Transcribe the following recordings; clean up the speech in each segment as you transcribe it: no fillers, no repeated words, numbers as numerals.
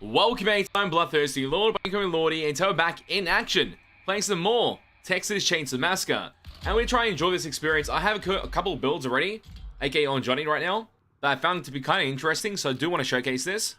Welcome back, I'm BloodThirstyLord, becoming Lordy, and today we're back in action, playing some more Texas Chainsaw Massacre. And we're trying to enjoy this experience. I have a couple of builds already, aka on Johnny right now, that I found to be kind of interesting, so I do want to showcase this.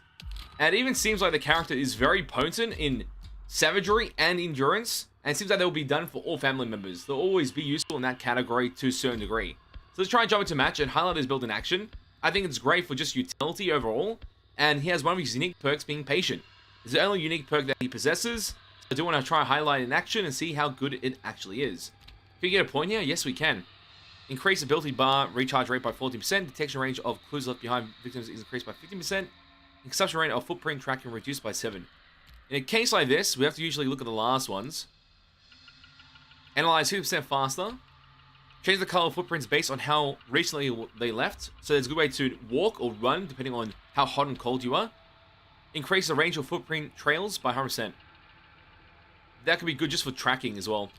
And it even seems like the character is very potent in savagery and endurance, and it seems like they will be done for all family members. They'll always be useful in that category to a certain degree. So let's try and jump into match and highlight this build in action. I think it's great for just utility overall. And he has one of his unique perks being patient. It's the only unique perk that he possesses. I do want to try and highlight in action and see how good it actually is. Can we get a point here? Yes, we can. Increase ability bar recharge rate by 40%. Detection range of clues left behind victims is increased by 50%. Consumption rate of footprint tracking reduced by 7. In a case like this, we have to usually look at the last ones. Analyze 50% faster. Change the color of footprints based on how recently they left. So there's a good way to walk or run depending on how hot and cold you are. Increase the range of footprint trails by 100%. That could be good just for tracking as well.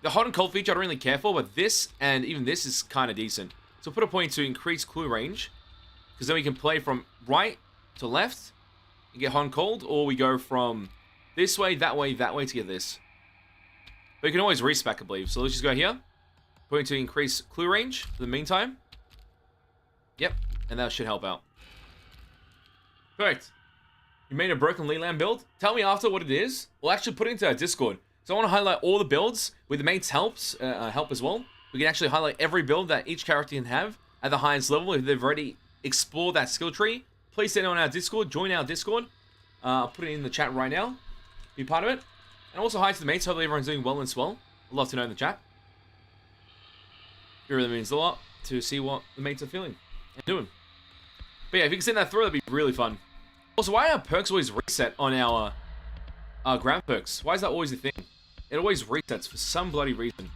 The hot and cold feature I don't really care for, but this and even this is kind of decent. So put a point to increase clue range, because then we can play from right to left and get hot and cold, or we go from this way to get this. But you can always respec, I believe. So let's just go here. Point to increase clue range for the meantime. Yep, and that should help out. Perfect. You made a broken Leland build? Tell me after what it is. We'll actually put it into our Discord. So I want to highlight all the builds with the mates help as well. We can actually highlight every build that each character can have at the highest level. If they've already explored that skill tree, please send it on our Discord. Join our Discord. I'll put it in the chat right now. Be part of it. And also hi to the mates. Hopefully everyone's doing well and swell. I'd love to know in the chat. It really means a lot to see what the mates are feeling and doing. But yeah, if you can send that through, that'd be really fun. Also, why are perks always reset on our ground perks? Why is that always a thing? It always resets for some bloody reason.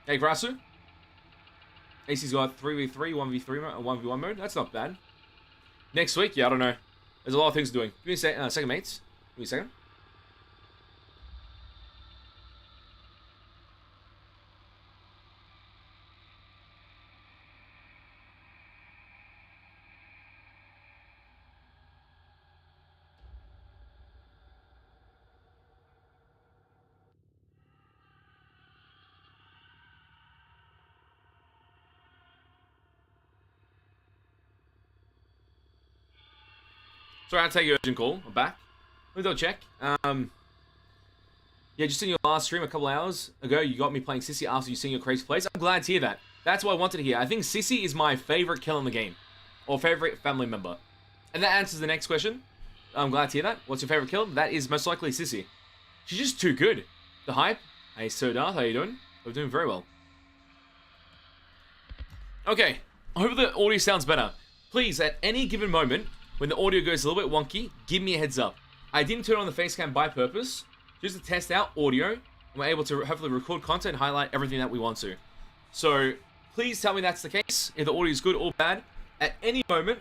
Hey, Grasu. AC's got 3v3, 1v3, 1v1 mode. That's not bad. Next week? Yeah, I don't know. There's a lot of things doing. Give me a second, mates. Give me a second. Sorry, I'll take your urgent call. I'm back. Let me double check. Yeah, just in your last stream a couple hours ago, you got me playing Sissy after you seen your crazy plays. I'm glad to hear that. That's what I wanted to hear. I think Sissy is my favorite kill in the game. Or favorite family member. And that answers the next question. I'm glad to hear that. What's your favorite kill? That is most likely Sissy. She's just too good. The hype. Hey, Sir Darth, how you doing? I'm doing very well. Okay. I hope the audio sounds better. Please, at any given moment, when the audio goes a little bit wonky, give me a heads up. I didn't turn on the face cam by purpose, just to test out audio, and we're able to hopefully record content and highlight everything that we want to. So, please tell me that's the case, if the audio is good or bad, at any moment,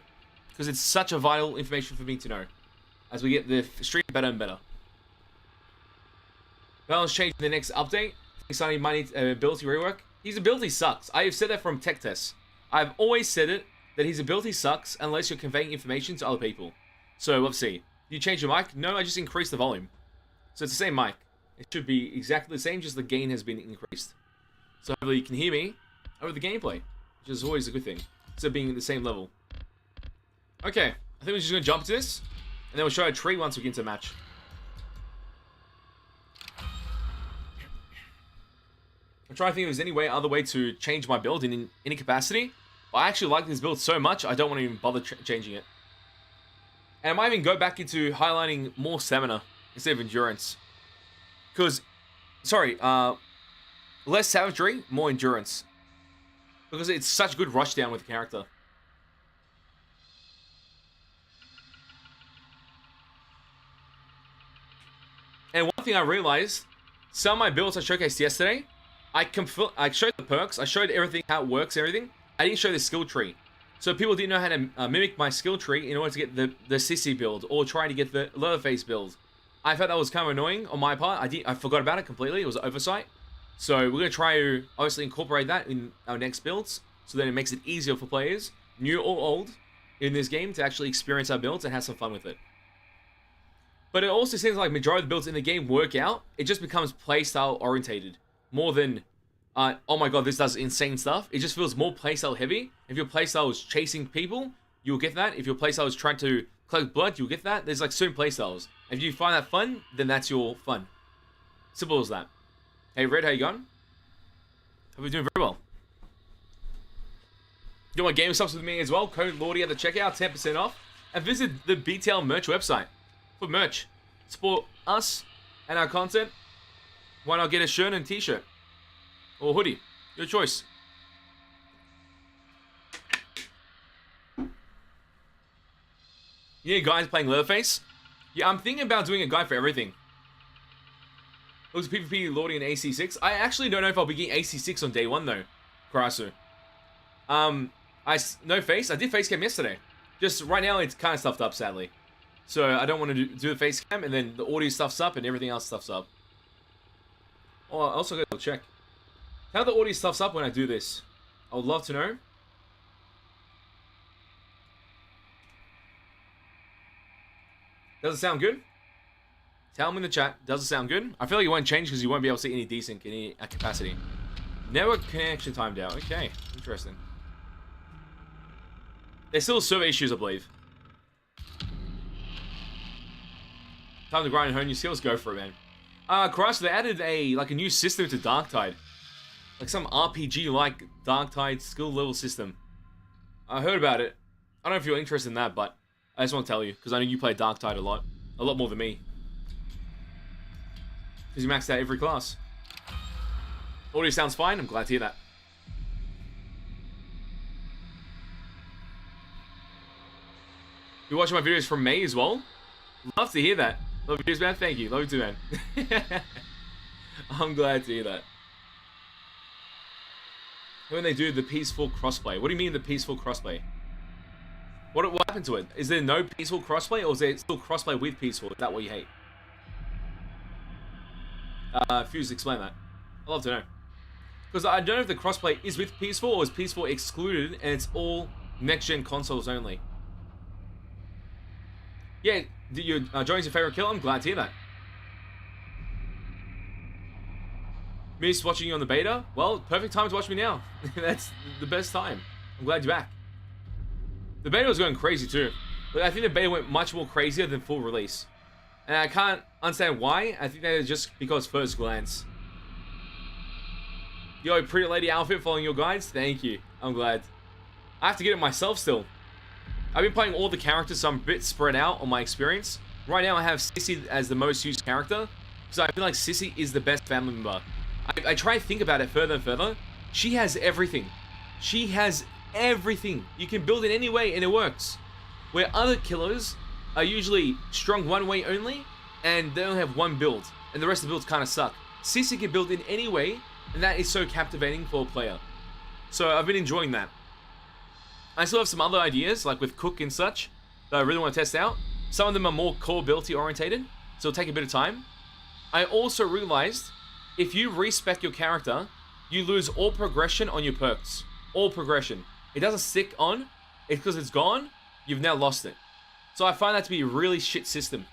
because it's such a vital information for me to know, as we get the stream better and better. Balance change in the next update. Sonny might need ability rework. His ability sucks. I have said that from tech tests. I've always said it, that his ability sucks unless you're conveying information to other people. So, let's see. Did you change your mic? No, I just increased the volume. So it's the same mic. It should be exactly the same, just the gain has been increased. So hopefully you can hear me over the gameplay, which is always a good thing. So being at the same level. Okay, I think we're just going to jump to this, and then we'll show a tree once we get into the match. I'm trying to think if there's any other way to change my build in any capacity. I actually like this build so much, I don't want to even bother changing it. And I might even go back into highlighting more stamina instead of endurance. Because, sorry, less savagery, more endurance. Because it's such good rush down with the character. And one thing I realized, some of my builds I showcased yesterday, I showed the perks, I showed everything, how it works, everything. I didn't show the skill tree. So people didn't know how to mimic my skill tree in order to get the sissy build or try to get the Leatherface build. I felt that was kind of annoying on my part. I forgot about it completely. It was an oversight. So we're going to try to obviously incorporate that in our next builds, so that it makes it easier for players, new or old, in this game to actually experience our builds and have some fun with it. But it also seems like majority of the builds in the game work out. It just becomes playstyle orientated more than, oh my god, this does insane stuff. It just feels more playstyle heavy. If your playstyle is chasing people, you'll get that. If your playstyle is trying to collect blood, you'll get that. There's like certain playstyles. If you find that fun, then that's your fun. Simple as that. Hey Red, how you going? Hope you're doing very well. You want game subs with me as well? Code Lordy at the checkout, 10% off. And visit the BTL merch website for merch. Support us and our content. Why not get a shirt and t-shirt? Or hoodie. Your choice. Yeah, guys playing Leatherface? Yeah, I'm thinking about doing a guide for everything. Looks PvP Lordy and AC6. I actually don't know if I'll be getting AC6 on day one though. Karasu. No face. I did face cam yesterday. Just right now it's kind of stuffed up, sadly. So I don't want to do the face cam and then the audio stuffs up and everything else stuffs up. Oh, I also got to check how the audio stuffs up when I do this. I would love to know. Does it sound good? Tell me in the chat. Does it sound good? I feel like it won't change because you won't be able to see any desync, any capacity. Network connection timed out. Okay, interesting. There's still server issues, I believe. Time to grind and hone your skills. Go for it, man. Christ, they added a new system to Darktide. Like some RPG-like Darktide skill level system. I heard about it. I don't know if you're interested in that, but I just want to tell you, because I know you play Darktide a lot more than me. Because you maxed out every class. Audio sounds fine, I'm glad to hear that. You're watching my videos from May as well? Love to hear that. Love your videos, man. Thank you. Love you too, man. I'm glad to hear that. When they do the peaceful crossplay. What do you mean the peaceful crossplay? What happened to it? Is there no peaceful crossplay, or is there still crossplay with peaceful? Is that what you hate? Fuse, explain that. I'd love to know. Because I don't know if the crossplay is with peaceful, or is peaceful excluded, and it's all next-gen consoles only. Yeah, Johnny's your favorite kill? I'm glad to hear that. Missed watching you on the beta? Well, perfect time to watch me now. That's the best time. I'm glad you're back. The beta was going crazy too. But I think the beta went much more crazier than full release. And I can't understand why. I think that is just because first glance. Yo, pretty lady outfit following your guides? Thank you. I'm glad. I have to get it myself still. I've been playing all the characters, so I'm a bit spread out on my experience. Right now I have Sissy as the most used character. So I feel like Sissy is the best family member. I try to think about it further and further. She has everything. She has everything. You can build it any way and it works. Where other killers are usually strong one way only, and they only have one build, and the rest of the builds kind of suck. Sissy can build in any way, and that is so captivating for a player. So I've been enjoying that. I still have some other ideas, like with Cook and such, that I really want to test out. Some of them are more core ability orientated, so it'll take a bit of time. I also realized, if you respec your character, you lose all progression on your perks. All progression. It doesn't stick on, it's because it's gone, you've now lost it. So I find that to be a really shit system.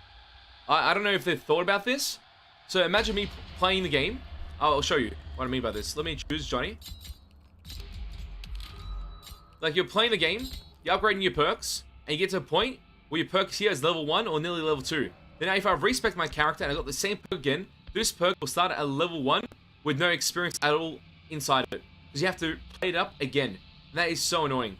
I don't know if they've thought about this. So imagine me playing the game. I'll show you what I mean by this. Let me choose Johnny. Like, you're playing the game, you're upgrading your perks, and you get to a point where your perk here is level 1 or nearly level 2. Then if I respec my character and I got the same perk again, this perk will start at level 1 with no experience at all inside of it. Because you have to play it up again. And that is so annoying.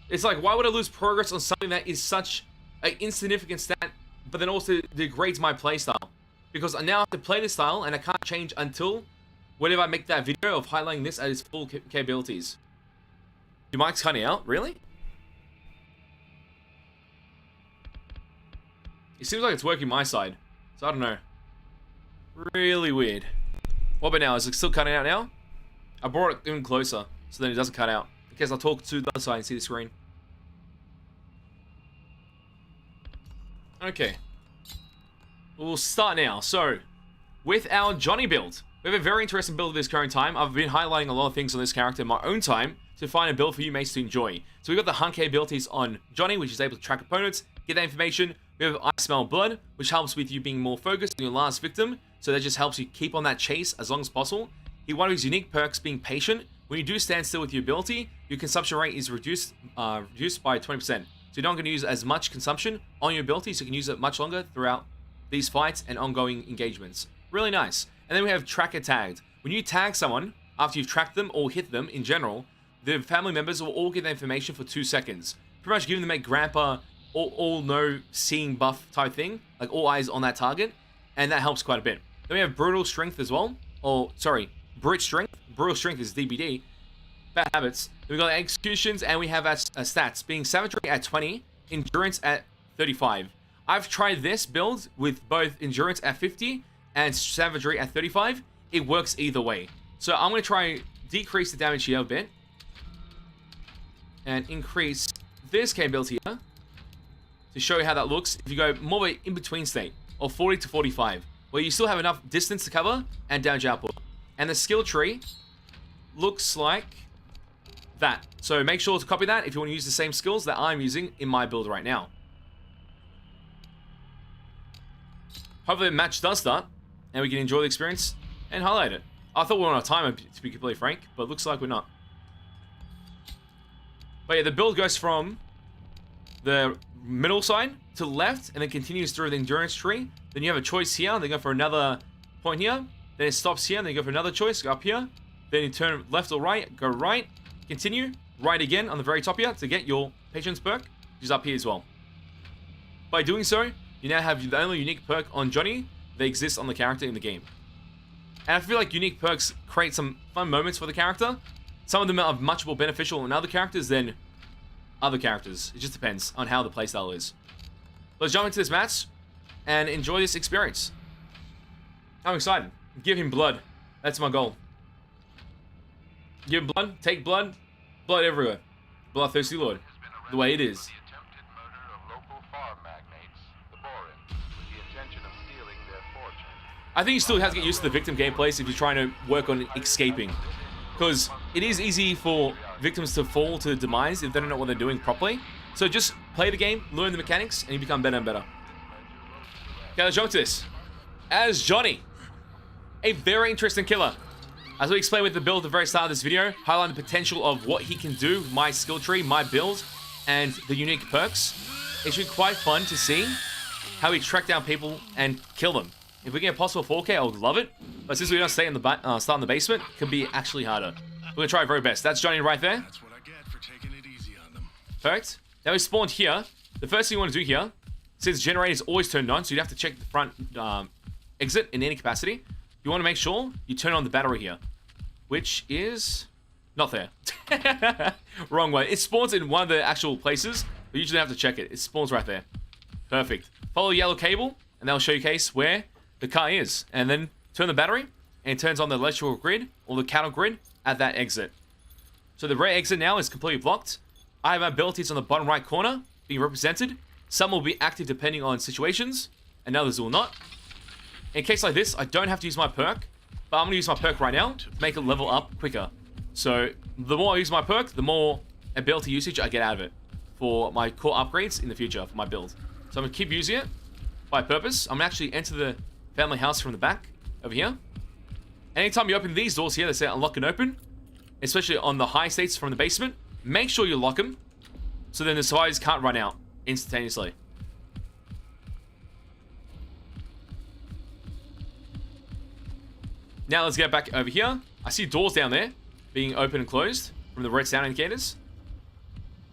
It's like, why would I lose progress on something that is such an insignificant stat, but then also degrades my playstyle? Because I now have to play this style, and I can't change until whenever I make that video of highlighting this at its full capabilities. Your mic's cutting out? Really? It seems like it's working my side. So I don't know. Really weird. What about now? Is it still cutting out now? I brought it even closer so then it doesn't cut out. In case I'll talk to the other side and see the screen. Okay. we'll start now. So, with our Johnny build, we have a very interesting build at this current time. I've been highlighting a lot of things on this character in my own time to find a build for you mates to enjoy. So we've got the hunt capabilities on Johnny, which is able to track opponents, get that information. We have I Smell Blood, which helps with you being more focused on your last victim. So that just helps you keep on that chase as long as possible. One of his unique perks being Patient. When you do stand still with your ability, your consumption rate is reduced by 20%. So you're not going to use as much consumption on your ability, so you can use it much longer throughout these fights and ongoing engagements. Really nice. And then we have Tracker Tagged. When you tag someone, after you've tracked them or hit them in general, the family members will all get the information for 2 seconds. Pretty much giving them a grandpa all-know seeing buff type thing, like all eyes on that target, and that helps quite a bit. Then we have Brutal Strength as well, or sorry, Brute Strength. Brutal Strength is DBD. Bad Habits. Then we got Executions, and we have our stats, being Savagery at 20, Endurance at 35. I've tried this build with both Endurance at 50 and Savagery at 35. It works either way. So I'm going to try decrease the damage here a bit, and increase this capability here to show you how that looks if you go more of an in-between state of 40 to 45, where you still have enough distance to cover and damage output. And the skill tree looks like that. So make sure to copy that if you want to use the same skills that I'm using in my build right now. Hopefully the match does start and we can enjoy the experience and highlight it. I thought we were on a timer, to be completely frank, but it looks like we're not. But yeah, the build goes from the middle side to the left and then continues through the endurance tree. Then you have a choice here, then go for another point here. Then it stops here, and then you go for another choice, go up here. Then you turn left or right, go right, continue, right again on the very top here to get your Patience perk, which is up here as well. By doing so, you now have the only unique perk on Johnny that exists on the character in the game. And I feel like unique perks create some fun moments for the character. Some of them are much more beneficial in other characters than other characters. It just depends on how the playstyle is. Let's jump into this match and enjoy this experience. I'm excited. Give him blood. That's my goal. Give him blood. Take blood. Blood everywhere. BloodThirstyLord. The way it is. I think you still have to get used to the victim gameplays if you're trying to work on escaping. Because it is easy for victims to fall to demise if they don't know what they're doing properly. So just play the game, learn the mechanics, and you become better and better. Okay, let's jump to this. As Johnny, a very interesting killer. As we explained with the build at the very start of this video, highlighting the potential of what he can do, my skill tree, my build, and the unique perks. It should be quite fun to see how we track down people and kill them. If we get a possible 4K, I would love it. But since we don't stay in the start in the basement, it can be actually harder. We're gonna try our very best. That's Johnny right there. That's what I get for taking it easy on them. Perfect. Now we spawned here. The first thing you want to do here, since generator is always turned on, so you'd have to check the front exit in any capacity. You want to make sure you turn on the battery here, which is not there. Wrong way. It spawns in one of the actual places, but you usually have to check it. It spawns right there. Perfect. Follow the yellow cable, and that'll showcase where the car is, and then turn the battery, and it turns on the electrical grid or the cattle grid at that exit. So the red exit now is completely blocked. I have abilities on the bottom right corner being represented. Some will be active depending on situations, and others will not. In a case like this, I don't have to use my perk, but I'm going to use my perk right now to make it level up quicker. So the more I use my perk, the more ability usage I get out of it for my core upgrades in the future for my build. So I'm going to keep using it by purpose. I'm going to actually enter the family house from the back over here. Anytime you open these doors here, they say unlock and open, especially on the high states from the basement, make sure you lock them so then the survivors can't run out instantaneously. Now let's get back over here. I see doors down there being open and closed from the red sound indicators.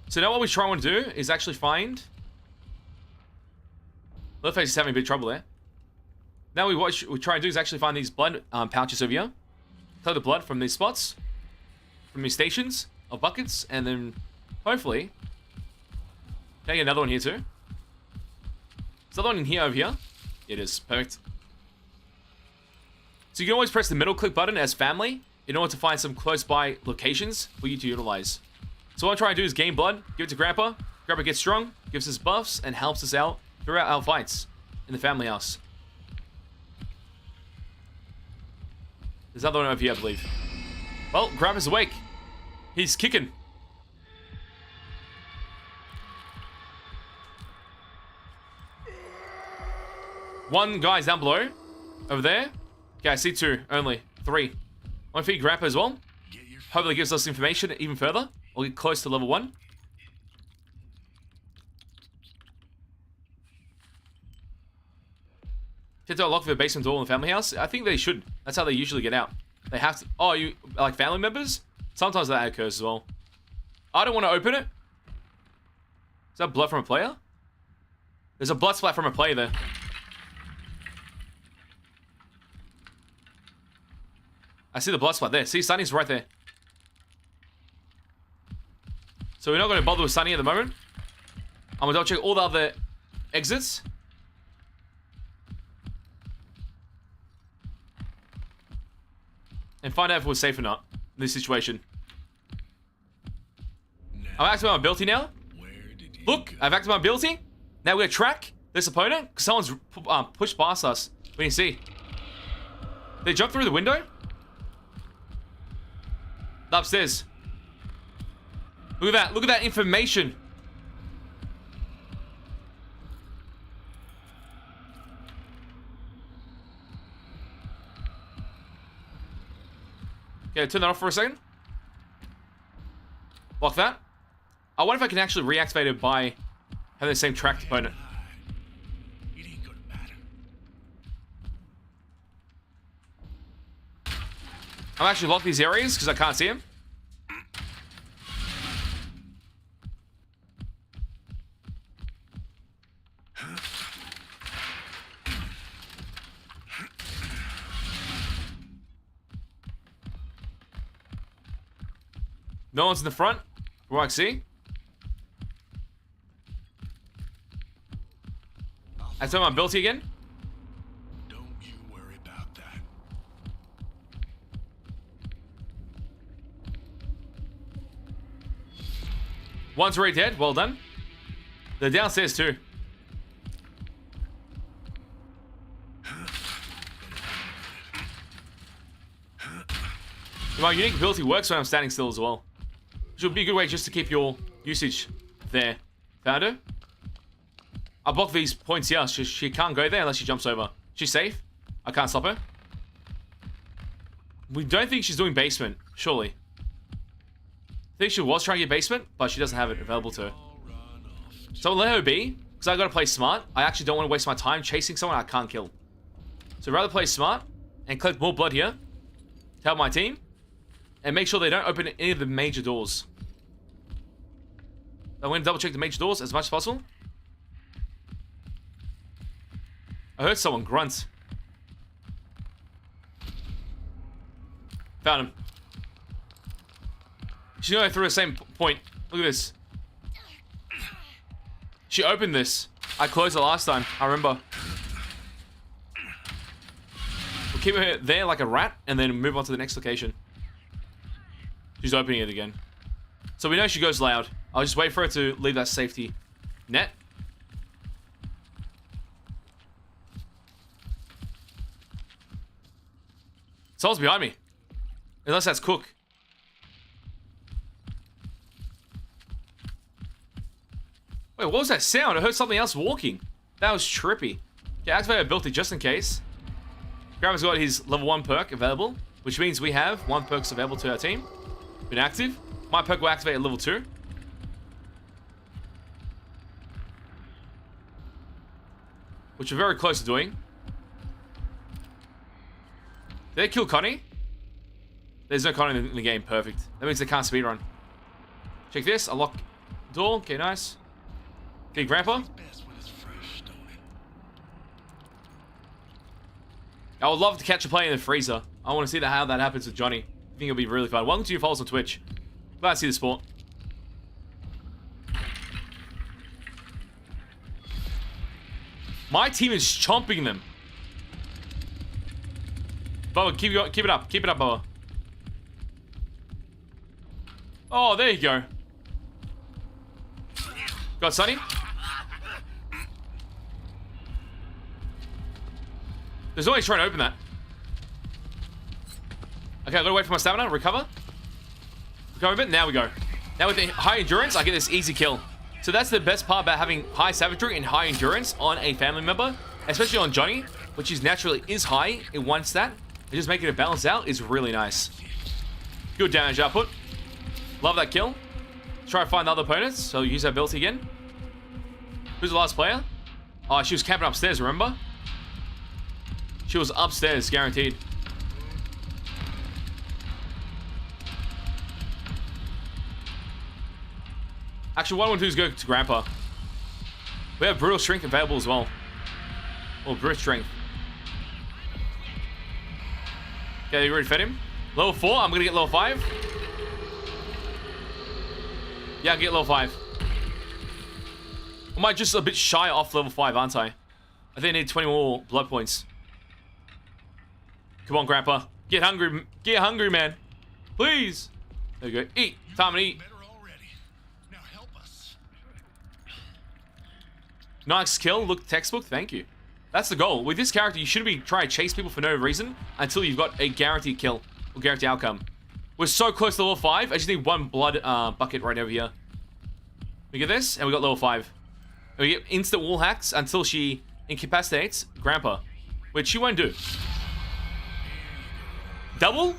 So now what we want to do is actually find... Leatherface is having a bit of trouble there. Now what we try and do is actually find these blood pouches over here. Collect the blood from these spots, from these stations of buckets, and then hopefully can I get another one here too. Is another one in here over here? It is. Perfect. So you can always press the middle click button as family in order to find some close by locations for you to utilize. So what I'm trying to do is gain blood, give it to Grandpa. Grandpa gets strong, gives us buffs, and helps us out throughout our fights in the family house. There's another one over here, I believe. Well, Grandpa's awake. He's kicking. One guy's down below. Over there. Okay, I see two only. Three. One for you, Grandpa, as well. Hopefully gives us information even further. We'll get close to level 1. Did they lock the basement door in the family house? I think they should. That's how they usually get out. They have to. Oh, you like family members? Sometimes that occurs as well. I don't want to open it. Is that blood from a player? There's a blood splat from a player there. I see the blood splat there. See, Sunny's right there. So we're not going to bother with Sunny at the moment. I'm going to double check all the other exits. And find out if we're safe or not in this situation. I'm activating my ability now. Look, I've activated my ability. Now we're going to track this opponent because someone's pushed past us. What do you see? They jumped through the window. Upstairs. Look at that. Look at that information. Okay, turn that off for a second. Lock that. I wonder if I can actually reactivate it by having the same tracked opponent. I'm actually locked these areas because I can't see him. No one's in the front, from what I can see. I turn my ability again. Don't you worry about that. One's already dead. Well done. They're downstairs too. My unique ability works when I'm standing still as well. Which would be a good way just to keep your usage there. Found her. I blocked these points here. She can't go there unless she jumps over. She's safe. I can't stop her. We don't think she's doing basement, surely. I think she was trying to get basement, but she doesn't have it available to her. So I'll let her be, because I gotta play smart. I actually don't want to waste my time chasing someone I can't kill. So I'd rather play smart and collect more blood here to help my team. And make sure they don't open any of the major doors. I'm going to double check the major doors as much as possible. I heard someone grunt. Found him. She's going through the same point. Look at this. She opened this. I closed it last time. I remember. We'll keep her there like a rat and then move on to the next location. She's opening it again. So we know she goes loud. I'll just wait for her to leave that safety net. Someone's behind me. Unless that's Cook. Wait, what was that sound? I heard something else walking. That was trippy. Yeah, activate ability just in case. Grandma's got his level 1 perk available, which means we have 1 perk available to our team. Been active. My perk will activate at level 2. Which we're very close to doing. Did they kill Connie? There's no Connie in the game. Perfect. That means they can't speedrun. Check this. Unlock door. Okay, nice. Okay, Grandpa. I would love to catch a play in the freezer. I want to see how that happens with Johnny. I think it'll be really fun. Welcome to your followers on Twitch. Glad to see the sport. My team is chomping them. Bubba, keep it up. Keep it up, Bubba. Oh, there you go. Got Sunny. There's always trying to open that. Okay, I gotta wait for my stamina. Recover. Recover a bit. Now we go. Now with the high endurance, I get this easy kill. So that's the best part about having high savagery and high endurance on a family member, especially on Johnny, which is naturally high in one stat. And just making it balance out is really nice. Good damage output. Love that kill. Try to find the other opponents, so use our ability again. Who's the last player? Oh, she was camping upstairs, remember? She was upstairs, guaranteed. Actually, what I want to do is go to Grandpa. We have brutal strength available as well. Or brute strength. Okay, you already fed him. Level 4, I'm gonna get level 5. Yeah, I can get level 5. Am I just a bit shy off level 5, aren't I? I think I need 20 more blood points. Come on, Grandpa. Get hungry. Get hungry, man. Please. There you go. Eat. Time to eat. Nice kill. Look, textbook. Thank you. That's the goal. With this character, you shouldn't be trying to chase people for no reason until you've got a guaranteed kill or guaranteed outcome. We're so close to level 5. I just need one blood bucket right over here. We get this, and we got level 5. And we get instant wall hacks until she incapacitates Grandpa, which she won't do. Double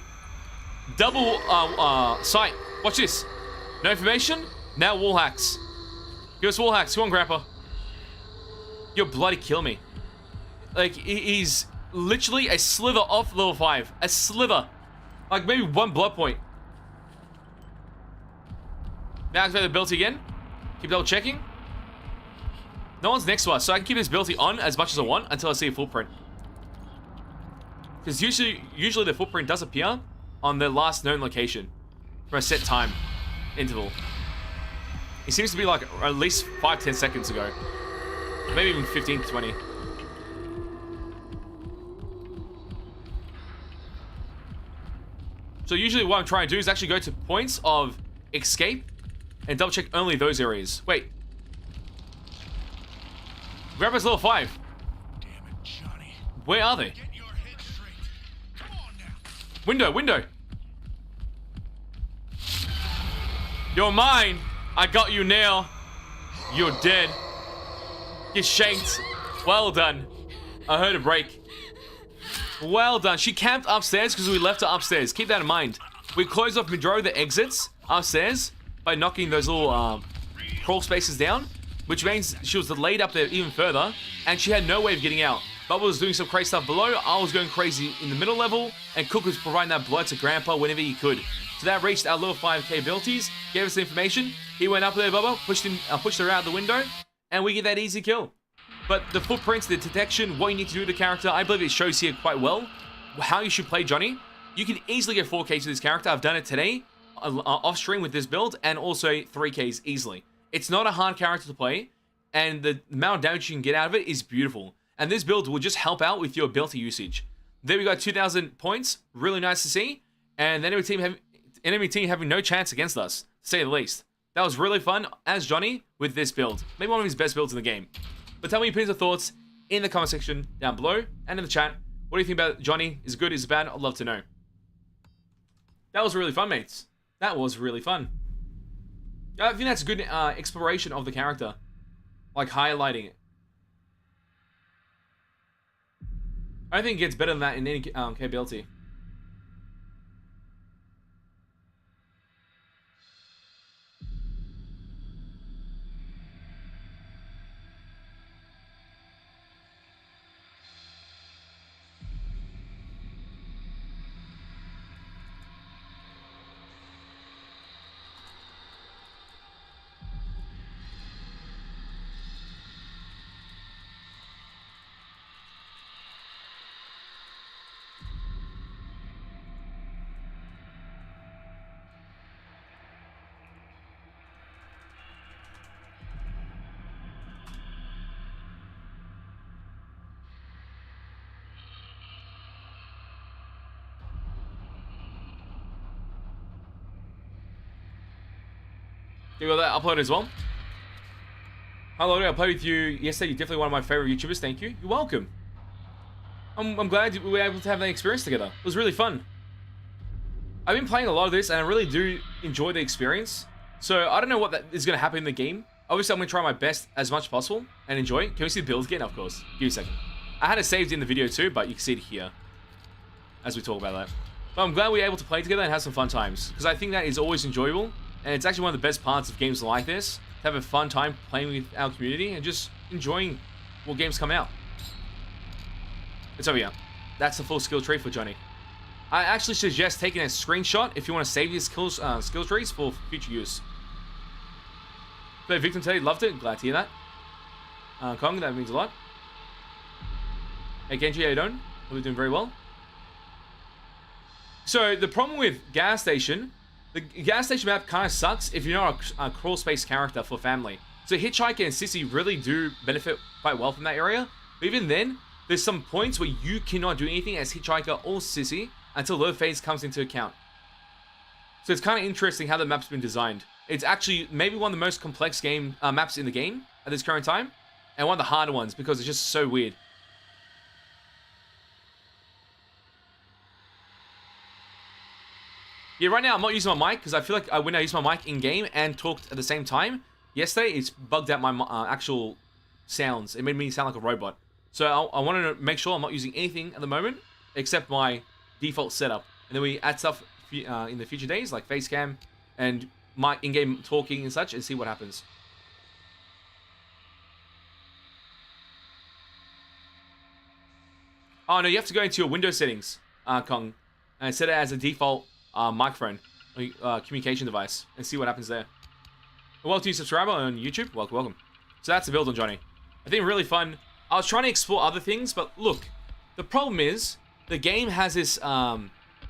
sight. Watch this. No information. Now wall hacks. Give us wall hacks. Come on, Grandpa. You'll bloody kill me. Like, he's literally a sliver off level 5. A sliver. Like, maybe one blood point. Now activate the ability again. Keep double checking. No one's next to us, so I can keep this ability on as much as I want until I see a footprint. Because usually the footprint does appear on the last known location for a set time interval. It seems to be like at least 5-10 seconds ago. Maybe even 15 to 20. So usually what I'm trying to do is actually go to points of escape and double check only those areas. Wait. Grandpa's level 5. Damn it, Johnny. Where are they? Get your head straight. Come on now. Window. You're mine. I got you now. You're dead. Get shanked. Well done. I heard a break. Well done. She camped upstairs because we left her upstairs. Keep that in mind. We closed off majority of the exits upstairs by knocking those little crawl spaces down, which means she was delayed up there even further, and she had no way of getting out. Bubba was doing some crazy stuff below, I was going crazy in the middle level, and Cook was providing that blood to Grandpa whenever he could. So that reached our level 5 capabilities, gave us the information. He went up there, Bubba, pushed her out the window, and we get that easy kill. But the footprints, the detection, what you need to do with the character, I believe it shows here quite well how you should play Johnny. You can easily get 4Ks with this character. I've done it today, off stream with this build, and also 3Ks easily. It's not a hard character to play, and the amount of damage you can get out of it is beautiful. And this build will just help out with your ability usage. There we got 2,000 points, really nice to see, and the enemy team having no chance against us, to say the least. That was really fun as Johnny with this build. Maybe one of his best builds in the game. But tell me your opinions or thoughts in the comment section down below and in the chat. What do you think about Johnny? Is it good? Is it bad? I'd love to know. That was really fun, mates. That was really fun. I think that's a good exploration of the character. Like highlighting it. I don't think it gets better than that in any capability. You got that upload as well? Hi Lordy, I played with you yesterday. You're definitely one of my favorite YouTubers. Thank you. You're welcome. I'm glad we were able to have that experience together. It was really fun. I've been playing a lot of this, and I really do enjoy the experience. So I don't know what that is going to happen in the game. Obviously, I'm going to try my best as much as possible and enjoy. Can we see the builds again? Of course. Give me a second. I had it saved in the video too, but you can see it here as we talk about that. But I'm glad we were able to play together and have some fun times, because I think that is always enjoyable, and it's actually one of the best parts of games like this, to have a fun time playing with our community and just enjoying what games come out. It's over here. That's the full skill tree for Johnny. I actually suggest taking a screenshot if you want to save these skill trees for future use. So Victim today, loved it. Glad to hear that. Kong, that means a lot. Hey Genji, how you doing? Hope you're doing very well. So the problem with gas station, the gas station map kind of sucks if you're not a crawl space character for family. So Hitchhiker and Sissy really do benefit quite well from that area. But even then, there's some points where you cannot do anything as Hitchhiker or Sissy until low phase comes into account. So it's kind of interesting how the map's been designed. It's actually maybe one of the most complex maps in the game at this current time, and one of the harder ones because it's just so weird. Yeah, right now I'm not using my mic because I feel like when I use my mic in game and talked at the same time, yesterday it's bugged out my actual sounds. It made me sound like a robot. So I wanted to make sure I'm not using anything at the moment except my default setup. And then we add stuff in the future days like face cam and my in-game talking and such, and see what happens. Oh no, you have to go into your Windows settings, Kong, and set it as a default microphone, communication device, and see what happens there. Welcome to you, subscriber on YouTube. Welcome, welcome. So that's the build on Johnny. I think really fun. I was trying to explore other things, but look, the problem is the game has this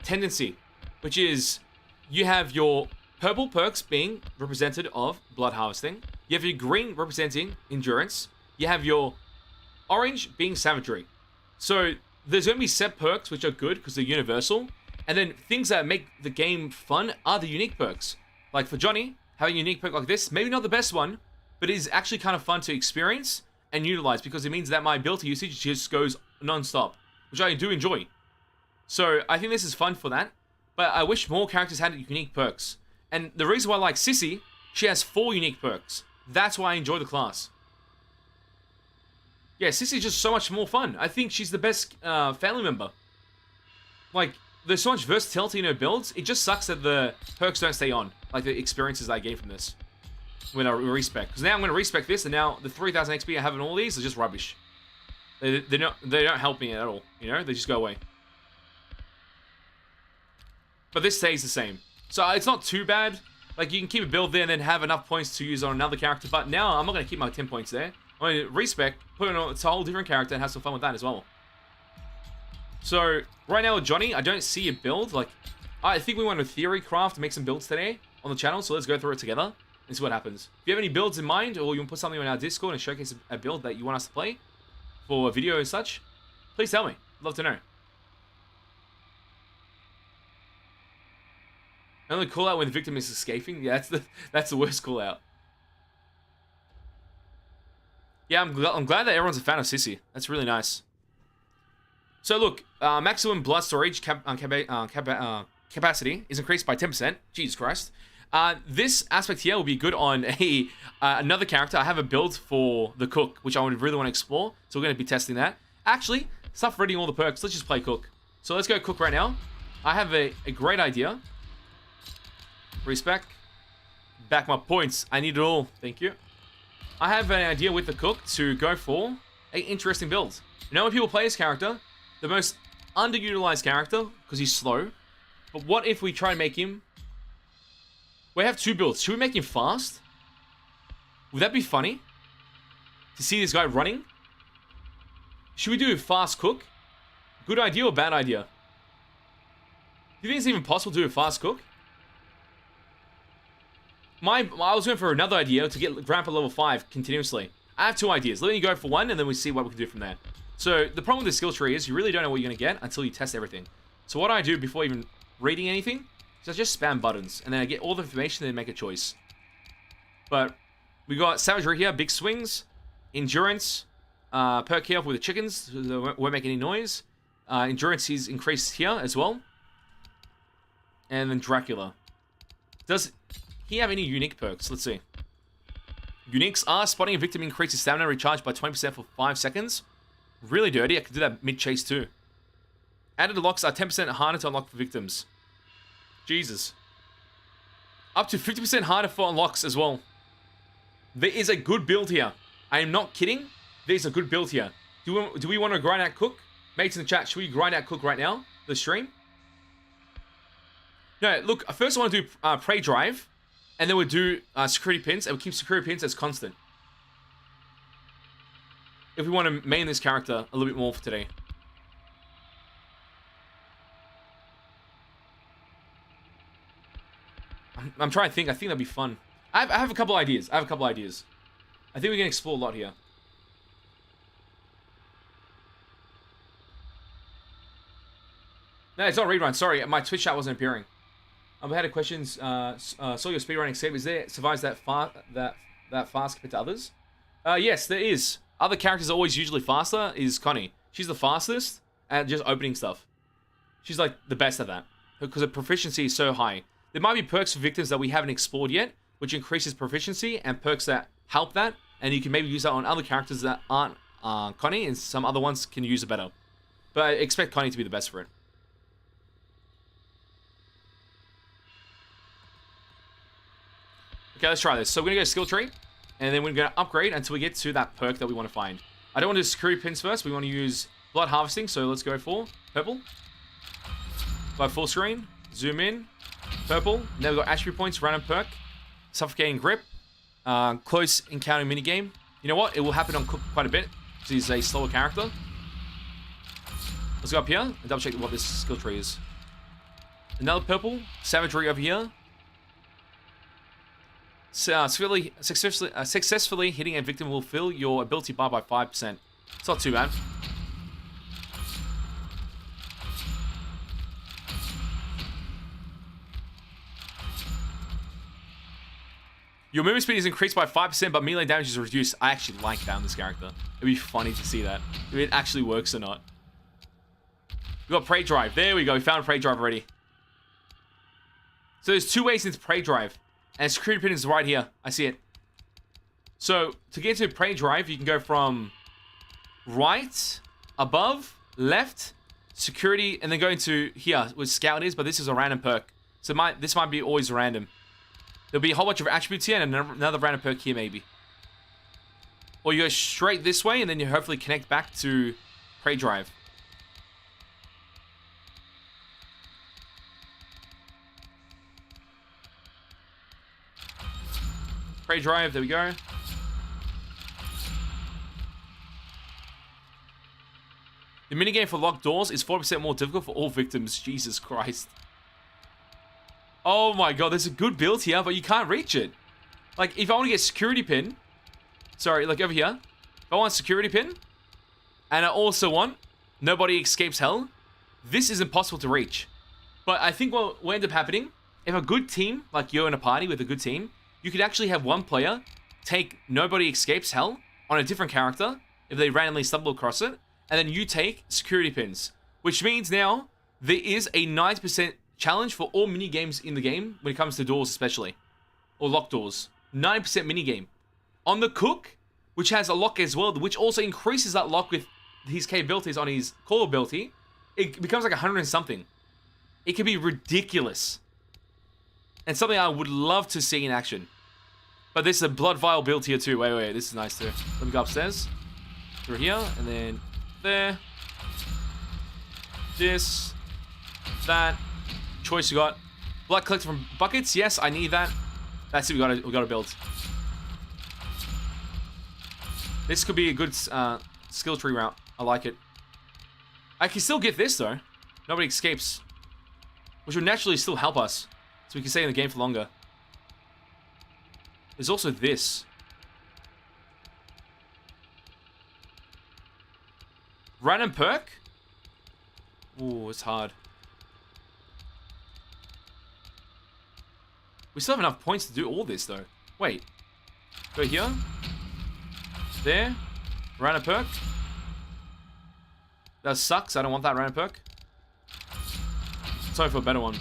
tendency, which is you have your purple perks being representative of blood harvesting. You have your green representing endurance. You have your orange being savagery. So there's going to be set perks which are good because they're universal. And then things that make the game fun are the unique perks. Like for Johnny, having a unique perk like this, maybe not the best one, but it is actually kind of fun to experience and utilize because it means that my ability usage just goes non-stop, which I do enjoy. So I think this is fun for that, but I wish more characters had unique perks. And the reason why I like Sissy, she has 4 unique perks. That's why I enjoy the class. Yeah, Sissy's just so much more fun. I think she's the best family member. Like, there's so much versatility in her builds. It just sucks that the perks don't stay on, like the experiences I gained from this when I respec. Because now I'm going to respec this, and now the 3,000 XP I have in all these are just rubbish. They don't help me at all. You know, they just go away. But this stays the same, so it's not too bad. Like you can keep a build there and then have enough points to use on another character. But now I'm not going to keep my 10 points there. I'm going to respec, put it on it's a whole different character, and have some fun with that as well. So, right now with Johnny, I don't see a build. Like, I think we want to theory craft, make some builds today on the channel. So let's go through it together and see what happens. If you have any builds in mind, or you want to put something on our Discord and showcase a build that you want us to play for a video and such, please tell me. I'd love to know. Only call out when the victim is escaping. Yeah, that's the worst call out. Yeah, I'm glad that everyone's a fan of Sissy. That's really nice. So look, maximum blood storage capacity is increased by 10%. Jesus Christ. This aspect here will be good on another character. I have a build for the Cook, which I would really want to explore. So we're going to be testing that. Actually, stop reading all the perks. Let's just play Cook. So let's go Cook right now. I have a great idea. Respec. Back my points. I need it all. Thank you. I have an idea with the Cook to go for an interesting build. You know when people play his character, the most underutilized character, because he's slow. But what if we try to make him... We have 2 builds. Should we make him fast? Would that be funny? To see this guy running? Should we do a fast Cook? Good idea or bad idea? Do you think it's even possible to do a fast Cook? I was going for another idea to get Grandpa level 5 continuously. I have 2 ideas. Let me go for one, and then we see what we can do from there. So, the problem with the skill tree is you really don't know what you're going to get until you test everything. So what I do before even reading anything is I just spam buttons, and then I get all the information and then make a choice. But we got Savagery here, big swings, Endurance, perk here with the chickens, they won't make any noise. Endurance is increased here as well. And then Dracula. Does he have any unique perks? Let's see. Uniques are spotting a victim increases stamina recharge by 20% for 5 seconds. Really dirty. I could do that mid-chase too. Added locks are 10% harder to unlock for victims. Jesus. Up to 50% harder for unlocks as well. There is a good build here. I am not kidding. There's a good build here. Do we want to grind out Cook? Mates in the chat, should we grind out Cook right now? The stream? No, look, first I want to do Prey Drive. And then we'll do security pins. And we'll keep security pins as constant. If we want to main this character a little bit more for today. I'm trying to think. I think that'd be fun. I have a couple ideas. I think we can explore a lot here. No, it's not read-run. Sorry, my Twitch chat wasn't appearing. I had a question. Saw your speedrunning save. Is there survives that fast compared to others? Yes, there is. Other characters are always usually faster. Is Connie? She's the fastest at just opening stuff. She's like the best at that because her proficiency is so high. There might be perks for victims that we haven't explored yet, which increases proficiency, and perks that help that, and you can maybe use that on other characters that aren't Connie, and some other ones can use it better. But I expect Connie to be the best for it. Okay, let's try this. So we're going to go skill tree, and then we're going to upgrade until we get to that perk that we want to find. I don't want to do security pins first. We want to use blood harvesting, so let's go for purple. Go full screen, zoom in, purple. Then we've got attribute points, random perk, suffocating grip, close encounter minigame. You know what? It will happen on Cook quite a bit, because he's a slower character. Let's go up here and double check what this skill tree is. Another purple, savagery over here. Successfully hitting a victim will fill your ability bar by 5%. It's not too bad. Your movement speed is increased by 5%, but melee damage is reduced. I actually like that on this character. It'd be funny to see that. If it actually works or not. We got Prey Drive. There we go. We found Prey Drive already. So there's 2 ways into Prey Drive. And security pin is right here. I see it. So, to get to Prey Drive, you can go from right, above, left, security, and then go into here, where Scout is, but this is a random perk. So this might be always random. There'll be a whole bunch of attributes here, and another random perk here, maybe. Or you go straight this way, and then you hopefully connect back to Prey Drive. Prey Drive, there we go. The minigame for locked doors is 40% more difficult for all victims. Jesus Christ. Oh my god, there's a good build here, but you can't reach it. Like, if I want to get security pin... Sorry, like over here. If I want security pin, and I also want nobody escapes hell, this is impossible to reach. But I think what will end up happening, if a good team, like you're in a party with a good team, you could actually have one player take nobody escapes hell on a different character if they randomly stumble across it, and then you take security pins, which means now there is a 90% challenge for all mini games in the game when it comes to doors, especially, or locked doors. 9% mini game on the Cook, which has a lock as well, which also increases that lock with his capabilities on his call ability. It becomes like 100 and something. It can be ridiculous, and something I would love to see in action. But this is a blood vial build here too. Wait, this is nice too. Let me go upstairs. Through here, and then there. This. That. Choice you got. Blood collected from buckets. Yes, I need that. That's it, we gotta build. This could be a good skill tree route. I like it. I can still get this though. Nobody escapes. Which would naturally still help us. So we can stay in the game for longer. There's also this. Random perk? Ooh, it's hard. We still have enough points to do all this though. Wait. Go here. There. Random perk. That sucks. I don't want that random perk. Sorry for a better one.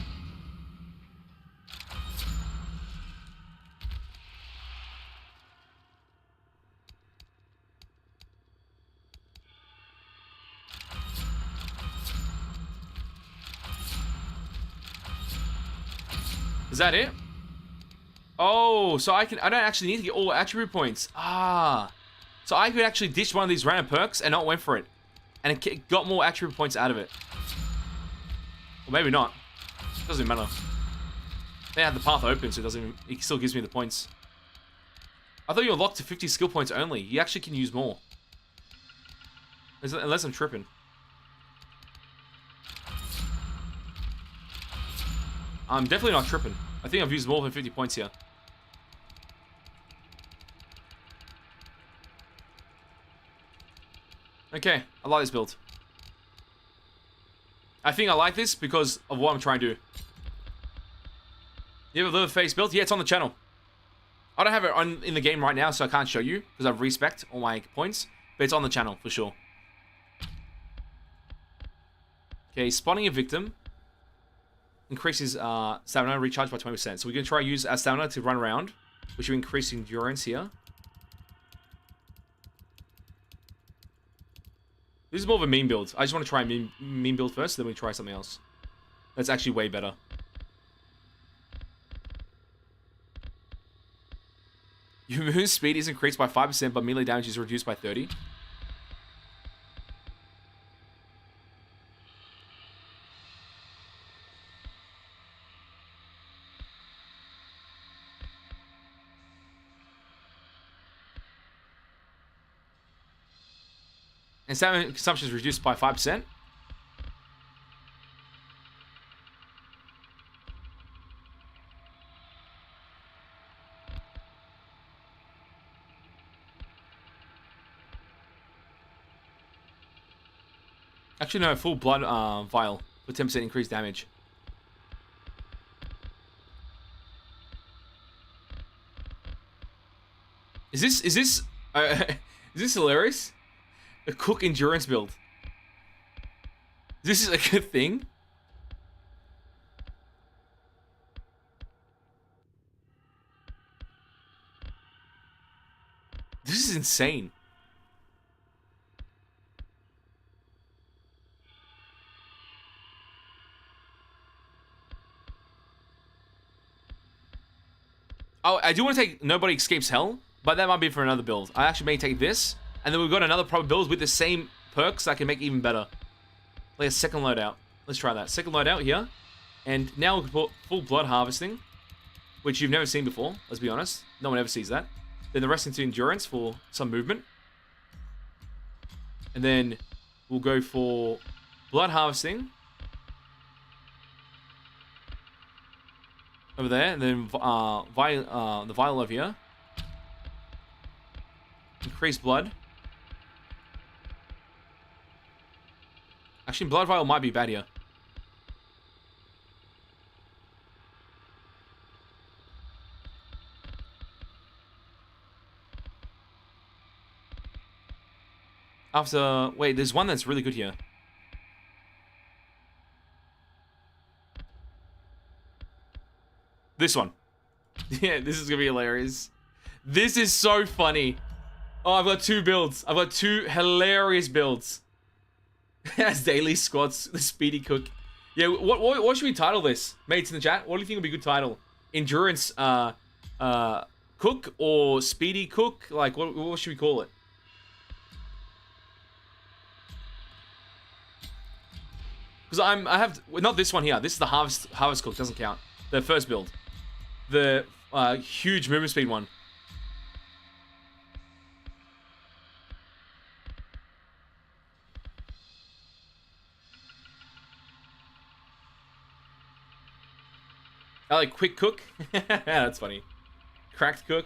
Is that it? Oh, so I don't actually need to get all attribute points. Ah. So I could actually ditch one of these random perks and not went for it. And it got more attribute points out of it. Or maybe not. Doesn't matter. They have the path open, so it still gives me the points. I thought you were locked to 50 skill points only. You actually can use more. Unless I'm tripping. I'm definitely not tripping. I think I've used more than 50 points here. Okay, I like this build. I think I like this because of what I'm trying to do. You have a Leatherface build? Yeah, it's on the channel. I don't have it in the game right now, so I can't show you because I've respec'd all my points. But it's on the channel for sure. Okay, spawning a victim increases stamina recharge by 20%. So we're going to try to use our stamina to run around, which will increase endurance here. This is more of a meme build. I just want to try a meme build first, then we try something else. That's actually way better. Your move's speed is increased by 5%, but melee damage is reduced by 30%. And stamina consumption is reduced by 5%. Actually, no, full blood vial with 10% increased damage. Is this is this hilarious? A Cook endurance build. This is a good thing. This is insane. Oh, I do want to take Nobody Escapes Hell, but that might be for another build. I actually may take this, and then we've got another proper build with the same perks that I can make even better. Like a second loadout. Let's try that. Second loadout here. And now we can put full blood harvesting, which you've never seen before, let's be honest. No one ever sees that. Then the rest into endurance for some movement. And then we'll go for blood harvesting. Over there, and then the vial over here. Increase blood. Actually, blood vial might be bad here. Wait, there's one that's really good here. This one. Yeah, this is gonna be hilarious. This is so funny. Oh, I've got two builds. I've got two hilarious builds. As daily squats, the Speedy Cook. Yeah, what should we title this? Mates in the chat, what do you think would be a good title? Endurance Cook or Speedy Cook? Like, what should we call it? Because I have not this one here. This is the Harvest Cook, doesn't count. The first build. The huge movement speed one. I like Quick Cook. That's funny. Cracked Cook.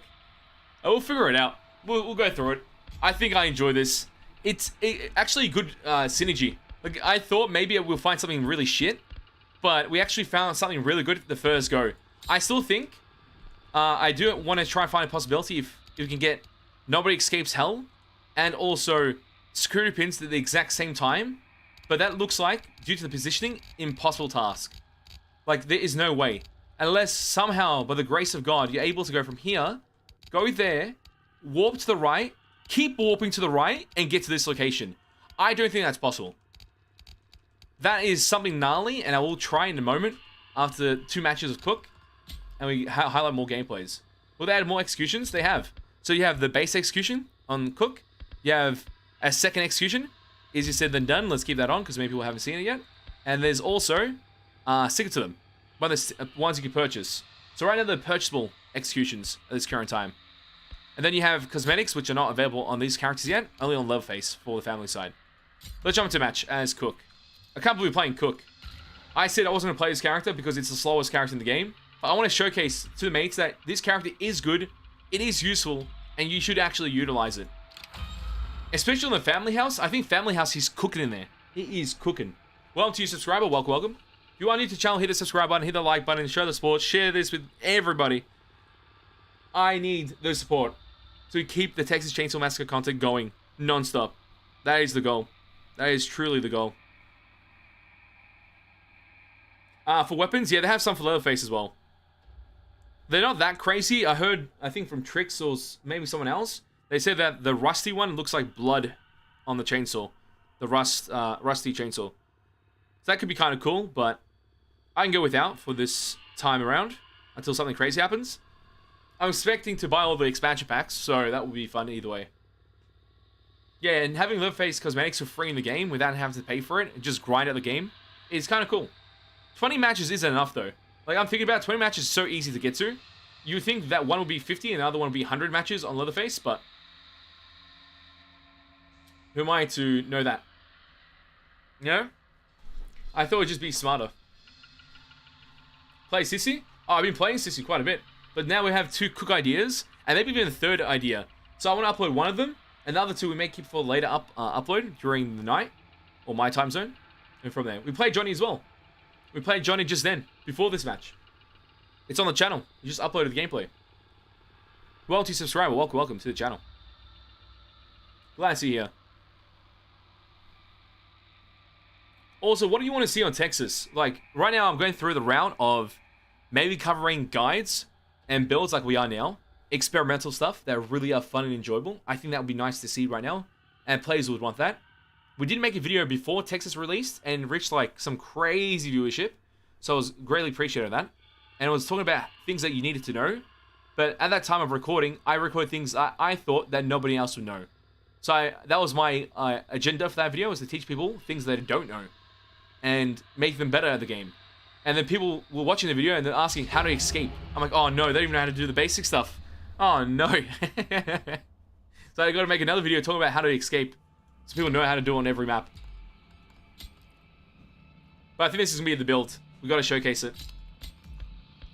Oh, we'll figure it out. We'll go through it. I think I enjoy this. It's actually good synergy. Like, I thought maybe we'll find something really shit, but we actually found something really good at the first go. I still think I do want to try and find a possibility if we can get Nobody Escapes Hell and also security pins at the exact same time. But that looks like, due to the positioning, impossible task. Like, there is no way. Unless somehow, by the grace of God, you're able to go from here, go there, warp to the right, keep warping to the right, and get to this location. I don't think that's possible. That is something gnarly, and I will try in a moment after 2 matches of Cook. and we highlight more gameplays. Will they add more executions? They have. So you have the base execution on Cook. You have a second execution. Easier said than done. Let's keep that on because many people haven't seen it yet. And there's also stick it to them. One of the ones you can purchase. So right now they're purchasable executions at this current time. And then you have cosmetics, which are not available on these characters yet, only on Leatherface for the family side. Let's jump into match as Cook. I can't believe we're playing Cook. I said I wasn't going to play this character because it's the slowest character in the game. But I want to showcase to the mates that this character is good, it is useful, and you should actually utilize it. Especially in the family house. I think family house, he's cooking in there. He is cooking. Welcome to you, subscriber. Welcome, welcome. If you are new to the channel, hit the subscribe button, hit the like button, show the support, share this with everybody. I need the support to keep the Texas Chainsaw Massacre content going non-stop. That is the goal. That is truly the goal. For weapons, yeah, they have some for Leatherface as well. They're not that crazy. I heard, I think from Trix or maybe someone else, they said that the rusty one looks like blood on the chainsaw. The rusty chainsaw. So that could be kind of cool, but I can go without for this time around until something crazy happens. I'm expecting to buy all the expansion packs, so that will be fun either way. Yeah, and having Leatherface cosmetics for free in the game without having to pay for it and just grind out the game is kind of cool. 20 matches isn't enough though. Like I'm thinking about 20 matches is so easy to get to. You would think that one would be 50 and the other one would be 100 matches on Leatherface, but who am I to know that? You know? I thought it would just be smarter. Play Sissy? Oh, I've been playing Sissy quite a bit. But now we have 2 Cook ideas, and maybe even a 3rd idea. So I want to upload one of them, and the other 2 we may keep for later upload during the night, or my time zone. And from there, we played Johnny as well. We played Johnny just then, before this match. It's on the channel. You just uploaded the gameplay. Welcome to subscriber. Welcome to the channel. Glad to see you here. Also, what do you want to see on Texas? Like, right now I'm going through the route of maybe covering guides and builds like we are now. Experimental stuff that really are fun and enjoyable. I think that would be nice to see right now. And players would want that. We did make a video before Texas released and reached like some crazy viewership. So I was greatly appreciative of that. And it was talking about things that you needed to know. But at that time of recording, I recorded things I thought that nobody else would know. So that was my agenda for that video, was to teach people things they don't know. And make them better at the game. And then people were watching the video and they're asking how to escape. I'm like, oh no, they don't even know how to do the basic stuff. Oh no. So I got to make another video talking about how to escape. So people know how to do it on every map. But I think this is going to be the build. We got to showcase it.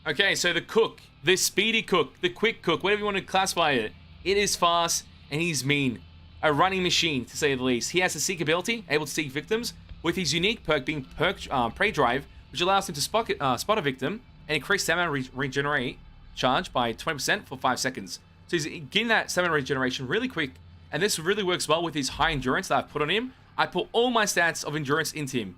Okay, so the Cook. The Speedy Cook. The Quick Cook. Whatever you want to classify it. It is fast and he's mean. A running machine, to say the least. He has a seek ability, able to seek victims, with his unique perk being Prey Drive, which allows him to spot a victim and increase stamina regenerate charge by 20% for 5 seconds. So he's getting that stamina regeneration really quick, and this really works well with his high endurance that I've put on him. I put all my stats of endurance into him.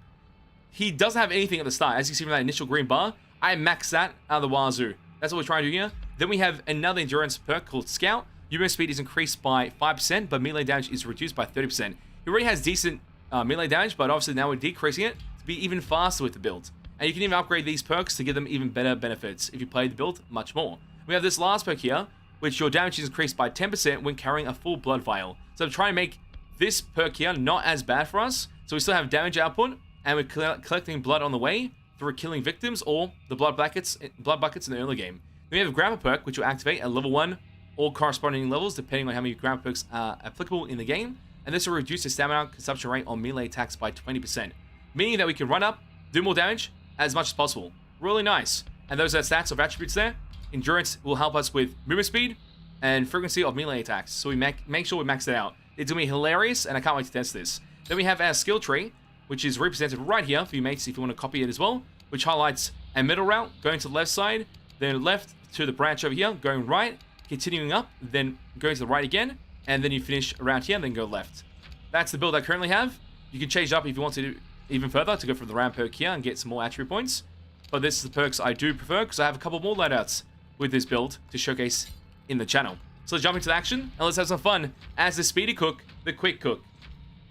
He doesn't have anything at the start. As you see from that initial green bar, I maxed that out of the wazoo. That's what we're trying to do here. Then we have another endurance perk called Scout. Movement speed is increased by 5%, but melee damage is reduced by 30%. He already has decent melee damage, but obviously now we're decreasing it to be even faster with the build. And you can even upgrade these perks to give them even better benefits if you play the build much more. We have this last perk here, which your damage is increased by 10% when carrying a full blood vial. So I'm trying to make this perk here not as bad for us. So we still have damage output, and we're collecting blood on the way through killing victims or the blood buckets in the early game. Then we have a grandpa perk, which will activate at level 1 or corresponding levels, depending on how many grandpa perks are applicable in the game. And this will reduce the stamina consumption rate on melee attacks by 20%, meaning that we can run up, do more damage as much as possible. Really nice. And those are stats of attributes there. Endurance will help us with movement speed and frequency of melee attacks. So we make sure we max it out. It's going to be hilarious, and I can't wait to test this. Then we have our skill tree, which is represented right here for you mates if you want to copy it as well, which highlights a middle route going to the left side, then left to the branch over here, going right, continuing up, then going to the right again, and then you finish around here and then go left. That's the build I currently have. You can change it up if you want to do even further to go for the round perk here and get some more attribute points. But this is the perks I do prefer because I have a couple more loadouts with this build to showcase in the channel. So let's jump into the action and let's have some fun as the Speedy Cook, the Quick Cook.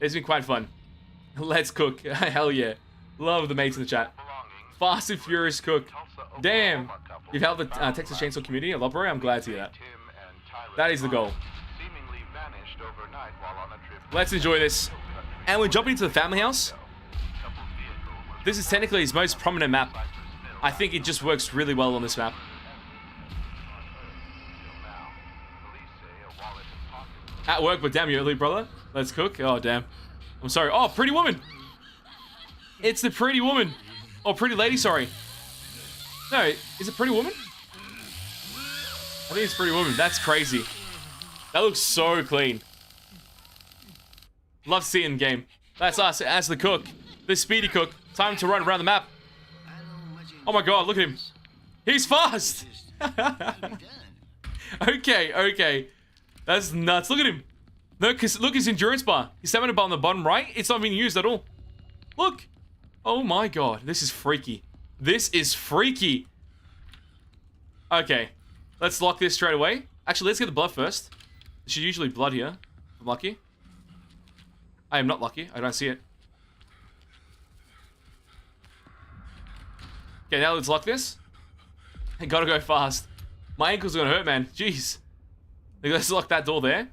It's been quite fun. Let's cook. Hell yeah. Love the mates in the chat. Fast and Furious Cook. Damn. You've helped the Texas Chainsaw community a lot, bro. I'm glad to hear that. That is the goal. Let's enjoy this. And we're jumping into the family house. This is technically his most prominent map. I think it just works really well on this map. At work, but damn you early, brother. Let's cook. Oh, damn. I'm sorry. Oh, pretty woman. It's the pretty woman. Oh, pretty lady, sorry. No, is it pretty woman? I think it's pretty woman. That's crazy. That looks so clean. Love to see it in game. That's us as the cook. The Speedy Cook. Time to run around the map. Oh my god, look at him. He's fast. Okay. That's nuts. Look at him. Look, his endurance bar. His stamina bar on the bottom right. It's not being used at all. Look. Oh my god. This is freaky. This is freaky. Okay. Let's lock this straight away. Actually, let's get the blood first. There's usually blood here. I'm lucky. I am not lucky. I don't see it. Okay, now let's lock this. I gotta go fast. My ankles are gonna hurt, man. Jeez. Let's lock that door there.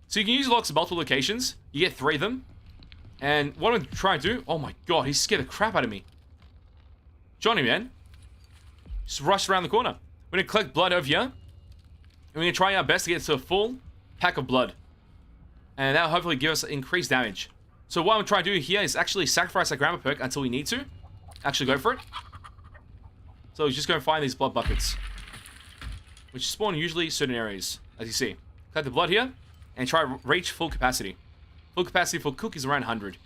So you can use locks at multiple locations. You get 3 of them. And what I'm trying to do... Oh my god, he scared the crap out of me. Johnny, man. Just rushed around the corner. We're gonna collect blood over here. And we're gonna try our best to get to a full pack of blood. And that'll hopefully give us increased damage. So what I'm trying to do here is actually sacrifice our grandma perk until we need to. Actually go for it. So we're just going to find these blood buckets. Which spawn usually certain areas, as you see. Collect the blood here, and try to reach full capacity. Full capacity for Cook is around 100.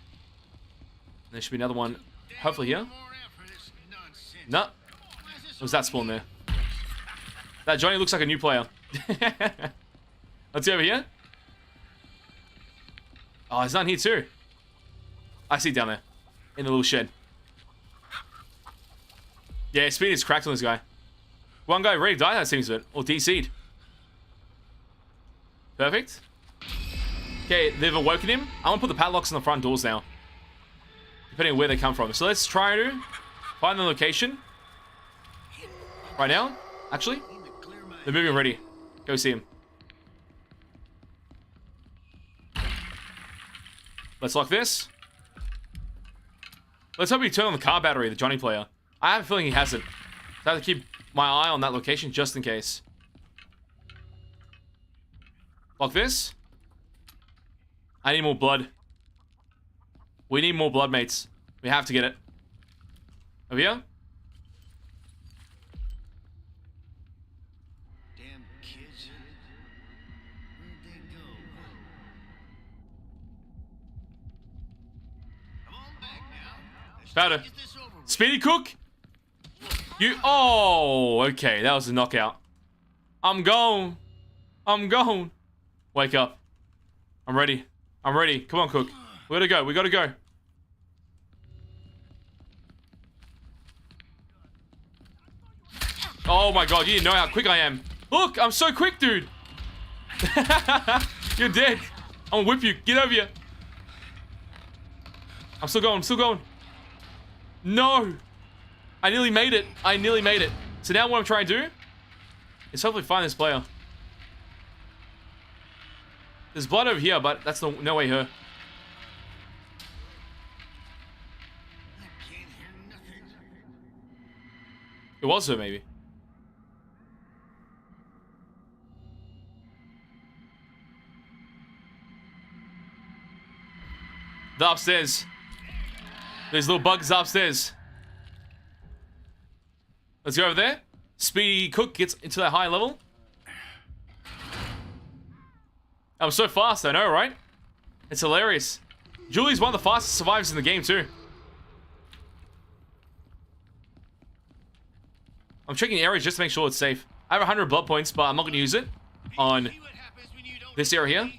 There should be another one, hopefully here. No. What was that spawn there? That Johnny looks like a new player. Let's go over here. Oh, there's none here too. I see it down there. In the little shed. Yeah, speed is cracked on this guy. One guy ready to die, that seems of it. Or DC'd. Perfect. Okay, they've awoken him. I want to put the padlocks on the front doors now. Depending on where they come from. So let's try to find the location. Right now. Actually. They're moving already. Go see him. Let's lock this. Let's hope he turn on the car battery, the Johnny player. I have a feeling he hasn't. So I have to keep my eye on that location just in case. Lock this. I need more blood. We need more blood, mates. We have to get it. Over here. Damn kids. Where'd they go? Come on back now. Let's Better. get this over with. Speedy Cook. You. Oh, okay. That was a knockout. I'm gone. I'm gone. Wake up. I'm ready. I'm ready. Come on, Cook. We gotta go. We gotta go. Oh my god, you didn't know how quick I am. Look, I'm so quick, dude. You're dead. I'm gonna whip you. Get over here. I'm still going. I'm still going. No. I nearly made it. I nearly made it. So now what I'm trying to do is hopefully find this player. There's blood over here, but that's no way her. I can't hear nothing. It was her, maybe. The upstairs. There's little bugs upstairs. Let's go over there. Speedy Cook gets into that high level. I'm so fast, I know, right? It's hilarious. Julie's one of the fastest survivors in the game, too. I'm checking areas just to make sure it's safe. I have 100 blood points, but I'm not going to use it on See what happens when you don't this area here.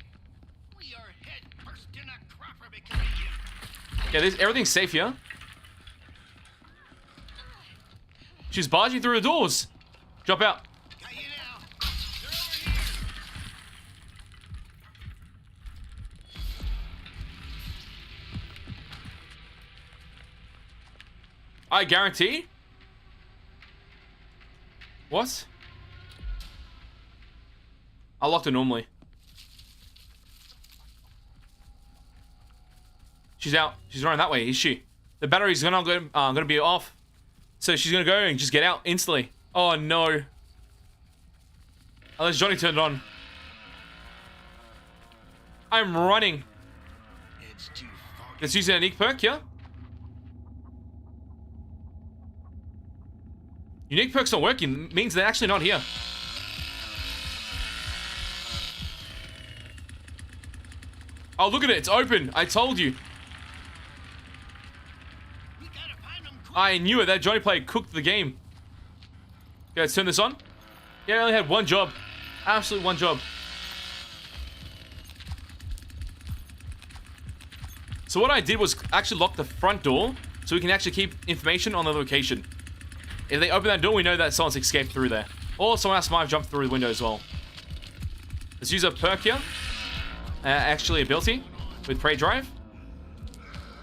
We are head first in a cropper because of you. Okay, everything's safe here. She's barging through the doors. Drop out. Got you now. They're over here. I guarantee What? I locked it normally. She's out. She's running that way, is she? The battery's gonna be off. So she's gonna go and just get out instantly. Oh no. Unless Johnny turned it on. I'm running. It's too foggy. Let's use a unique perk, yeah? Unique perks not working means they're actually not here. Oh, look at it. It's open. I told you. We gotta find them quick. I knew it. That Johnny player cooked the game. Okay, let's turn this on. Yeah, I only had one job. Absolutely one job. So what I did was actually lock the front door so we can actually keep information on the location. If they open that door, we know that someone's escaped through there. Or someone else might have jumped through the window as well. Let's use a perk here. Actually, ability with Prey Drive.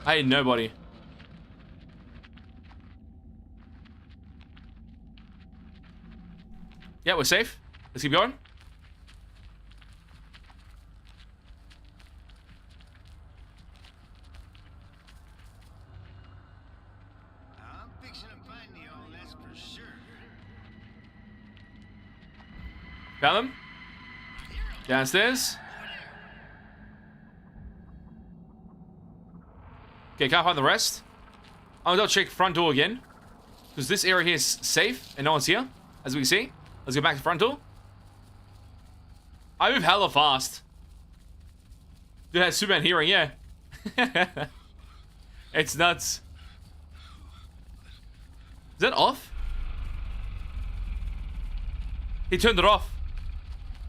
I had nobody. Yeah, we're safe. Let's keep going. I'm fixing to find the all, that's for sure. Found them. Downstairs. Okay, can't find the rest. I'm gonna check front door again. Because this area here is safe and no one's here, as we can see. Let's go back to front door. I move hella fast. Dude has Superman hearing, yeah. It's nuts. Is that off? He turned it off.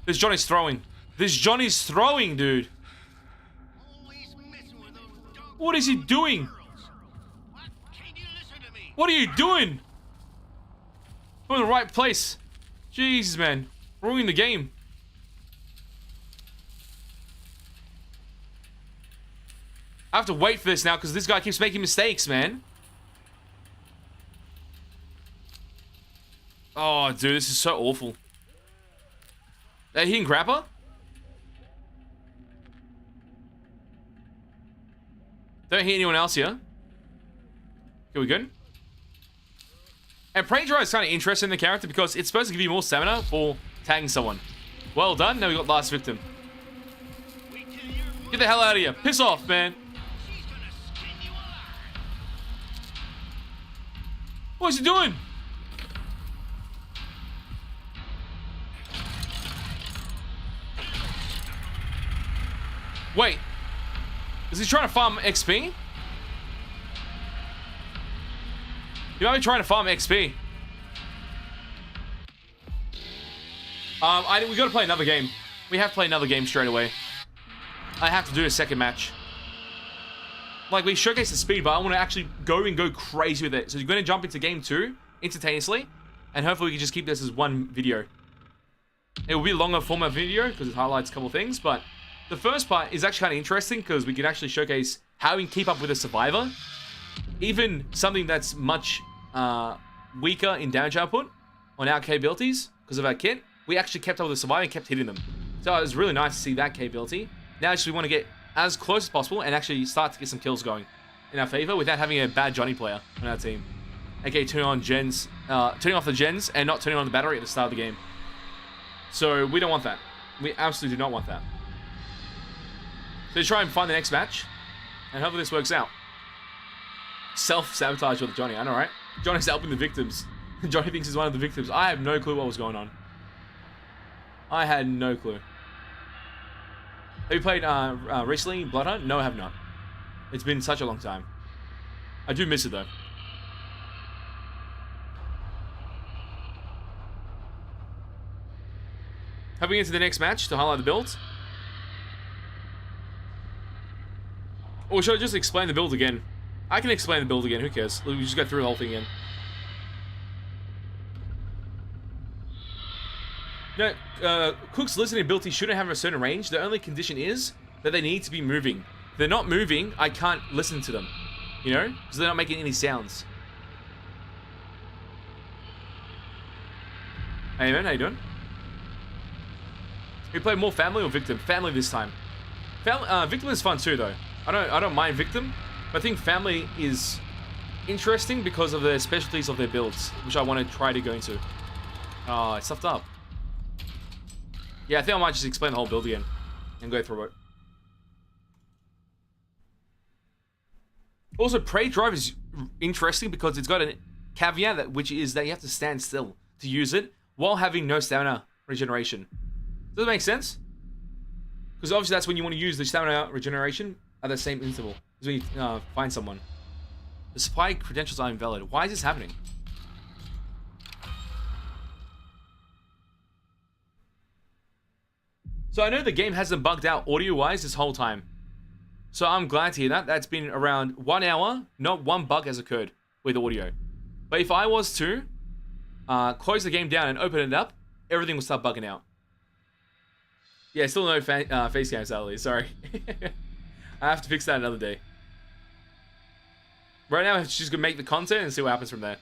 This Johnny's throwing. This Johnny's throwing, dude. Always messing with those dog What is he doing? girls. What? Can't you listen to me? What are you doing? We're in the right place. Jesus, man. Ruining the game. I have to wait for this now because this guy keeps making mistakes, man. Oh, dude, this is so awful. He didn't grab her? Don't hear anyone else here. Okay, we good? And Prey Drive is kind of interesting in the character because it's supposed to give you more stamina for tagging someone. Well done. Now we got last victim. Wait till you're Get the hell out of here. Piss off, man. she's gonna skin you alive. What's he doing? Wait. Is he trying to farm XP? He might be trying to farm XP. We gotta play another game. We have to play another game straight away. I have to do a second match. Like, we showcased the speed, but I want to actually go crazy with it. So you're going to jump into game 2 instantaneously, and hopefully we can just keep this as one video. It will be a longer format video because it highlights a couple things, but the first part is actually kind of interesting because we can actually showcase how we can keep up with a survivor. Even something that's much weaker in damage output on our capabilities because of our kit, we actually kept up with the survivor and kept hitting them. So it was really nice to see that capability. Now we want to get as close as possible and actually start to get some kills going in our favor without having a bad Johnny player on our team. Okay, turning off the gens and not turning on the battery at the start of the game. So we don't want that. We absolutely do not want that. So try and find the next match, and hopefully this works out. Self-sabotage with Johnny, I know, right? Johnny's helping the victims. Johnny thinks he's one of the victims. I have no clue what was going on. I had no clue. Have you played recently Blood Hunt? No, I have not. It's been such a long time. I do miss it though. Hopping into the next match to highlight the builds. Or should I just explain the build again? I can explain the build again, who cares? We just go through the whole thing again. No, Cook's listening ability shouldn't have a certain range. The only condition is that they need to be moving. If they're not moving, I can't listen to them. You know? Because they're not making any sounds. Hey man, how you doing? You play more family or victim? Family this time. Victim is fun too though. I don't mind victim, but I think family is interesting because of the specialties of their builds, which I want to try to go into. Oh, it's stuffed up. Yeah, I think I might just explain the whole build again and go through it. Also, Prey Drive is interesting because it's got a caveat which is that you have to stand still to use it while having no stamina regeneration. Does that make sense? Because obviously that's when you want to use the stamina regeneration at the same interval. Is when you find someone. The supply credentials are invalid. Why is this happening? So I know the game hasn't bugged out audio-wise this whole time. So I'm glad to hear that. That's been around 1 hour. Not one bug has occurred with audio. But if I was to close the game down and open it up, everything will start bugging out. Yeah, still no face cam, sadly. Sorry. I have to fix that another day. Right now, it's just gonna make the content and see what happens from there.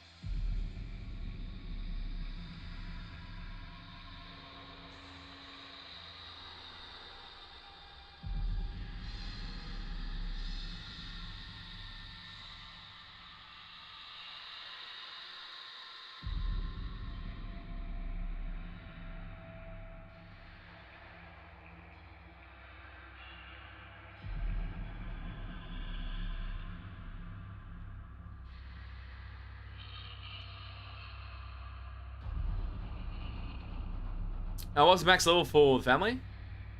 Now, what's the max level for the family?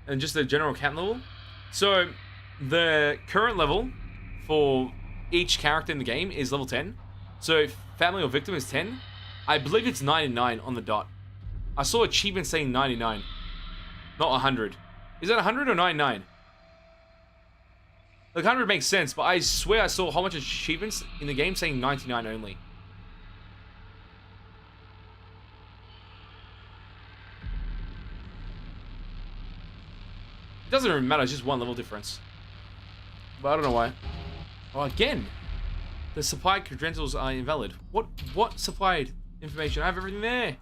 And just the general cat level? So, the current level for each character in the game is level 10. So, family or victim is 10. I believe it's 99 on the dot. I saw achievements saying 99. Not 100. Is that 100 or 99? Like, 100 makes sense, but I swear I saw a whole bunch of achievements in the game saying 99 only. It doesn't even matter, it's just one level difference. But I don't know why. Oh, again! The supply credentials are invalid. What supplied information? I have everything there!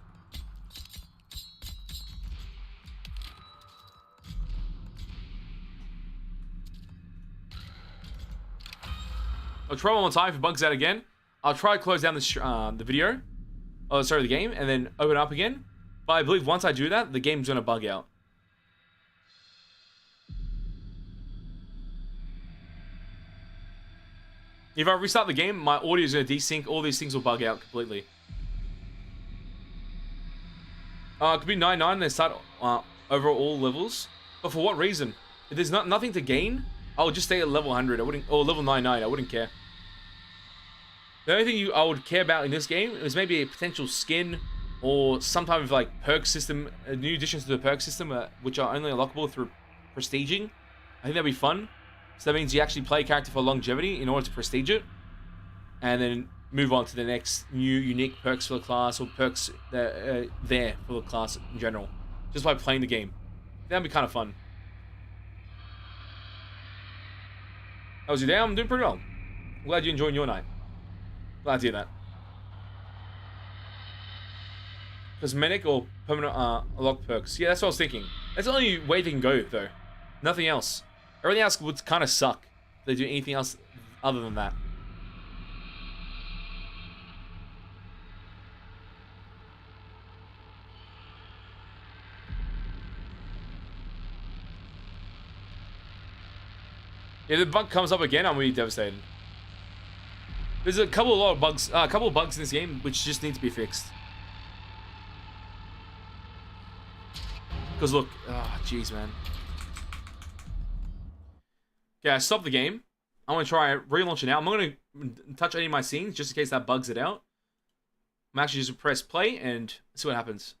I'll try one more time if it bugs out again. I'll try to close down the video. Oh, sorry, the game, and then open it up again. But I believe once I do that, the game's gonna bug out. If I restart the game, my audio is going to desync. All these things will bug out completely. It could be 99 and then start over all levels. But for what reason? If there's nothing to gain, I would just stay at level 100. I wouldn't, or level 99. I wouldn't care. The only thing I would care about in this game is maybe a potential skin or some type of like perk system, new additions to the perk system, which are only unlockable through prestiging. I think that'd be fun. So that means you actually play a character for longevity in order to prestige it. And then move on to the next new unique perks for the class or perks that are there for the class in general. Just by playing the game. That'd be kind of fun. How was your day? I'm doing pretty well. I'm glad you're enjoying your night. Glad to hear that. Cosmetic or permanent unlock perks. Yeah, that's what I was thinking. That's the only way they can go, though. Nothing else. Everything else would kind of suck if they do anything else other than that. If the bug comes up again, I'm really devastated. There's a couple of bugs in this game which just need to be fixed. Because look, jeez, man. Okay, I stopped the game. I'm going to try relaunch it now. I'm not going to touch any of my scenes just in case that bugs it out. I'm actually just press play and see what happens.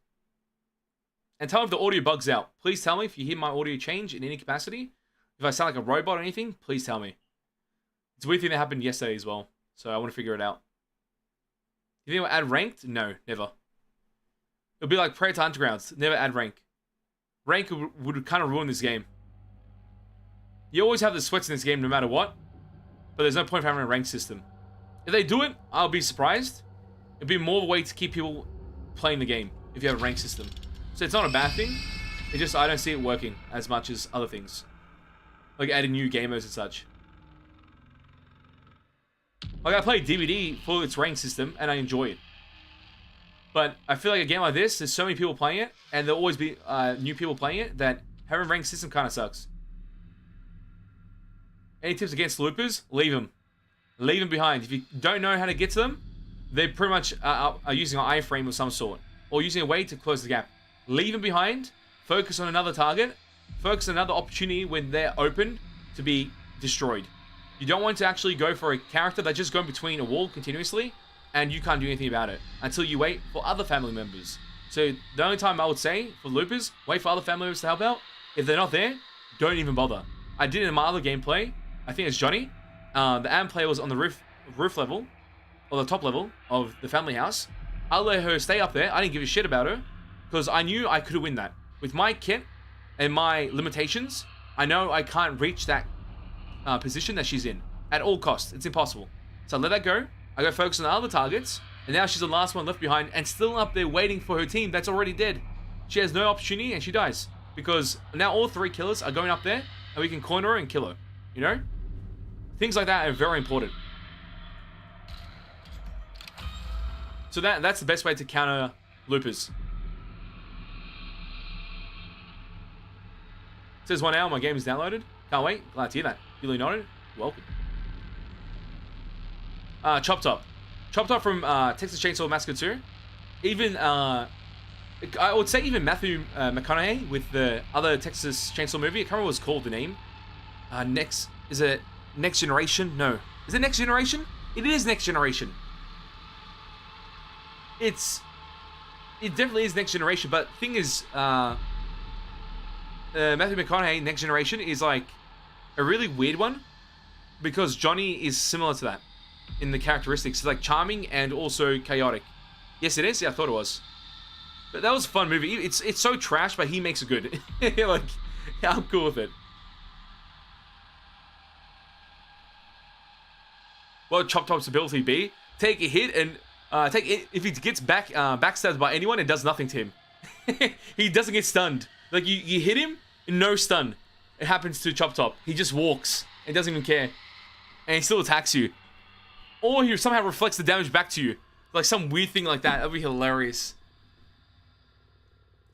And tell me if the audio bugs out. Please tell me if you hear my audio change in any capacity. If I sound like a robot or anything, please tell me. It's a weird thing that happened yesterday as well. So I want to figure it out. You think we'll add ranked? No, never. It'll be like Predator Undergrounds. Never add rank. Rank would kind of ruin this game. You always have the sweats in this game no matter what. But there's no point of having a rank system. If they do it, I'll be surprised. It'd be more of a way to keep people playing the game. if you have a rank system. So it's not a bad thing. It's just I don't see it working as much as other things. Like adding new game modes and such. Like I play DVD for its rank system and I enjoy it. But I feel like a game like this, there's so many people playing it, and there'll always be new people playing it, that having a ranked system kind of sucks. Any tips against loopers? Leave them. Leave them behind. If you don't know how to get to them, they pretty much are using an iframe of some sort, or using a way to close the gap. Leave them behind. Focus on another target. Focus on another opportunity when they're open to be destroyed. You don't want to actually go for a character that's just going between a wall continuously, and you can't do anything about it until you wait for other family members. So the only time I would say for loopers, wait for other family members to help out. If they're not there, don't even bother. I did it in my other gameplay. I think it's Johnny. The AM player was on the roof level, or the top level of the family house. I let her stay up there. I didn't give a shit about her because I knew I could win that. With my kit and my limitations, I know I can't reach that position that she's in at all costs. It's impossible. So I let that go. I go focus on the other targets, and now she's the last one left behind and still up there waiting for her team that's already dead. She has no opportunity and she dies because now all three killers are going up there and we can corner her and kill her. You know? Things like that are very important. So that's the best way to counter loopers. It says 1 hour, my game is downloaded. Can't wait. Glad to hear that. Really nodded. Welcome. Chop Top. Chop Top from Texas Chainsaw Massacre 2. Even, I would say even Matthew McConaughey with the other Texas Chainsaw movie. I can't remember what it's called, the name. Is it Next Generation? No. Is it Next Generation? It is Next Generation. It definitely is Next Generation, but the thing is, Matthew McConaughey, Next Generation, is like a really weird one because Johnny is similar to that in the characteristics. It's like charming and also chaotic. Yes, it is. Yeah, I thought it was. But that was a fun movie. It's so trash, but he makes it good. Like, I'm cool with it. What would Chop Top's ability be? Take a hit and if he gets backstabbed by anyone, it does nothing to him. He doesn't get stunned. Like you hit him, no stun. It happens to Chop Top. He just walks and doesn't even care, and he still attacks you. Or he somehow reflects the damage back to you, like some weird thing like that. That'd be hilarious.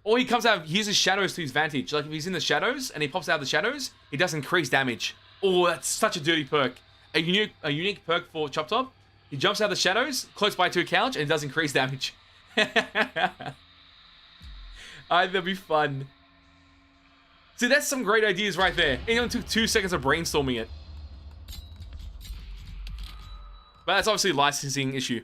Or he comes out, he uses shadows to his advantage. Like if he's in the shadows and he pops out of the shadows, he does increase damage. Oh, that's such a dirty perk. A unique perk for Chop Top. He jumps out of the shadows, close by to a couch, and it does increase damage. That'd be fun. See, that's some great ideas right there. It only took 2 seconds of brainstorming it. But that's obviously a licensing issue.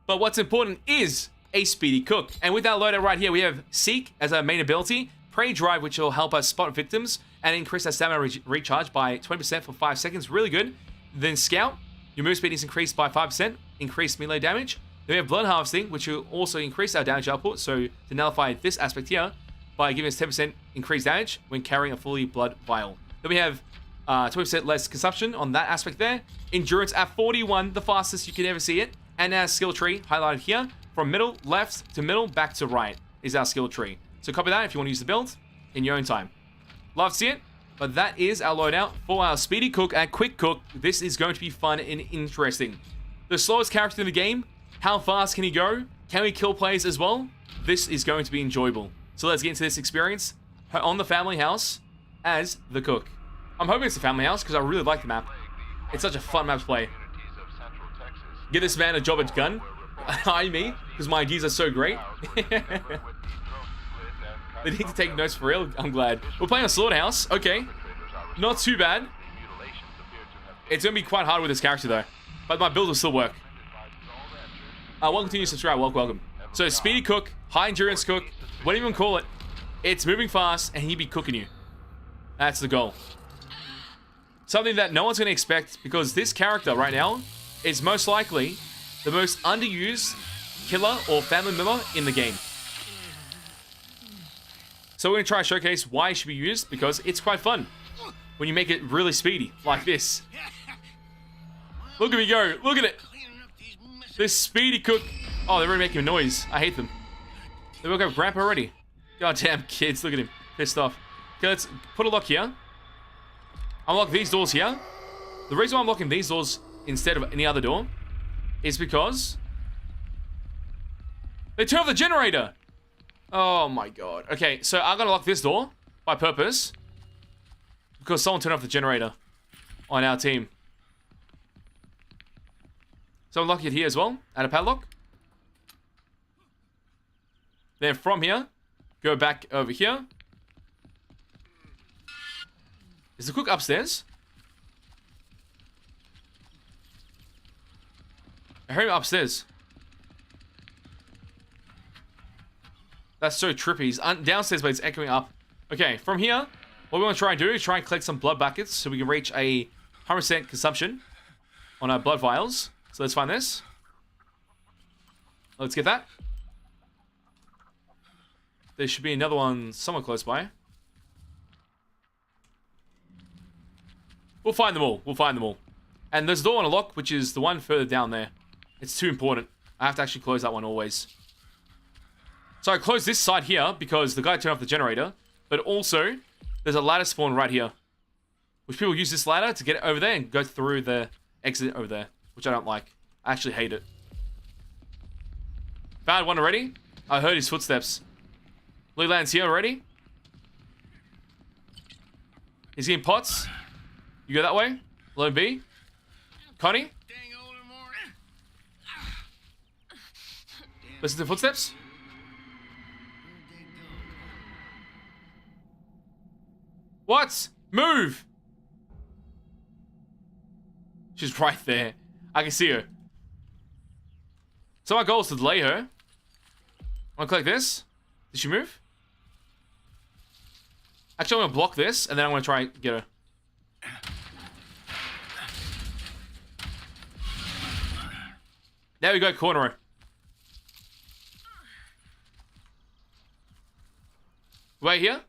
But what's important is a Speedy Cook. And with that loadout right here, we have Seek as our main ability, Prey Drive, which will help us spot victims and increase our stamina recharge by 20% for 5 seconds. Really good. Then Scout, your move speed is increased by 5%, increased melee damage. Then we have Blood Harvesting, which will also increase our damage output. So to nullify this aspect here, by giving us 10% increased damage when carrying a fully blood vial. Then we have 20% less consumption on that aspect there. Endurance at 41, the fastest you can ever see it. And our skill tree highlighted here, from middle, left to middle, back to right is our skill tree. So copy that if you want to use the build in your own time. Love to see it, but that is our loadout for our Speedy Cook and Quick Cook. This is going to be fun and interesting. The slowest character in the game, how fast can he go? Can we kill players as well? This is going to be enjoyable. So let's get into this experience on the family house as the cook. I'm hoping it's a family house because I really like the map. It's such a fun map to play. Give this man a job at gun. Hire me because my ideas are so great. They need to take notes for real. I'm glad. We're playing a slaughterhouse. Okay. Not too bad. It's going to be quite hard with this character though. But my build will still work. Welcome to you, subscribe. Welcome. So Speedy Cook, high endurance cook, whatever you even call it. It's moving fast and he'd be cooking you. That's the goal. Something that no one's going to expect because this character right now is most likely the most underused killer or family member in the game. So we're going to try to showcase why it should be used because it's quite fun when you make it really speedy like this. Look at me go. Look at it. This Speedy Cook. Oh, they're really making a noise. I hate them. They woke up Grandpa already. Goddamn kids, look at him. Pissed off. Okay, let's put a lock here. Unlock these doors here. The reason why I'm locking these doors instead of any other door is because they turn off the generator. Oh my god. Okay, so I'm gonna lock this door by purpose because someone turned off the generator on our team. So unlock it here as well. Add a padlock. Then from here, go back over here. Is the cook upstairs? I heard him upstairs. That's so trippy. He's downstairs, but it's echoing up. Okay, from here, what we want to try and do is try and collect some blood buckets so we can reach a 100% consumption on our blood vials. So let's find this. Let's get that. There should be another one somewhere close by. We'll find them all. We'll find them all. And there's a door on a lock, which is the one further down there. It's too important. I have to actually close that one always. So I close this side here because the guy turned off the generator. But also, there's a ladder spawn right here. Which people use this ladder to get over there and go through the exit over there. Which I don't like. I actually hate it. Found one already. I heard his footsteps. Leland's here already. He's getting pots. You go that way. Lone B. Connie. Listen to the footsteps. What? Move! She's right there. I can see her. So my goal is to delay her. I'm gonna click this. Did she move? Actually, I'm gonna block this, and then I'm gonna try and get her. There we go, corner her. Wait here.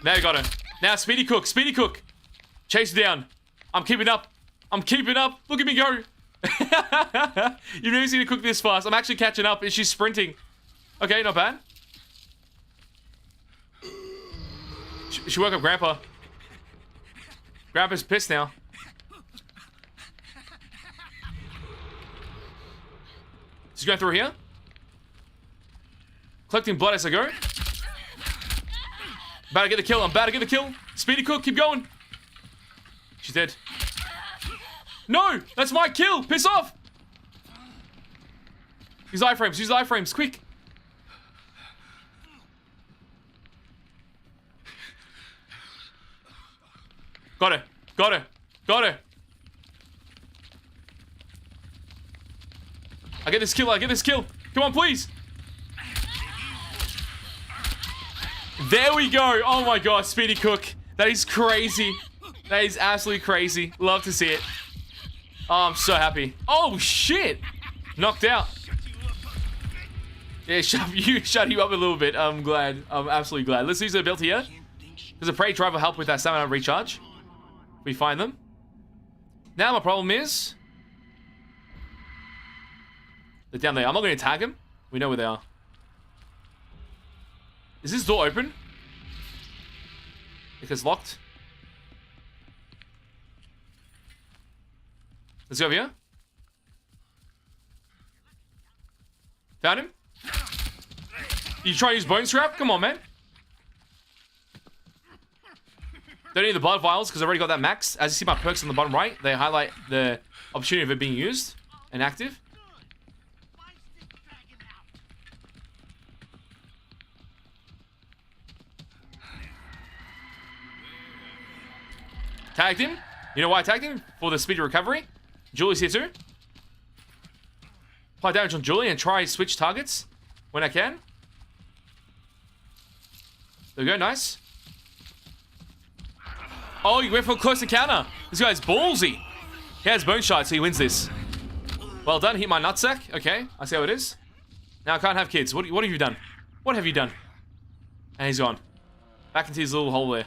Now we got her. Now Speedy Cook, Speedy Cook. Chase her down. I'm keeping up. I'm keeping up. Look at me go. You've never seen her cook this fast. I'm actually catching up. Is she sprinting? Okay, not bad. She woke up Grandpa. Grandpa's pissed now. She's going through here. Collecting blood as I go. About to get the kill. I'm about to get the kill. Speedy Cook, keep going. She's dead. No! That's my kill! Piss off! Use iframes. Use iframes. Quick. Got her. Got her. Got her. I get this kill. I get this kill. Come on, please. There we go. Oh my god, Speedy Cook. That is crazy. That is absolutely crazy. Love to see it. Oh, I'm so happy. Oh, shit. Knocked out. Yeah, shut you up a little bit. I'm glad. I'm absolutely glad. Let's use the ability here. Does a prey drive will help with that stamina recharge? We find them. Now my problem is... they're down there. I'm not going to tag them. We know where they are. Is this door open? It's locked. Let's go over here. Found him. You try to use bone scrap? Come on, man. Don't need the blood vials because I already got that max. As you see my perks on the bottom right, they highlight the opportunity of it being used and active. Tagged him. You know why I tagged him? For the speedy recovery. Julie's here too. Apply damage on Julie and try switch targets when I can. There we go, nice. Oh, you went for a close encounter. This guy's ballsy. He has bone shot, so he wins this. Well done, hit my nutsack. Okay, I see how it is. Now I can't have kids. What have you done? What have you done? And he's gone. Back into his little hole there.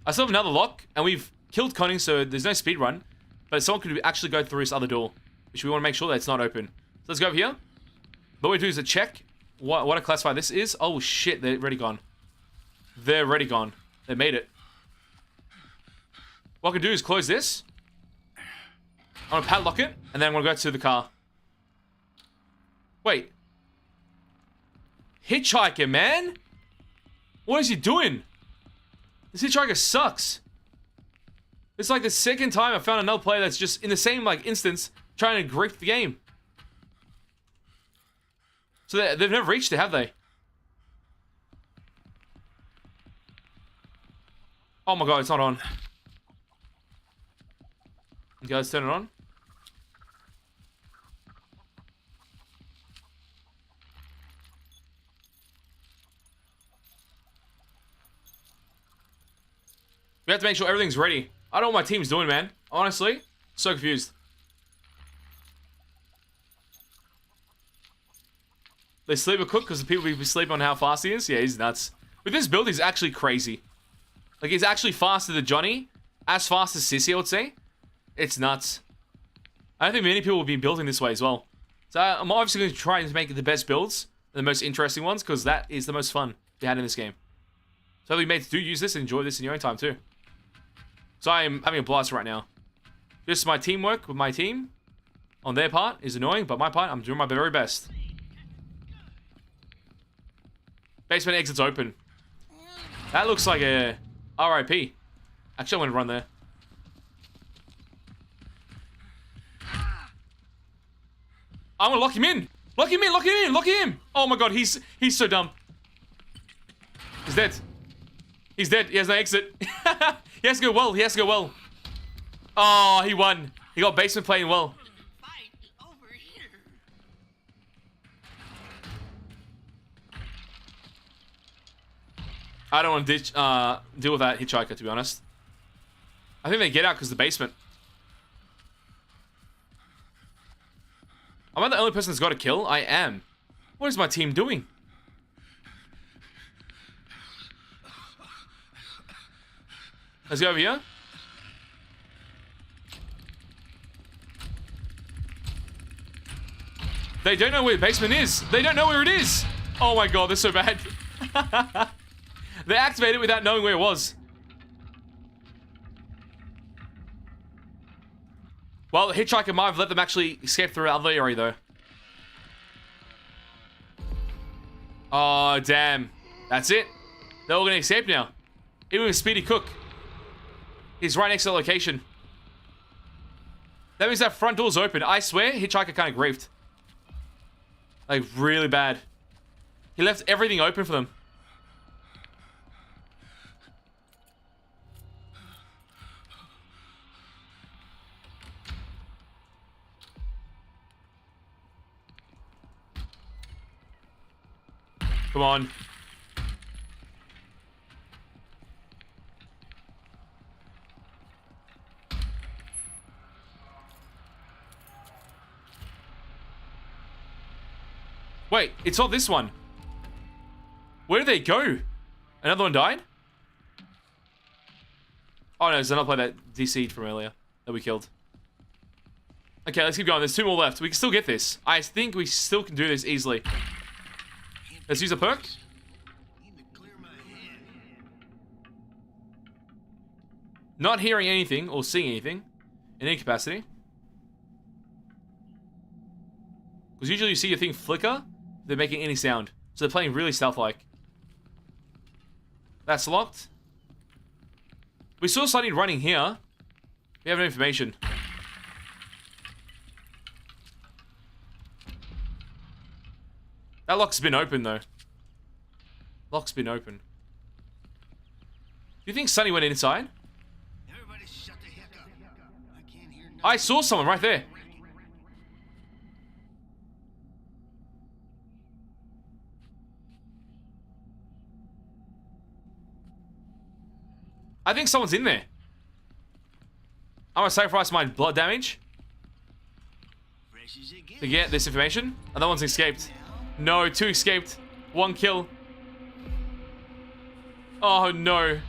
I still have another lock, and we've killed Connie, so there's no speed run. But someone could actually go through this other door, which we want to make sure that it's not open. So let's go over here. What we do is a check what a classify this is. Oh shit, they're already gone. They're already gone. They made it. What I can do is close this. I'm gonna padlock it, and then I'm gonna go to the car. Wait. Hitchhiker, man? What is he doing? This Hitchhiker sucks. It's like the second time I found another player that's just in the same like instance trying to grief the game. So they've never reached it, have they? Oh my god, it's not on. Okay, let's turn it on. We have to make sure everything's ready. I don't know what my team's doing, man. Honestly, so confused. They sleep a cook because the people be sleeping on how fast he is. Yeah, he's nuts. With this build, he's actually crazy. Like, he's actually faster than Johnny. As fast as Sissy, I would say. It's nuts. I don't think many people will be building this way as well. So I'm obviously going to try and make the best builds. The most interesting ones. Because that is the most fun we had in this game. So hopefully mates do use this and enjoy this in your own time too. So I'm having a blast right now. Just my teamwork with my team on their part is annoying, but my part, I'm doing my very best. Basement exit's open. That looks like a RIP. Actually, I want to run there. I'm gonna lock him in. Lock him in, lock him in, lock him in. Oh my god, he's so dumb. He's dead. He's dead. He has no exit. He has to go well. He has to go well. Oh, he won. He got basement playing well. Fight over here. I don't want to deal with that Hitchhiker, to be honest. I think they get out because of the basement. Am I the only person that's got a kill? I am. What is my team doing? Let's go over here. They don't know where the basement is. They don't know where it is. Oh my god, they're so bad. They activated it without knowing where it was. Well, the Hitchhiker might have let them actually escape through the other area, though. Oh, damn. That's it. They're all going to escape now. Even with Speedy Cook. He's right next to the location. That means that front door's open. I swear, Hitchhiker kind of griefed. Like, really bad. He left everything open for them. Come on. Wait, it's not this one. Where did they go? Another one died? Oh no, there's another player that DC'd from earlier that we killed. Okay, let's keep going. There's two more left. We can still get this. I think we still can do this easily. Let's use a perk. Need to clear my head. Not hearing anything or seeing anything in any capacity. Because usually you see a thing flicker, they're making any sound. So they're playing really stealth-like. That's locked. We saw something running here. We have no information. That lock's been open, though. Lock's been open. Do you think Sunny went inside? Everybody shut the heck up. I can't hear nothing. I saw someone right there. I think someone's in there. I'm gonna sacrifice my blood damage Fresh as it gets. to get this information. Another one's escaped. No, two escaped. One kill. Oh no.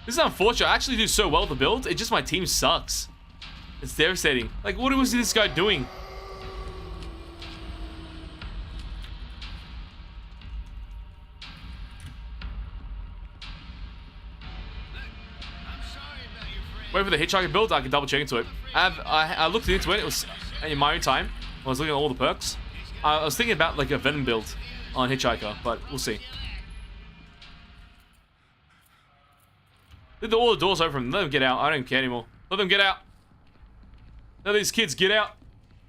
This is unfortunate. I actually do so well with the build. It's just my team sucks. It's devastating. Like, what was this guy doing? Wait for the Hitchhiker build. I can double check into it. I looked into it. It was in my own time. I was looking at all the perks. I was thinking about like a Venom build on Hitchhiker, but we'll see. Did all the doors open? Let them get out. I don't care anymore. Let them get out. Let these kids get out.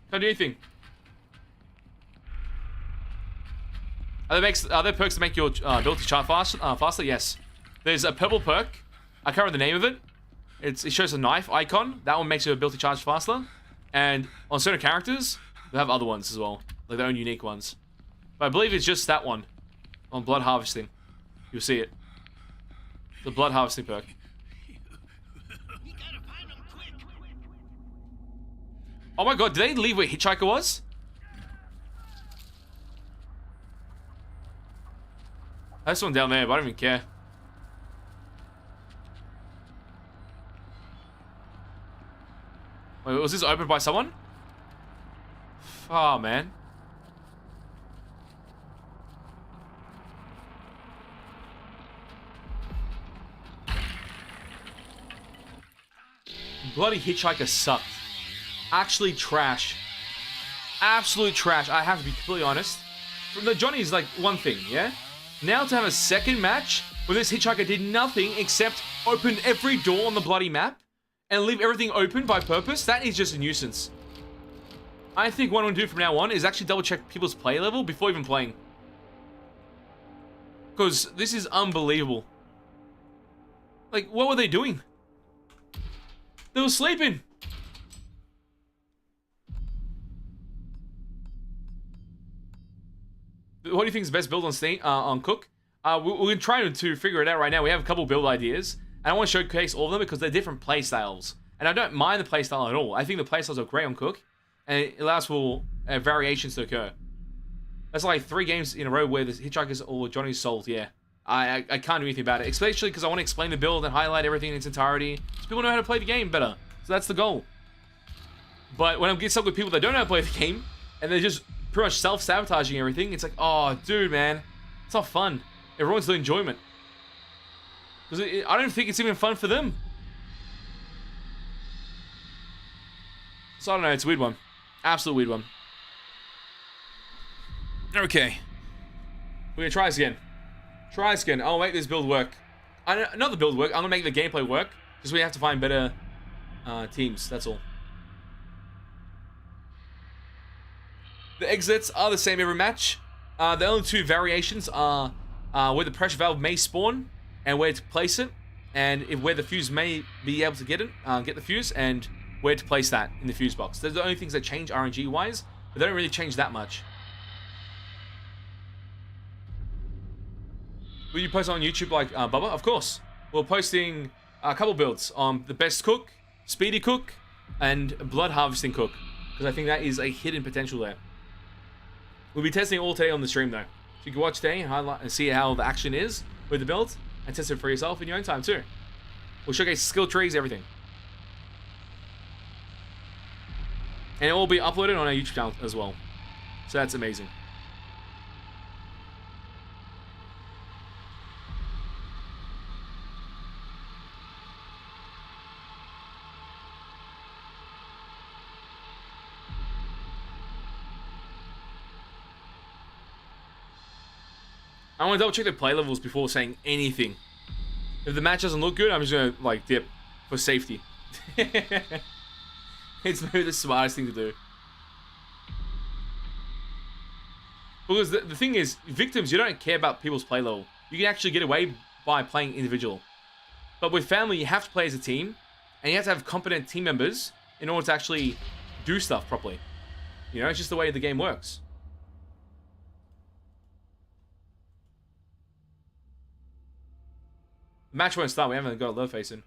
Can't do anything. Are there perks to make your ability charge faster? Yes. There's a purple perk. I can't remember the name of it. It shows a knife icon. That one makes your ability charge faster. And on certain characters, they have other ones as well. Like their own unique ones. But I believe it's just that one. On blood harvesting. You'll see it. The blood harvesting perk. Oh my god, did they leave where Hitchhiker was? There's someone down there, but I don't even care. Wait, was this opened by someone? Oh, man. Bloody Hitchhiker sucked. Actually trash. Absolute trash. I have to be completely honest. From the Johnny's like one thing, yeah? Now to have a second match where this Hitchhiker did nothing except open every door on the bloody map and leave everything open by purpose, that is just a nuisance. I think what I'm gonna do from now on is actually double check people's play level before even playing. Because this is unbelievable. Like, what were they doing? They were sleeping. What do you think is the best build on Steam, on Cook? We're trying to figure it out right now. We have a couple build ideas. And I want to showcase all of them because they're different playstyles. And I don't mind the playstyle at all. I think the playstyles are great on Cook. And it allows for variations to occur. That's like 3 games in a row where the Hitchhikers or Johnny's sold, yeah. I can't do anything about it. Especially because I want to explain the build and highlight everything in its entirety. So people know how to play the game better. So that's the goal. But when I'm getting stuck with people that don't know how to play the game, and they're just pretty much self-sabotaging everything, it's like, oh, dude, man. It's not fun. It ruins the enjoyment. Because I don't think it's even fun for them. So I don't know, it's a weird one. Absolute weird one. Okay. We're gonna try this again. Try this again. I'll make this build work. Not the build work, I'm gonna make the gameplay work. Just we have to find better teams, that's all. The exits are the same every match. The only 2 variations are where the pressure valve may spawn and where to place it, and where the fuse may be able to get it, get the fuse, and where to place that in the fuse box. Those are the only things that change RNG wise, but they don't really change that much. Will you post on YouTube like Bubba? Of course. We're posting a couple builds on the best cook, Speedy Cook, and blood harvesting cook, because I think that is a hidden potential there. We'll be testing it all today on the stream though. So you can watch today and highlight and see how the action is with the build and test it for yourself in your own time too. We'll showcase skill trees, everything. And it will be uploaded on our YouTube channel as well. So that's amazing. I want to double check their play levels before saying anything. If the match doesn't look good, I'm just gonna like dip for safety. It's maybe the smartest thing to do. Because the thing is, victims, you don't care about people's play level. You can actually get away by playing individual. But with family, you have to play as a team, and you have to have competent team members in order to actually do stuff properly. You know, it's just the way the game works. The match won't start, we haven't got a low face in.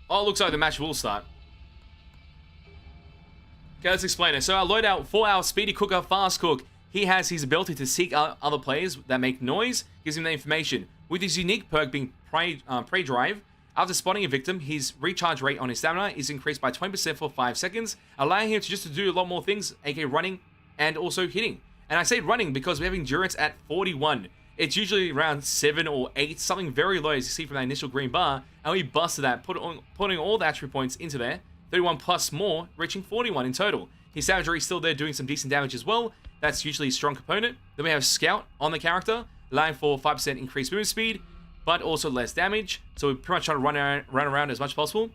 Oh, it looks like the match will start. Okay, let's explain it. So our loadout for our Speedy Cooker, Fast Cook, he has his ability to seek out other players that make noise, gives him the information. With his unique perk being Prey Drive, after spotting a victim, his recharge rate on his stamina is increased by 20% for 5 seconds, allowing him to do a lot more things, aka running and also hitting. And I say running because we have endurance at 41. It's usually around 7 or 8, something very low as you see from that initial green bar, and we busted that, putting all the attribute points into there, 31 plus more, reaching 41 in total. His savagery is still there doing some decent damage as well. That's usually a strong component. Then we have Scout on the character, allowing for 5% increased move speed, but also less damage. So we're pretty much trying to run around as much as possible.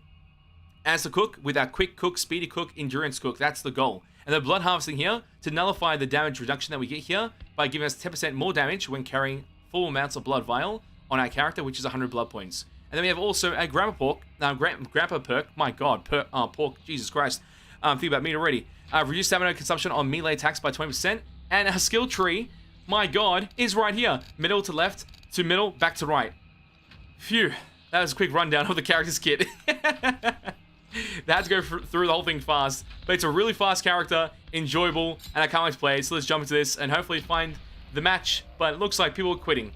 As the Cook, with our Quick Cook, Speedy Cook, Endurance Cook, that's the goal. And the Blood Harvesting here, to nullify the damage reduction that we get here, by giving us 10% more damage when carrying full amounts of Blood Vial on our character, which is 100 blood points. And then we have also a Grandpa perk, my god, pork, Jesus Christ. Think about meat already. Reduce stamina consumption on melee attacks by 20%. And our skill tree, my god, is right here. Middle to left, to middle, back to right. Phew, that was a quick rundown of the character's kit. They had to go through the whole thing fast. But it's a really fast character, enjoyable, and I can't wait to play it. So let's jump into this and hopefully find the match. But it looks like people are quitting.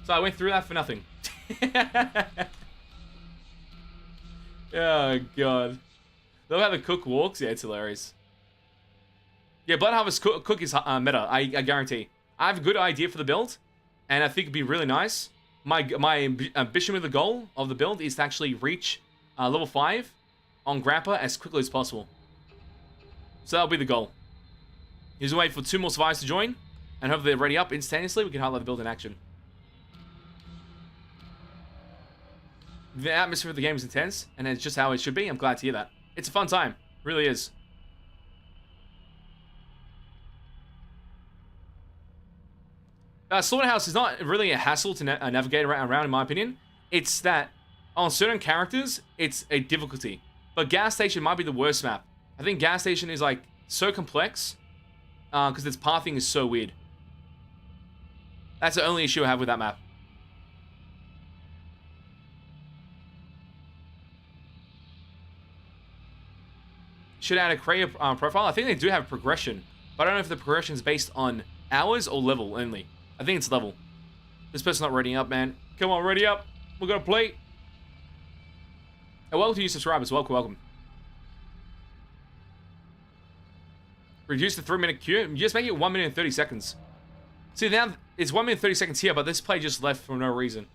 So I went through that for nothing. Oh, God. Look how the Cook walks. Yeah, it's hilarious. Yeah, Blood Harvest Cook is meta, I guarantee. I have a good idea for the build, and I think it'd be really nice. My ambition with the goal of the build is to actually reach level 5 on Grandpa as quickly as possible. So that'll be the goal. Here's a wait for 2 more survivors to join, and hopefully they're ready up instantaneously. We can highlight the build in action. The atmosphere of the game is intense, and it's just how it should be. I'm glad to hear that. It's a fun time. It really is. Slaughterhouse is not really a hassle to navigate around, in my opinion. It's that on certain characters, it's a difficulty. But Gas Station might be the worst map. I think Gas Station is like so complex because its pathing is so weird. That's the only issue I have with that map. Should add a creator profile. I think they do have progression, but I don't know if the progression is based on hours or level only. I think it's level. This person's not readying up, man. Come on, ready up. We're gonna play. And welcome to you subscribers. Welcome. Reduce the 3-minute queue. Just make it 1 minute and 30 seconds. See, now it's 1 minute and 30 seconds here, but this play just left for no reason.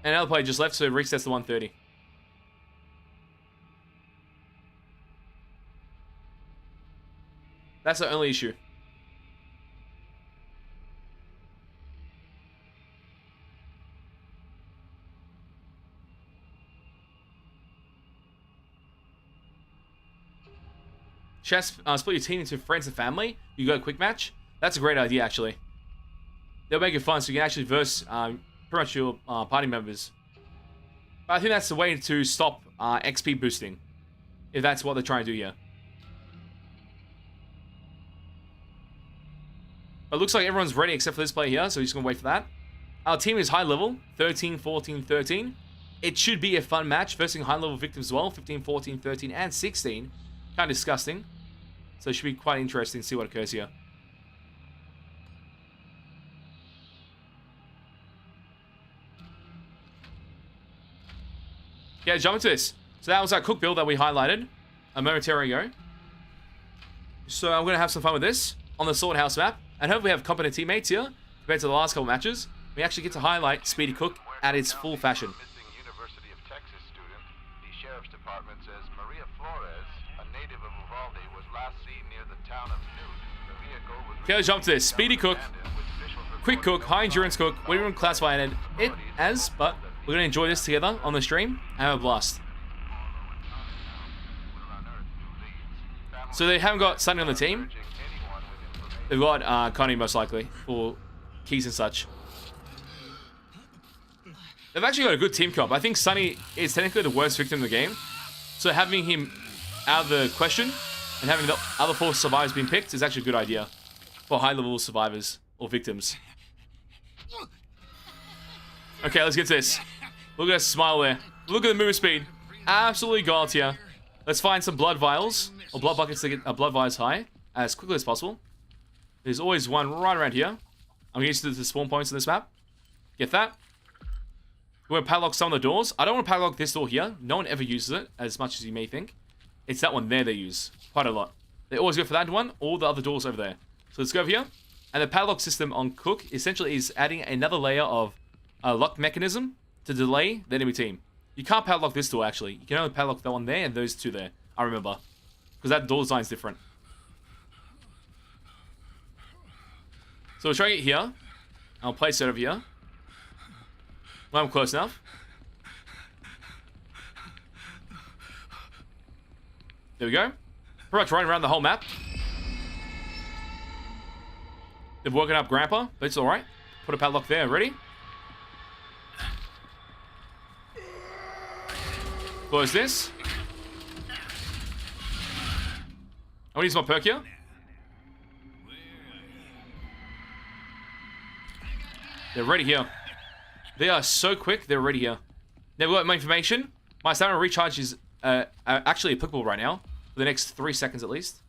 And another play just left, so it resets to 1:30. That's the only issue. Chess, split your team into friends and family. You go quick match. That's a great idea, actually. They'll make it fun, so you can actually verse pretty much your party members. But I think that's the way to stop XP boosting, if that's what they're trying to do here. But it looks like everyone's ready except for this player here, so he's going to wait for that. Our team is high level, 13, 14, 13. It should be a fun match, versing high level victims as well, 15, 14, 13, and 16. Kind of disgusting. So it should be quite interesting to see what occurs here. Yeah, jump into this. So that was our Cook build that we highlighted a momentary ago. So I'm going to have some fun with this on the Swordhouse map. And hopefully we have competent teammates here. Compared to the last couple matches, we actually get to highlight Speedy Cook at its full fashion. University of Texas student, the Sheriff's Department says Maria Flores, a native of Uvalde, was last seen near the town of Newt. The vehicle was... Okay, let's jump to this. Speedy Cook, Quick Cook, High Endurance Cook, whatever you want to classify it as, but we're going to enjoy this together on the stream and have a blast. So they haven't got Sunny on the team. They've got Connie most likely for keys and such. They've actually got a good team comp. I think Sunny is technically the worst victim in the game. So having him out of the question and having the other 4 survivors being picked is actually a good idea for high-level survivors or victims. Okay, let's get to this. Look at that smile there. Look at the movement speed. Absolutely gold here. Let's find some blood vials or blood buckets to get blood vials high as quickly as possible. There's always one right around here. I'm used to the spawn points on this map. Get that. We're going to padlock some of the doors. I don't want to padlock this door here. No one ever uses it as much as you may think. It's that one there they use quite a lot. They always go for that one, all the other doors over there. So let's go over here. And the padlock system on Cook essentially is adding another layer of lock mechanism to delay the enemy team. You can't padlock this door, actually. You can only padlock that one there and those two there. I remember. Because that door design is different. So we'll try it here. I'll place it over here. When I'm close enough. There we go. Pretty much running around the whole map. They've woken up Grandpa, but it's alright. Put a padlock there. Ready? Close this. I'm gonna use my perk here. They're ready here. They are so quick, they're ready here. Now we've got my information. My stamina recharge is actually applicable right now. For the next 3 seconds at least.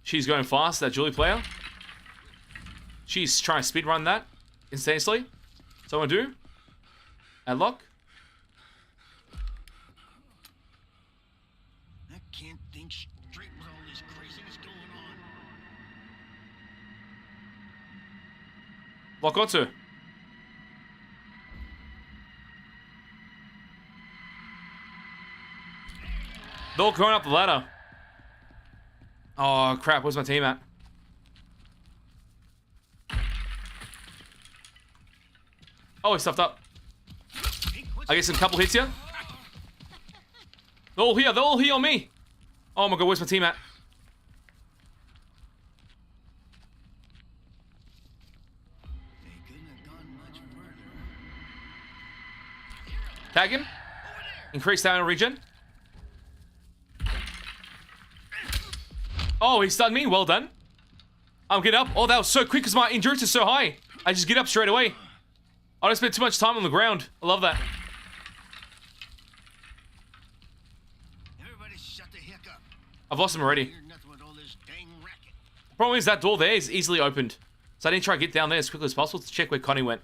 She's going fast, that Julie player. She's trying to speedrun that instantaneously. So I'm gonna do. Add lock. I can't think straight with all this craziness going on. Lock onto. They're all going up the ladder. Oh crap, where's my team at? Oh, he's stuffed up. I get some couple hits here. They're all here on me. Oh my god, where's my team at? They couldn't have gone much further. Tag him. Increase stamina regen. Oh, he stunned me. Well done. I'm getting up. Oh, that was so quick because my endurance is so high. I just get up straight away. I don't spend too much time on the ground. I love that. Everybody shut the heck up. I've lost him already. Hear nothing with all this dang racket. The problem is that door there is easily opened. So I didn't try to get down there as quickly as possible to check where Connie went.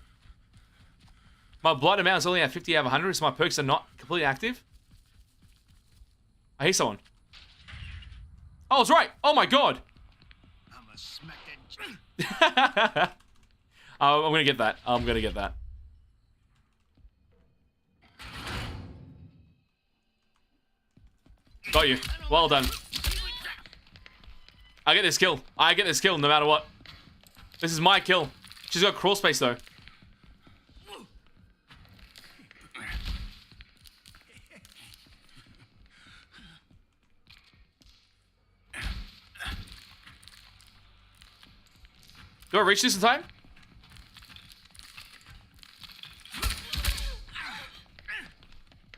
My blood amount is only at 50 out of 100, so my perks are not completely active. I hear someone. Oh, it's right. Oh my god. I'm a smack that. I'm gonna get that. I'm gonna get that. Got you. Well done. I get this kill. I get this kill no matter what. This is my kill. She's got crawl space though. Do I reach this in time?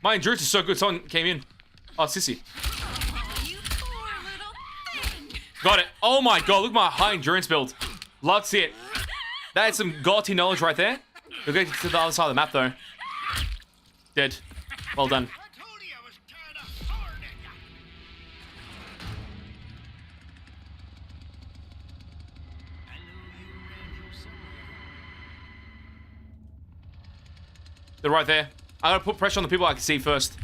My endurance is so good, someone came in. Oh, sissy. You poor little thing. Got it. Oh my god, look at my high endurance build. Love to see it. That's some godly knowledge right there. We'll get to the other side of the map though. Dead. Well done. I told you I was tired of hollering at ya. I knew you ran here somewhere. They're right there. I gotta put pressure on the people I can see first.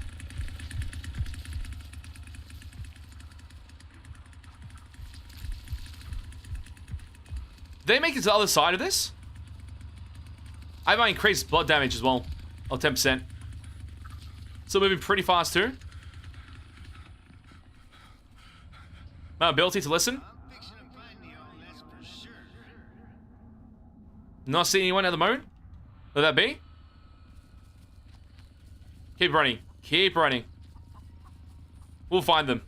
Did they make it to the other side of this? I have my increased blood damage as well. Of 10%. Still moving pretty fast too. My ability to listen. I'm fixing to find you all, that's for sure. Not seeing anyone at the moment. Would that be? Keep running. Keep running. We'll find them.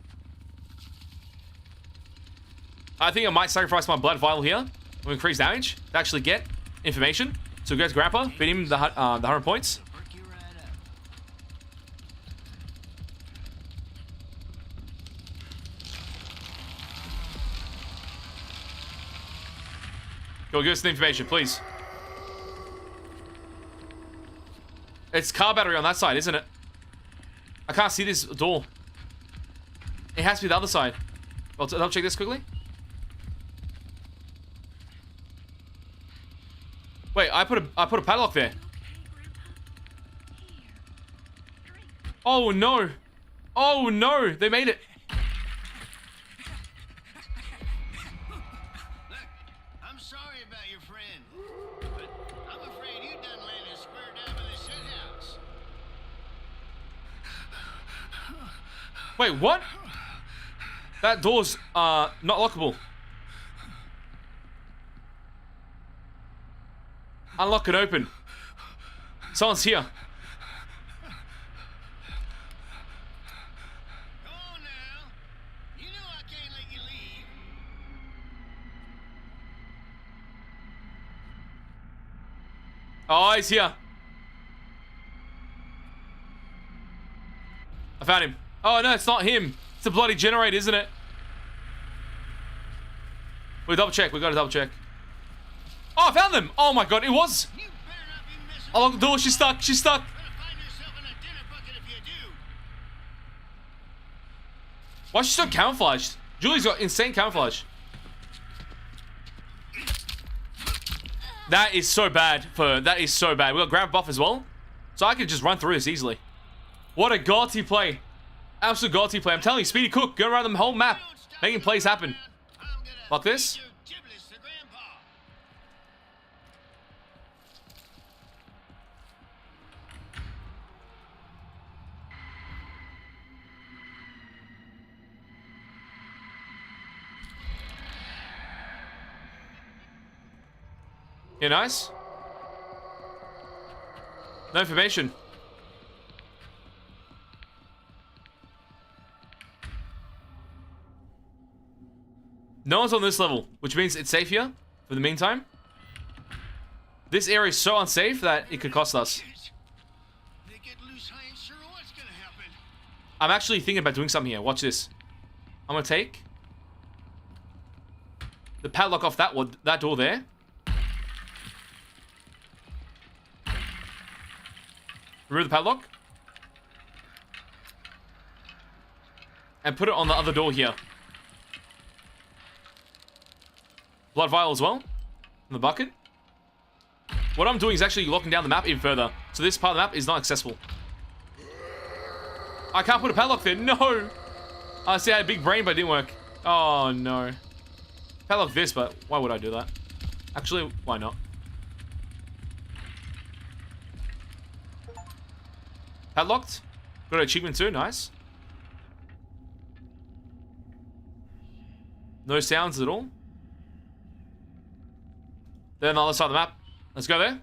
I think I might sacrifice my blood vial here. With increased damage to actually get information. So go to Grandpa. Beat him the 100 points. Perk you right up. Go give us the information, please. It's car battery on that side, isn't it? I can't see this door. It has to be the other side. I'll check this quickly. Wait, I put a padlock there. Oh no! Oh no! They made it. Look, I'm sorry about your friend, but I'm afraid you done landed square down in the shit house. Wait, what? That door's not lockable. Unlock and open. Someone's here. Come on now. You know I can't let you leave. Oh, he's here. I found him. Oh no, it's not him. It's a bloody generator, isn't it? We double check. We gotta double check. Oh, I found them. Oh my god, it was. You better not be messing Unlock the door. She's stuck. She's stuck. Gonna find yourself in a dinner bucket if you do. Why is she so camouflaged? Julie's got insane camouflage. That is so bad for that is so bad. We got grab buff as well. So I could just run through this easily. What a gaudy play. Absolute gaudy play. I'm telling you, Speedy Cook, going around the whole map, making plays happen. I'm gonna Like this. feed your giblets to Grandpa. Yeah, nice. No information. No one's on this level, which means it's safe here for the meantime. This area is so unsafe that it could cost us. They get loose, I ain't sure what's gonna happen. I'm actually thinking about doing something here. Watch this. I'm gonna take the padlock off that door there. Remove the padlock. And put it on the other door here. Blood vial as well. In the bucket. What I'm doing is actually locking down the map even further. So this part of the map is not accessible. I can't put a padlock there. No! I see I had a big brain, but it didn't work. Oh, no. Padlock this, but why would I do that? Actually, why not? Padlocked. Got an achievement too. Nice. No sounds at all. Then on the other side of the map. Let's go there.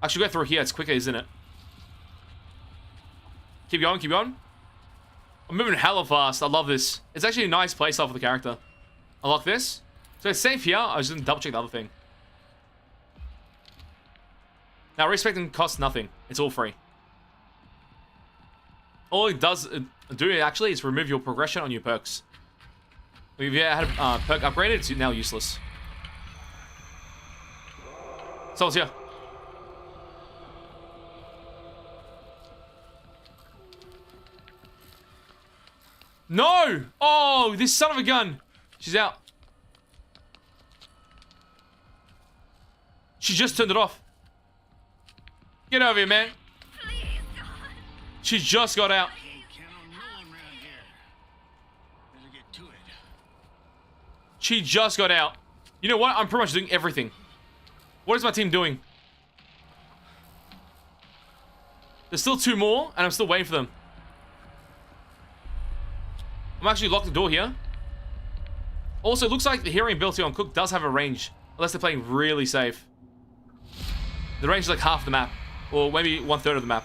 I should go through here. It's quicker, isn't it? Keep going, keep going. I'm moving hella fast. I love this. It's actually a nice playstyle for the character. Unlock this. So it's safe here. I was just gonna double check the other thing. Now, respecting costs nothing. It's all free. All it does do actually is remove your progression on your perks. If you had a perk upgraded, it's now useless. Someone's here. No! Oh, this son of a gun. She's out. She just turned it off. Get over here, man. Please, God. She just got out. Can't count on no one around here. Better get to it. She just got out. You know what? I'm pretty much doing everything. What is my team doing? There's still two more, and I'm still waiting for them. I'm actually locked the door here. Also, it looks like the hearing ability on Cook does have a range, unless they're playing really safe. The range is like half the map, or maybe 1/3 of the map.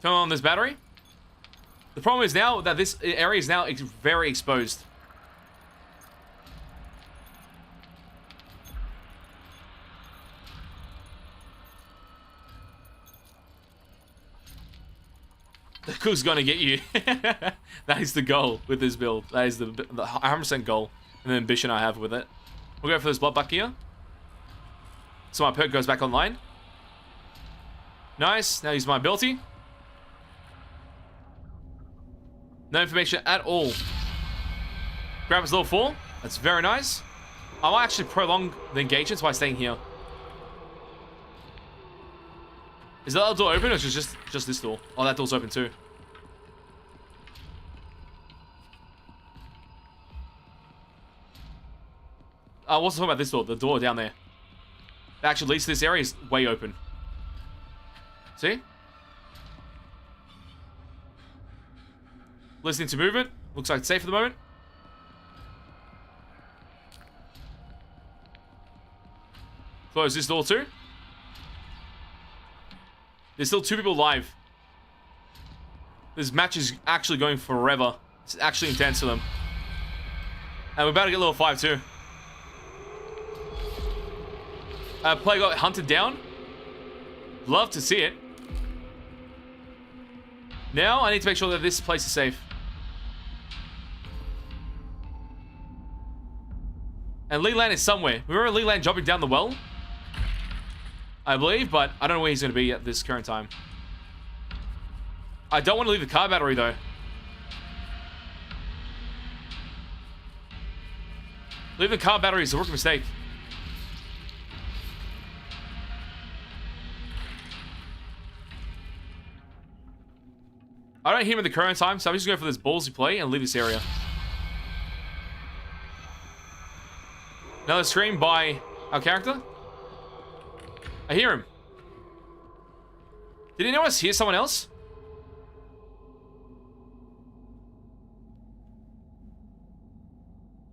Turn on this battery. The problem is now that this area is now very exposed. The cook's gonna get you. That is the goal with this build. That is the 100% goal and the ambition I have with it. We'll go for this blood buck here. So my perk goes back online. Nice. Now use my ability. No information at all. Grab his level 4. That's very nice. I'll actually prolong the engagements by staying here. Is that other door open or is it just this door? Oh, that door's open too. I wasn't talking about this door, the door down there. That actually leads to this area is way open. See? Listening to movement. Looks like it's safe for the moment. Close this door too. There's still 2 people live. This match is actually going forever. It's actually intense for them. And we're about to get level 5 too. Player got hunted down. Love to see it. Now I need to make sure that this place is safe. And Leland is somewhere. We remember Leland jumping down the well, I believe, but I don't know where he's going to be at this current time. I don't want to leave the car battery, though. Leaving the car battery is a rookie mistake. I don't hear him at the current time, so I'm just going to go for this ballsy play and leave this area. Another scream by our character. I hear him. Did anyone else hear someone else?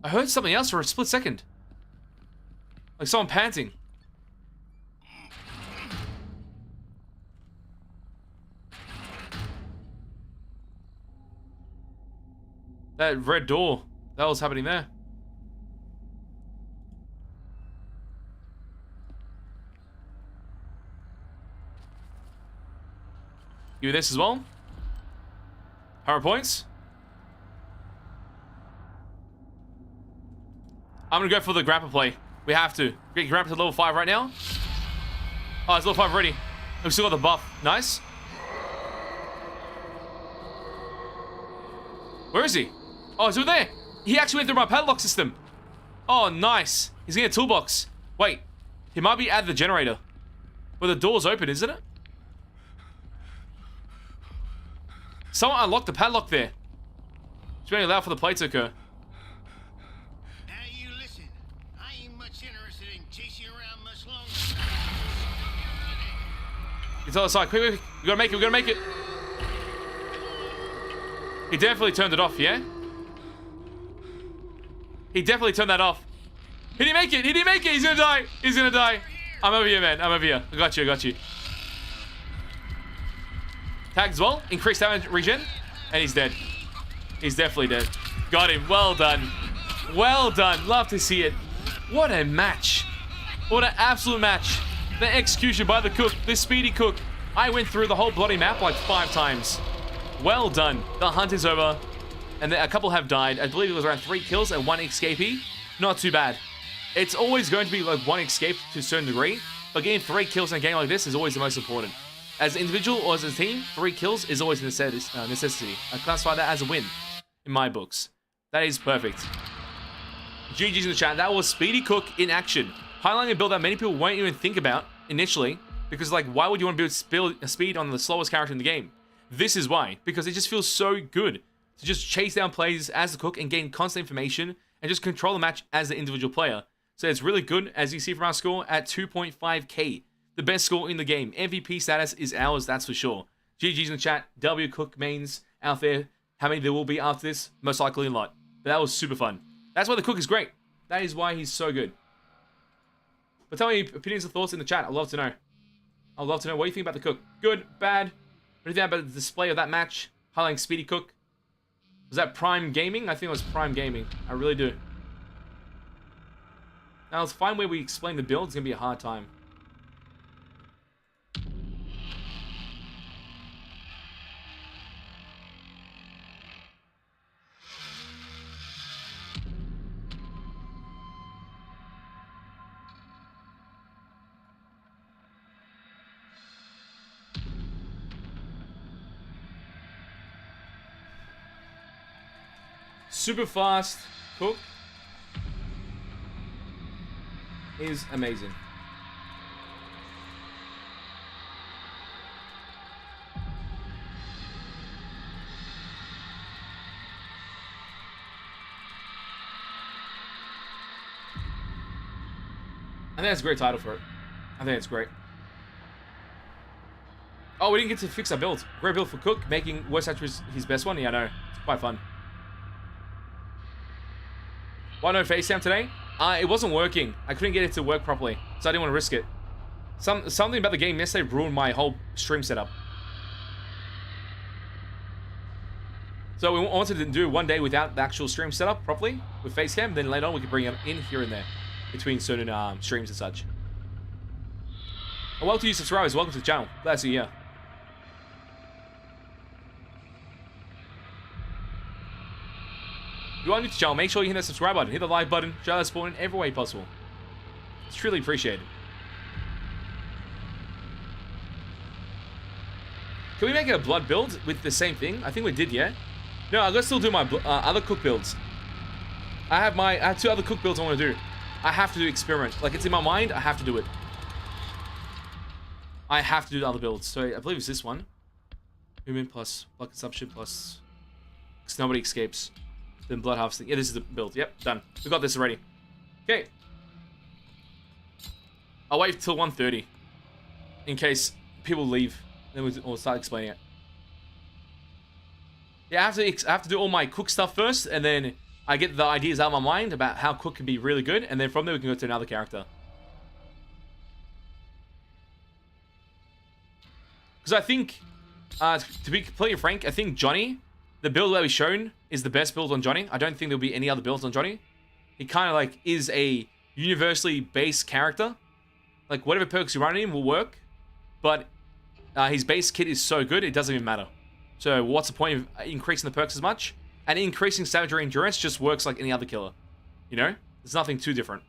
I heard something else for a split second. Like someone panting. That red door. That was happening there. Give me this as well. Power points. I'm gonna go for the grapple play. We have to. Get grapple to level 5 right now. Oh, it's level 5 already. We've still got the buff. Nice. Where is he? Oh, he's over there. He actually went through my padlock system. Oh, nice. He's getting a toolbox. Wait. He might be at the generator. Where the door's open, isn't it? Someone unlocked the padlock there. It's being allowed for the play to occur. Now you listen. I ain't much interested in chasing you around much longer. It's on the side. Quick, quick. We gotta make it. We gotta make it. He definitely turned it off, yeah? He definitely turned that off. He didn't make it. He didn't make it. He's gonna die. He's gonna die. I'm over here, man. I'm over here. I got you. I got you. Tag as well. Increased damage regen. And he's dead. He's definitely dead. Got him. Well done. Well done. Love to see it. What a match. What an absolute match. The execution by the cook. The Speedy Cook. I went through the whole bloody map like 5 times. Well done. The hunt is over. And a couple have died. I believe it was around 3 kills and 1 escapee. Not too bad. It's always going to be like 1 escape to a certain degree. But getting 3 kills in a game like this is always the most important. As an individual or as a team, 3 kills is always a necessity. I classify that as a win in my books. That is perfect. GG's in the chat. That was Speedy Cook in action. Highlighting a build that many people won't even think about initially. Because, like, why would you want to build speed on the slowest character in the game? This is why. Because it just feels so good to just chase down plays as the cook and gain constant information and just control the match as the individual player. So it's really good, as you see from our score, at 2.5k. The best score in the game. MVP status is ours, that's for sure. GG's in the chat. W Cook mains out there. How many there will be after this? Most likely a lot. But that was super fun. That's why the cook is great. That is why he's so good. But tell me opinions and thoughts in the chat. I'd love to know. I'd love to know what you think about the cook. Good, bad? What do you think about the display of that match? Highlighting Speedy Cook. Was that Prime Gaming? I think it was Prime Gaming. I really do. Now let's find where we explain the build. It's going to be a hard time. super fast cook is amazing. I think that's a great title for it. I think it's great. Oh, we didn't get to fix our build. Great build for Cook, making worst attributes his best one. Yeah, I know. It's quite fun. Why no FaceTime today? It wasn't working. I couldn't get it to work properly, so I didn't want to risk it. Something about the game yesterday ruined my whole stream setup. So we wanted to do one day without the actual stream setup properly with Facecam. Then later on we could bring them in here and there between certain streams and such. Welcome to you subscribers. Welcome to the channel. Glad to see you here. If you are new to the channel, make sure you hit that subscribe button, hit the like button, share that support in every way possible. It's truly appreciated. Can we make a blood build with the same thing? I think we did, yeah? No, I'm gonna still do my other cook builds. I have 2 other cook builds I want to do. I have to do experiment. Like, it's in my mind, I have to do it. I have to do the other builds. So I believe it's this one. Human plus blood consumption plus... Because nobody escapes. Then blood harvesting. Yeah, this is the build. Yep, done. We got this already. Okay. I'll wait till 1:30. In case people leave. Then we'll start explaining it. Yeah, I have to do all my cook stuff first. And then I get the ideas out of my mind about how cook can be really good. And then from there we can go to another character. Because I think, to be completely frank, I think Johnny, the build that we've shown, is the best build on Johnny. I don't think there'll be any other builds on Johnny. He kind of like is a universally based character. Like whatever perks you run in will work. But his base kit is so good, it doesn't even matter. So what's the point of increasing the perks as much? And increasing savagery endurance just works like any other killer. You know? There's nothing too different.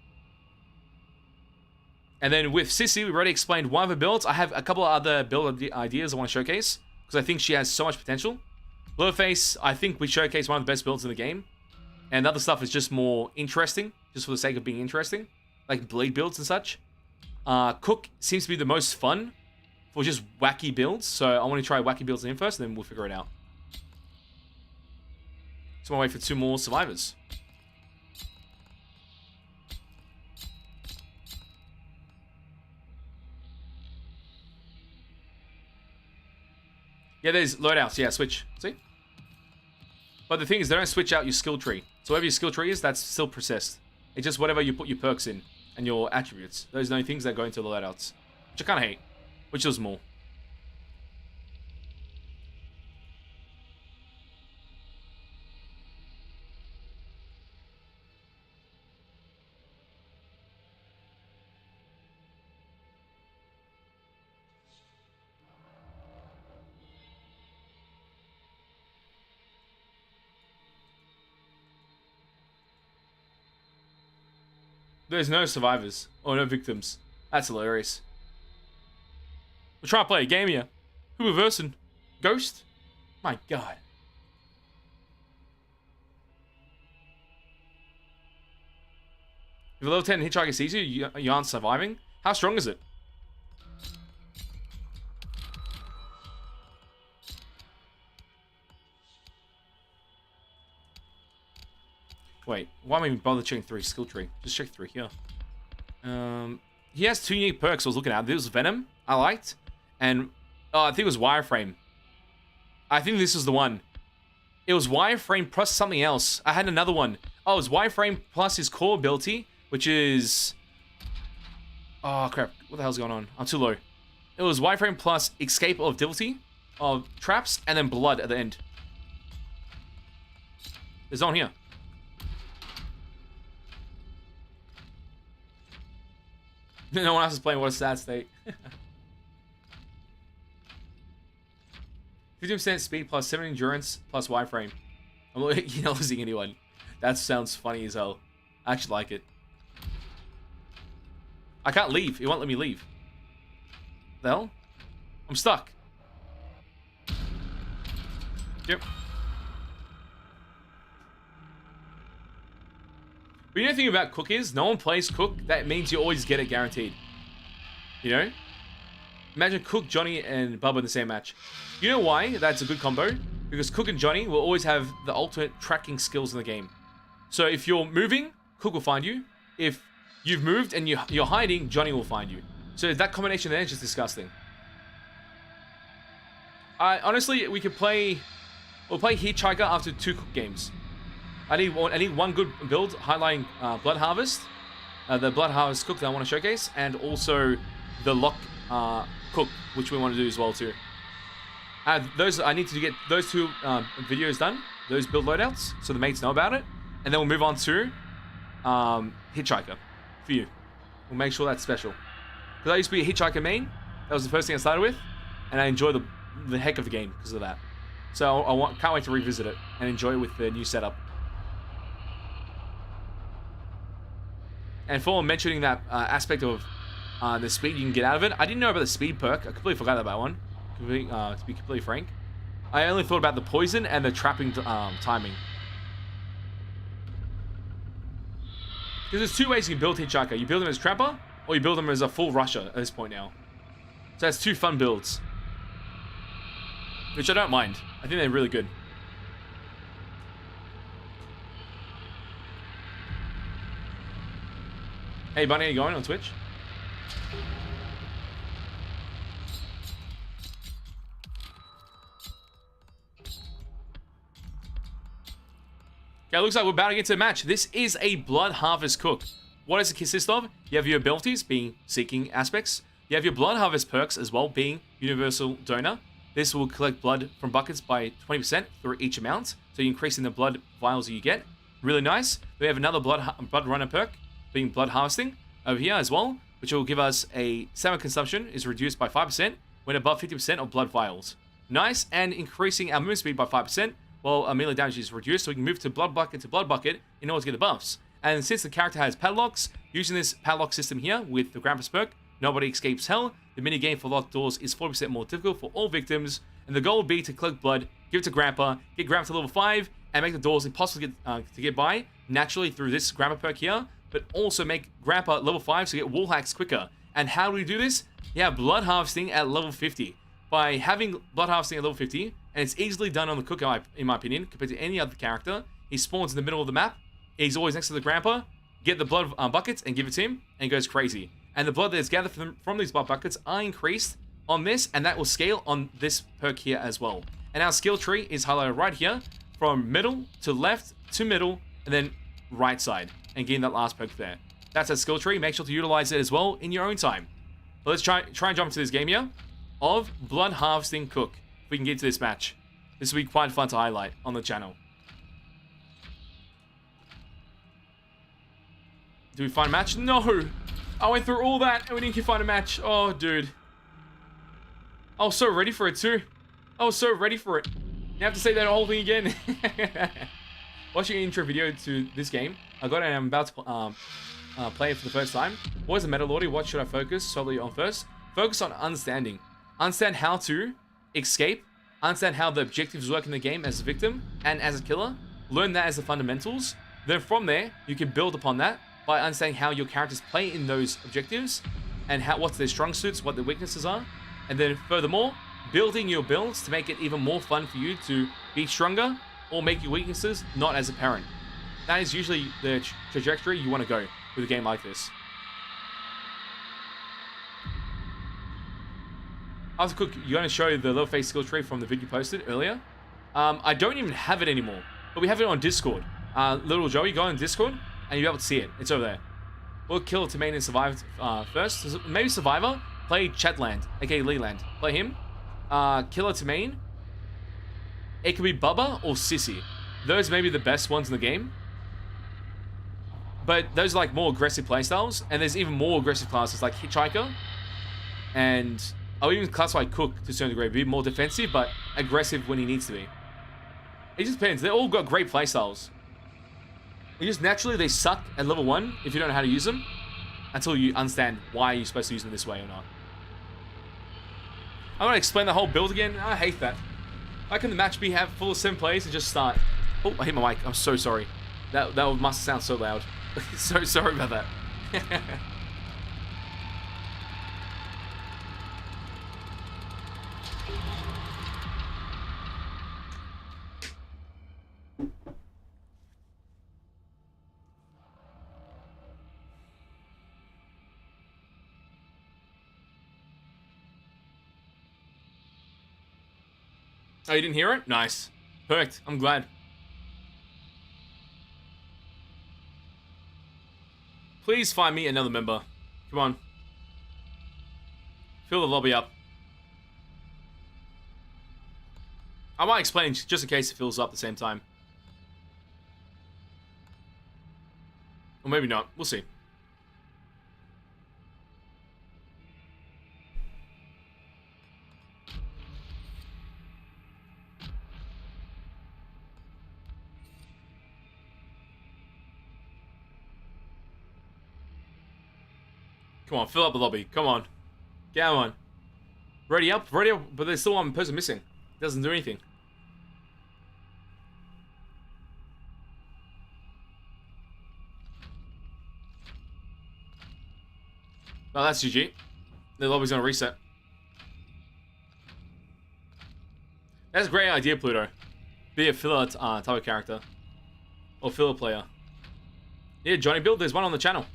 And then with Sissy, we've already explained one of the builds. I have a couple of other build ideas I want to showcase. Because I think she has so much potential. Leatherface, I think we showcase one of the best builds in the game. And the other stuff is just more interesting. Just for the sake of being interesting. Like bleed builds and such. Cook seems to be the most fun. For just wacky builds. So I want to try wacky builds in first. And then we'll figure it out. So I'm going to wait for 2 more survivors. Yeah, there's loadouts. Yeah, switch. See? But the thing is, they don't switch out your skill tree. So whatever your skill tree is, that's still persist. It's just whatever you put your perks in and your attributes. Those are the only things that go into the loadouts. Which I kind of hate. Which is more. There's no survivors. Or no victims. That's hilarious. We're trying to play a game here. Who we're versing? Ghost? My god. If a level 10 Hitchhiker sees you, you aren't surviving? How strong is it? Wait, why am I even bother checking 3 skill tree? Just check 3 here. He has 2 unique perks I was looking at. This was Venom, I liked. And, I think it was Wireframe. I think this was the one. It was Wireframe plus something else. I had another one. Oh, it was Wireframe plus his core ability, which is... Oh, crap. What the hell's going on? I'm too low. It was Wireframe plus Escape of Difficulty, of Traps, and then Blood at the end. There's no one here. No one else is playing. What a sad state. 50% speed plus 7 endurance plus wireframe. I'm not losing anyone. That sounds funny as hell. I actually like it. I can't leave. It won't let me leave. The hell? I'm stuck. Yep. But you know the thing about Cook is, no one plays Cook. That means you always get it guaranteed. You know? Imagine Cook, Johnny, and Bubba in the same match. You know why that's a good combo? Because Cook and Johnny will always have the ultimate tracking skills in the game. So if you're moving, Cook will find you. If you've moved and you're hiding, Johnny will find you. So that combination there is just disgusting. Honestly, we'll play Hitchhiker after 2 Cook games. I need one good build highlighting Blood Harvest, the Blood Harvest Cook that I want to showcase, and also the Lock Cook, which we want to do as well too. I need to get those 2 videos done, those build loadouts, so the mates know about it, and then we'll move on to Hitchhiker for you. We'll make sure that's special. Because I used to be a Hitchhiker main. That was the first thing I started with, and I enjoy the heck of the game because of that. So can't wait to revisit it and enjoy it with the new setup. And for mentioning that aspect of the speed you can get out of it, I didn't know about the speed perk. I completely forgot about one. To be completely frank, I only thought about the poison and the trapping timing. Because there's 2 ways you can build Hitchhiker. You build him as Trapper, or you build him as a full Rusher at this point now. So that's 2 fun builds. Which I don't mind. I think they're really good. Hey Bunny, how you going on Twitch? Okay, it looks like we're about to get to a match. This is a Blood Harvest Cook. What does it consist of? You have your abilities, being Seeking aspects. You have your Blood Harvest perks as well, being Universal Donor. This will collect blood from buckets by 20% through each amount, so you're increasing the blood vials that you get. Really nice. We have another Blood Runner perk, being Blood Harvesting, over here as well, which will give us a stamina consumption is reduced by 5% when above 50% of blood vials. Nice, and increasing our movement speed by 5%, while our melee damage is reduced, so we can move to blood bucket in order to get the buffs. And since the character has padlocks, using this padlock system here with the Grandpa's perk, Nobody Escapes Hell, the minigame for locked doors is 40% more difficult for all victims, and the goal would be to collect blood, give it to Grandpa, get Grandpa to level 5, and make the doors impossible to get by naturally through this Grandpa perk here, but also make Grandpa level 5 so you get wall hacks quicker. And how do we do this? You have Blood Harvesting at level 50. By having Blood Harvesting at level 50, and it's easily done on the Cook, in my opinion, compared to any other character, he spawns in the middle of the map, he's always next to the Grandpa, get the blood buckets and give it to him, and he goes crazy. And the blood that is gathered from these blood buckets are increased on this, and that will scale on this perk here as well. And our skill tree is highlighted right here, from middle to left to middle, and then right side, and getting that last perk there. That's a skill tree. Make sure to utilize it as well in your own time. But let's try and jump into this game here of Blood Harvesting Cook. If we can get to this match, this will be quite fun to highlight on the channel. Do we find a match? No! I went through all that and we didn't find a match. Oh, dude. I was so ready for it too. I was so ready for it. You have to say that whole thing again. Watching an intro video to this game, I got it and I'm about to play it for the first time. What is the meta, Lordy? What should I focus solely on first? Focus on understanding. Understand how to escape. Understand how the objectives work in the game as a victim and as a killer. Learn that as the fundamentals. Then from there, you can build upon that by understanding how your characters play in those objectives and what's their strong suits, what their weaknesses are. And then furthermore, building your builds to make it even more fun for you to be stronger or make your weaknesses not as apparent. That is usually the trajectory you want to go with a game like this. After Cook, you're going to show the level face skill tree from the video posted earlier. I don't even have it anymore, but we have it on Discord. Little Joey, go on Discord and you'll be able to see it. It's over there. We'll kill to main and survive first. Maybe Survivor, play Chatland, aka Leland. Play him. Killer to main. It could be Bubba or Sissy. Those may be the best ones in the game. But those are like more aggressive playstyles. And there's even more aggressive classes like Hitchhiker. And I'll even classify Cook to a certain degree. Be more defensive, but aggressive when he needs to be. It just depends. They all got great playstyles. It just naturally they suck at level 1 if you don't know how to use them. Until you understand why you're supposed to use them this way or not. I'm going to explain the whole build again. I hate that. Why can the match be full of 7 players and just start? Oh, I hit my mic. I'm so sorry. That must sound so loud. So sorry about that. Oh, you didn't hear it? Nice. Perfect. I'm glad. Please find me another member. Come on. Fill the lobby up. I might explain just in case it fills up at the same time. Or maybe not. We'll see. Come on, fill up the lobby. Come on. Come on. Ready up, but there's still one person missing. Doesn't do anything. Oh, that's GG. The lobby's gonna reset. That's a great idea, Pluto. Be a filler type of character. Or filler player. Yeah, Johnny build, there's one on the channel.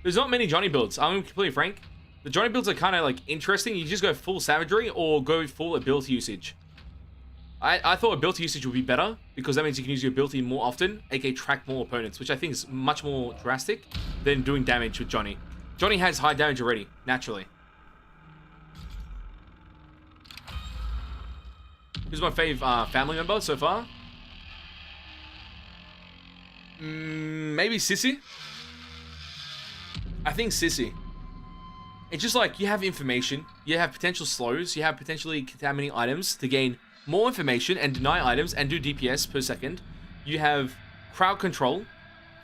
There's not many Johnny builds, I'm completely frank. The Johnny builds are kind of like interesting. You just go full savagery or go full ability usage. I thought ability usage would be better because that means you can use your ability more often, aka track more opponents, which I think is much more drastic than doing damage with Johnny. Johnny has high damage already, naturally. Who's my fave family member so far? Maybe Sissy? I think Sissy. It's just like, you have information, you have potential slows, you have potentially contaminating items to gain more information and deny items and do DPS per second. You have crowd control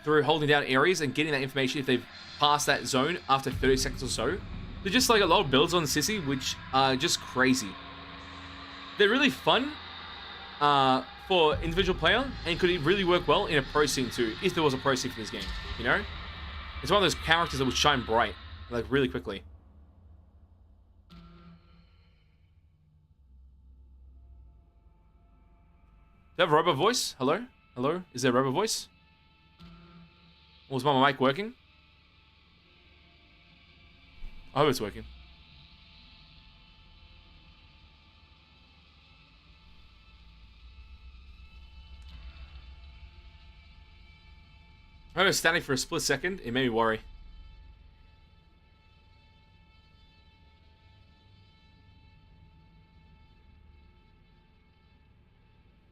through holding down areas and getting that information if they've passed that zone after 30 seconds or so. They're just like a lot of builds on Sissy, which are just crazy. They're really fun for individual player and could really work well in a pro scene too, if there was a pro scene for this game, you know? It's one of those characters that would shine bright, like really quickly. Do I have a robot voice? Hello? Hello? Is there a robot voice? Or is my mic working? I hope it's working. I was standing for a split second. It made me worry.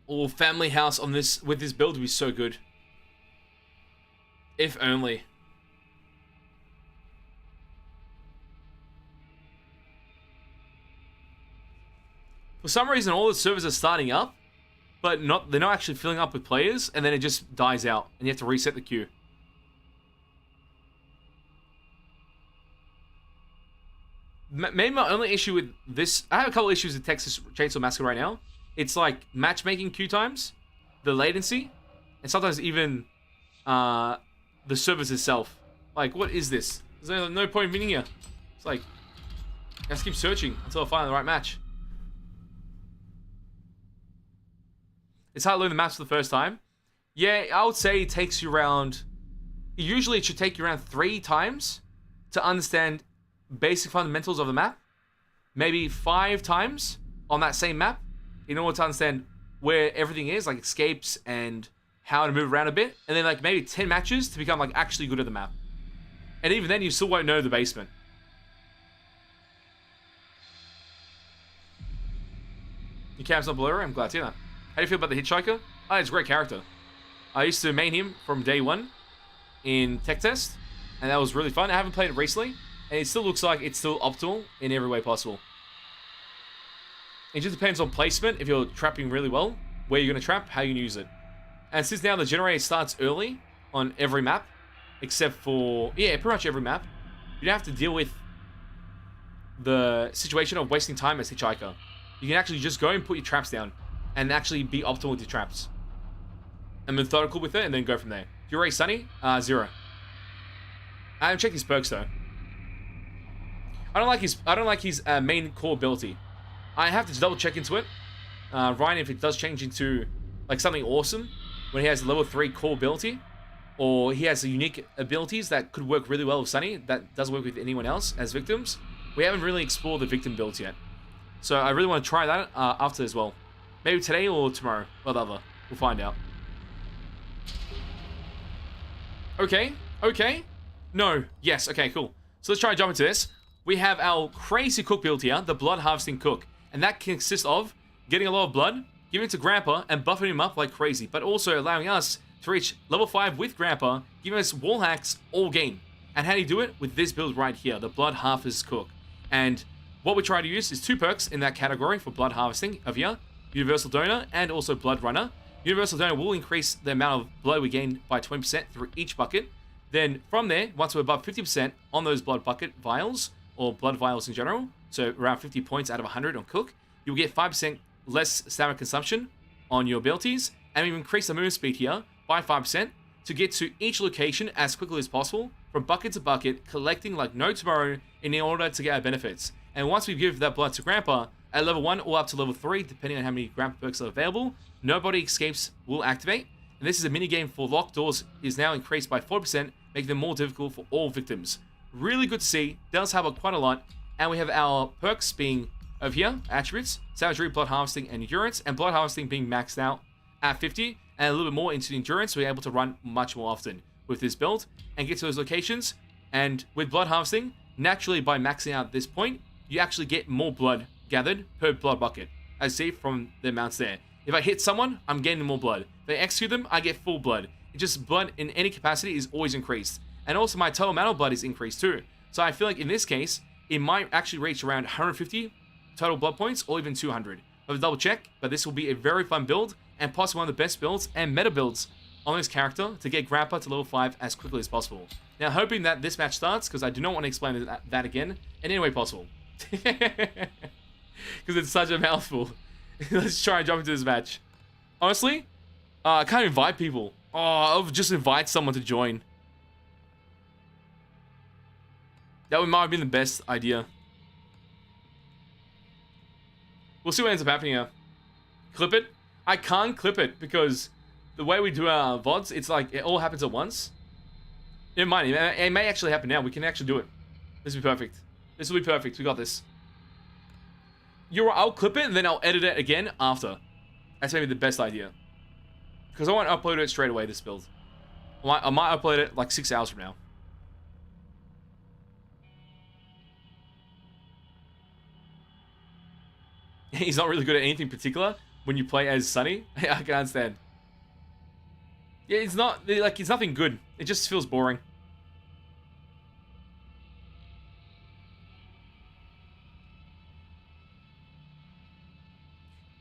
Oh, family house on this with this build would be so good. If only. For some reason, all the servers are starting up, but they're not actually filling up with players, and then it just dies out, and you have to reset the queue. Maybe my only issue with this... I have a couple issues with Texas Chainsaw Massacre right now. It's like matchmaking queue times, the latency, and sometimes even the service itself. Like, what is this? There's no point in winning here. It's like, I have to keep searching until I find the right match. It's hard to learn the maps for the first time. Yeah, I would say it takes you around... Usually it should take you around 3 times to understand basic fundamentals of the map. Maybe 5 times on that same map in order to understand where everything is, like escapes and how to move around a bit. And then like maybe 10 matches to become like actually good at the map. And even then you still won't know the basement. Your cam's not blurry? I'm glad to hear that. How do you feel about the Hitchhiker? Oh, it's a great character. I used to main him from day 1 in tech test, and that was really fun. I haven't played it recently, and it still looks like it's still optimal in every way possible. It just depends on placement, if you're trapping really well, where you're going to trap, how you can use it. And since now the generator starts early on every map, except for, yeah, pretty much every map, you don't have to deal with the situation of wasting time as Hitchhiker. You can actually just go and put your traps down, and actually be optimal with your traps. And methodical with it, and then go from there. you rate Sunny? 0. I haven't checked his perks though. I don't like his main core ability. I have to double check into it. Ryan, if it does change into like something awesome when he has a level 3 core ability, or he has unique abilities that could work really well with Sunny that doesn't work with anyone else as victims. We haven't really explored the victim builds yet. So I really want to try that after as well. Maybe today or tomorrow, or the other. We'll find out. Okay, okay. No, yes, okay, cool. So let's try and jump into this. We have our crazy cook build here, the blood harvesting cook. And that consists of getting a lot of blood, giving it to Grandpa, and buffing him up like crazy. But also allowing us to reach level 5 with Grandpa, giving us wall hacks all game. And how do you do it? With this build right here, the blood harvest cook. And what we try to use is 2 perks in that category for blood harvesting of here. Universal Donor and also Blood Runner. Universal Donor will increase the amount of blood we gain by 20% through each bucket. Then from there, once we're above 50% on those blood bucket vials, or blood vials in general, so around 50 points out of 100 on cook, you'll get 5% less stamina consumption on your abilities, and we increase the movement speed here by 5% to get to each location as quickly as possible, from bucket to bucket, collecting like no tomorrow in order to get our benefits. And once we give that blood to Grandpa, at level 1 or up to level 3, depending on how many Grandpa perks are available, nobody escapes will activate. And this is a minigame for locked doors, is now increased by 4%, making them more difficult for all victims. Really good to see, does help quite a lot. And we have our perks being over here, attributes, savagery, blood harvesting, and endurance. And blood harvesting being maxed out at 50, and a little bit more into the endurance, so we're able to run much more often with this build and get to those locations. And with blood harvesting, naturally by maxing out at this point, you actually get more blood gathered per blood bucket, as see from the amounts there. If I hit someone, I'm getting more blood. If I execute them, I get full blood. It's just blood in any capacity is always increased. And also my total amount of blood is increased too. So I feel like in this case, it might actually reach around 150 total blood points or even 200. I'll double check, but this will be a very fun build and possibly one of the best builds and meta builds on this character to get Grandpa to level 5 as quickly as possible. Now hoping that this match starts, because I do not want to explain that again in any way possible. Because it's such a mouthful. Let's try and jump into this match. Honestly, I can't invite people. Oh, I'll just invite someone to join. That might have been the best idea. We'll see what ends up happening here. Clip it? I can't clip it because the way we do our VODs, it's like it all happens at once. It might. It may actually happen now. We can actually do it. This will be perfect. This will be perfect. We got this. I'll clip it and then I'll edit it again after. That's maybe the best idea. Because I won't upload it straight away, this build. I might upload it like 6 hours from now. He's not really good at anything particular when you play as Sunny. I can understand. Yeah, it's not, like, it's nothing good. It just feels boring.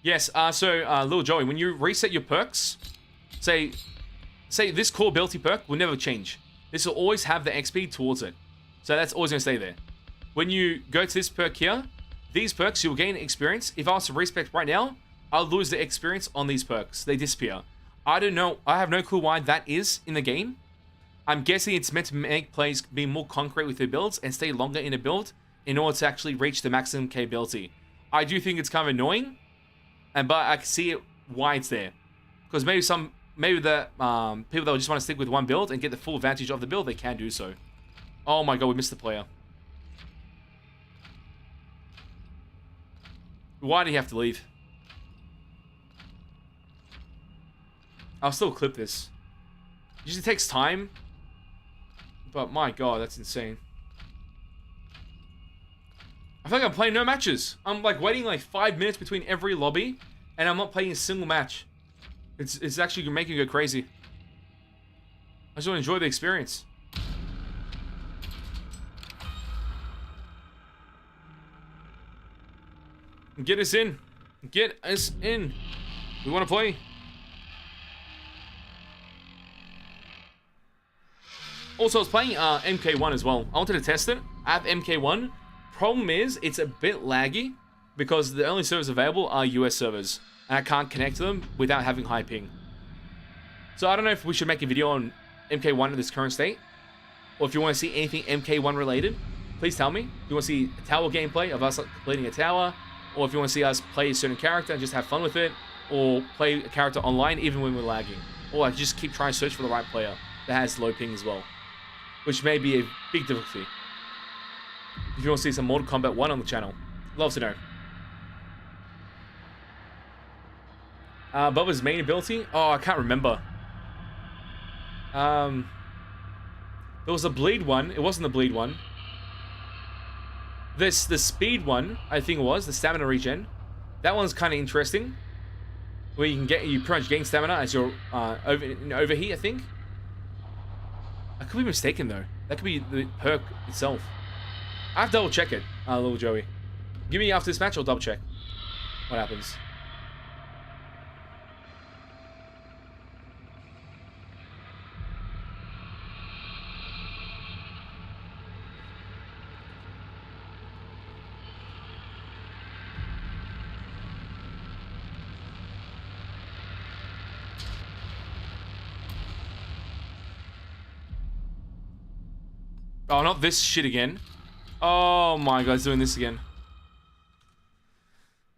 Yes, Lil Joey, when you reset your perks, say this core ability perk will never change. This will always have the XP towards it. So that's always going to stay there. When you go to this perk here, these perks, you'll gain experience. If I was to respec right now, I'll lose the experience on these perks. They disappear. I don't know. I have no clue why that is in the game. I'm guessing it's meant to make players be more concrete with their builds and stay longer in a build in order to actually reach the maximum capability. I do think it's kind of annoying, but I can see why it's there. Because maybe the people that just want to stick with one build and get the full advantage of the build, they can do so. Oh my god, we missed the player. Why did he have to leave? I'll still clip this. It usually takes time. But my god, that's insane. I feel like I'm playing no matches. I'm like waiting like 5 minutes between every lobby. And I'm not playing a single match. It's actually making me go crazy. I just want to enjoy the experience. Get us in. Get us in. We want to play. Also, I was playing MK1 as well. I wanted to test it. I have MK1. Problem is, it's a bit laggy because the only servers available are US servers. And I can't connect to them without having high ping. So I don't know if we should make a video on MK1 in this current state, or if you want to see anything MK1 related, please tell me. If you want to see a tower gameplay of us completing a tower, or if you want to see us play a certain character and just have fun with it, or play a character online even when we're lagging, or I just keep trying to search for the right player that has low ping as well, which may be a big difficulty. If you want to see some Mortal Kombat 1 on the channel, love to know. Bubba's main ability? Oh, I can't remember. There was a bleed one. It wasn't the bleed one. The speed one, I think it was, the stamina regen. That one's kind of interesting. Where you pretty much gain stamina as you're overheat, I think. I could be mistaken though. That could be the perk itself. I have to double check it, little Joey. Give me after this match, I'll double check what happens. Oh, not this shit again. Oh my god, it's doing this again.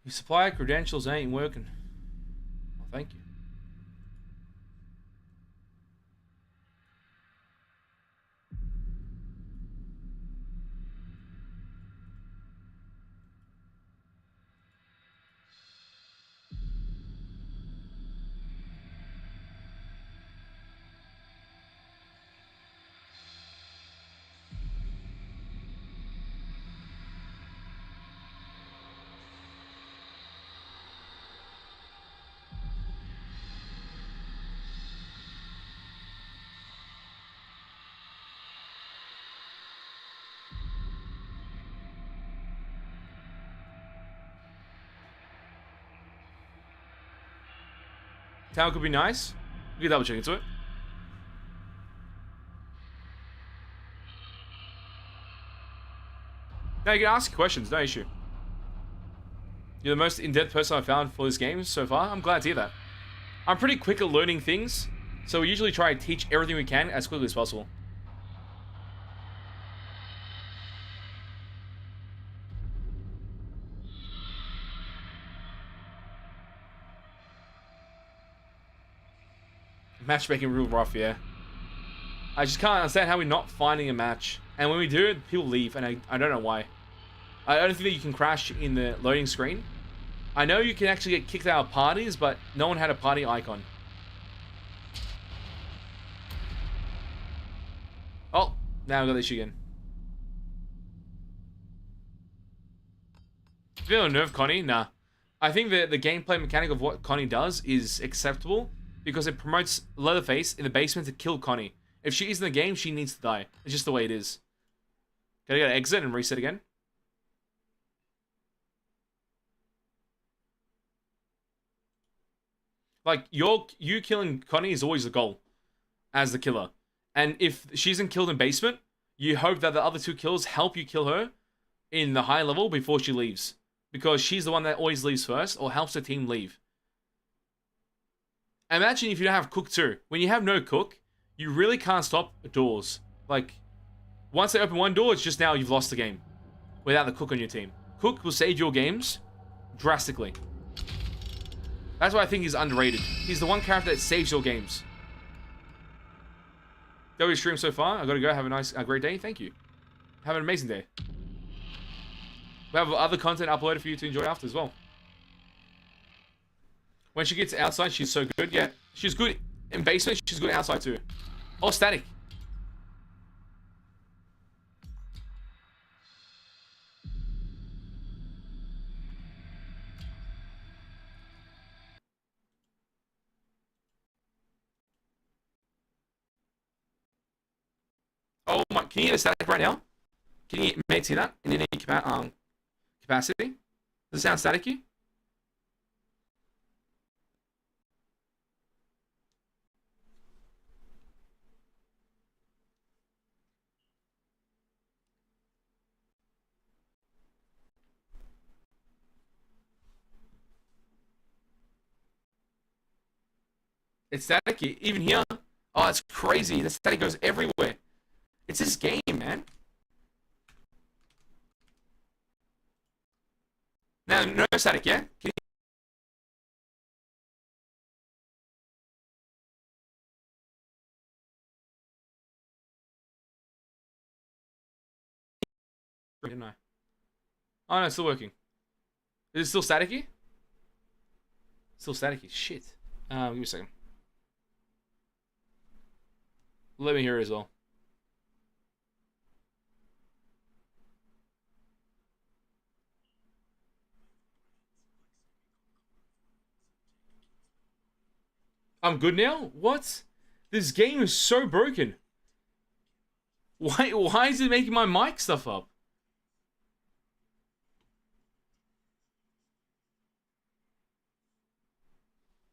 Your supplier credentials ain't working. Oh, thank you. Tower could be nice. We can double check into it. No, you can ask questions, no issue. You're the most in-depth person I've found for this game so far. I'm glad to hear that. I'm pretty quick at learning things, so we usually try to teach everything we can as quickly as possible. Matchmaking real rough, yeah. I just can't understand how we're not finding a match. And when we do, people leave, and I don't know why. I don't think that you can crash in the loading screen. I know you can actually get kicked out of parties, but no one had a party icon. Oh, now I got this again. Feel a nerve Connie? Nah. I think the gameplay mechanic of what Connie does is acceptable, because it promotes Leatherface in the basement to kill Connie. If she is in the game, she needs to die. It's just the way it is. Gotta go exit and reset again. Like, you killing Connie is always the goal as the killer. And if she isn't killed in basement, you hope that the other two kills help you kill her in the high level before she leaves. Because she's the one that always leaves first, or helps the team leave. Imagine if you don't have Cook too. When you have no Cook, you really can't stop doors. Like, once they open one door, it's just now you've lost the game. Without the Cook on your team. Cook will save your games drastically. That's why I think he's underrated. He's the one character that saves your games. That was your stream so far. I gotta go. Have a great day. Thank you. Have an amazing day. We have other content uploaded for you to enjoy after as well. When she gets outside, she's so good. Yeah, she's good in basement. She's good outside too. Oh, static. Oh my! Can you hear the static right now? Can you see that in any capacity? Does it sound staticky? It's staticky. Even here, Oh, it's crazy. The static goes everywhere. It's this game, man. Now, no static, yeah? Can you... Didn't I? Oh, no, it's still working. Is it still staticky? Still staticky. Shit. Give me a second. Let me hear it as well. I'm good now? What? This game is so broken. Why is it making my mic stuff up?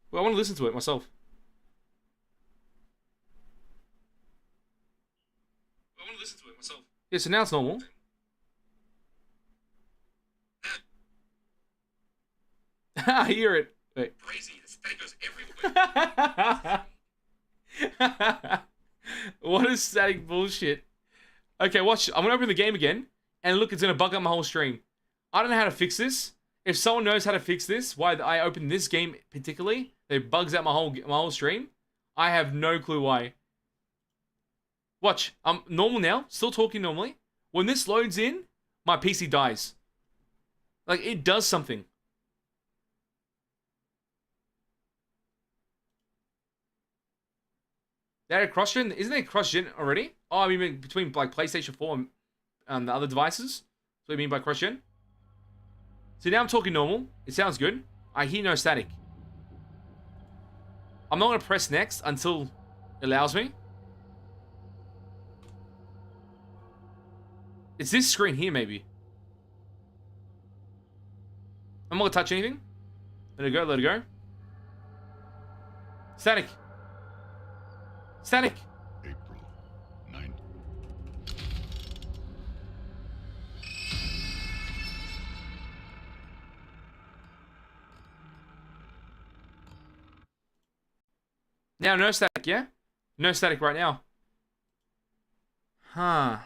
Well, I want to listen to it myself. Yeah, so now it's normal. I hear it. Wait. Crazy, this thing goes everywhere. What is static bullshit? Okay, watch. I'm gonna open the game again, and look, it's gonna bug up my whole stream. I don't know how to fix this. If someone knows how to fix this, why I opened this game particularly, it bugs out my whole stream. I have no clue why. Watch, I'm normal now, still talking normally. When this loads in, my PC dies. Like, it does something. They're cross-gen? Isn't there cross-gen already? Oh, I mean, between, like, PlayStation 4 and the other devices? That's what you mean by cross-gen? So now I'm talking normal. It sounds good. I hear no static. I'm not going to press next until it allows me. It's this screen here, maybe. I'm not going to touch anything. Let it go, let it go. Static. Static. April 9th. Now, no static, yeah? No static right now. Huh.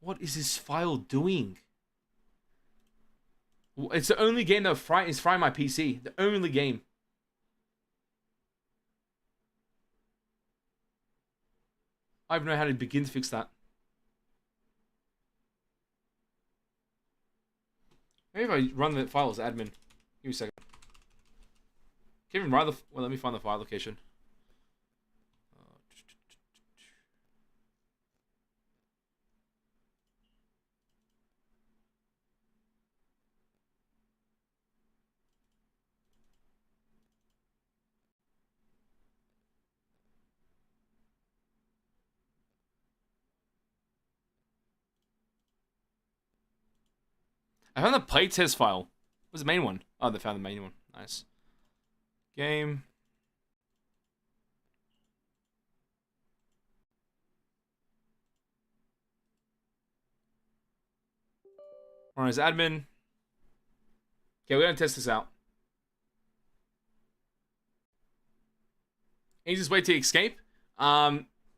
What is this file doing? It's the only game that is frying my PC. The only game. I don't know how to begin to fix that. Maybe if I run the file as admin. Give me a second. Can't even write the... Well, let me find the file location. I found the playtest file. What's the main one? Oh, they found the main one. Nice. Game. Run as admin. Okay, we're going to test this out. Easiest way to escape.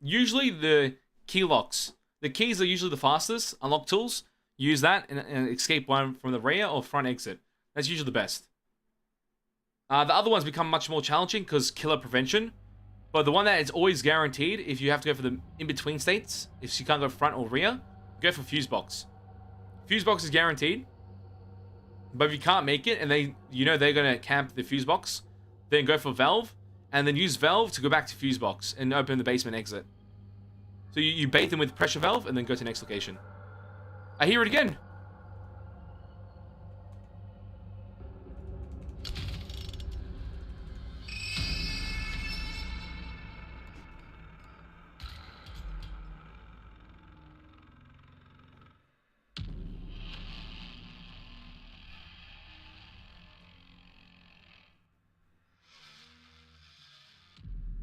Usually the key locks. The keys are usually the fastest. Unlock tools. Use that and escape one from the rear or front exit. That's usually the best. The other ones become much more challenging because killer prevention. But the one that is always guaranteed, if you have to go for the in-between states, if you can't go front or rear, go for fuse box. Fuse box is guaranteed. But if you can't make it and they're going to camp the fuse box, then go for valve and then use valve to go back to fuse box and open the basement exit. So you bait them with pressure valve and then go to the next location. I hear it again.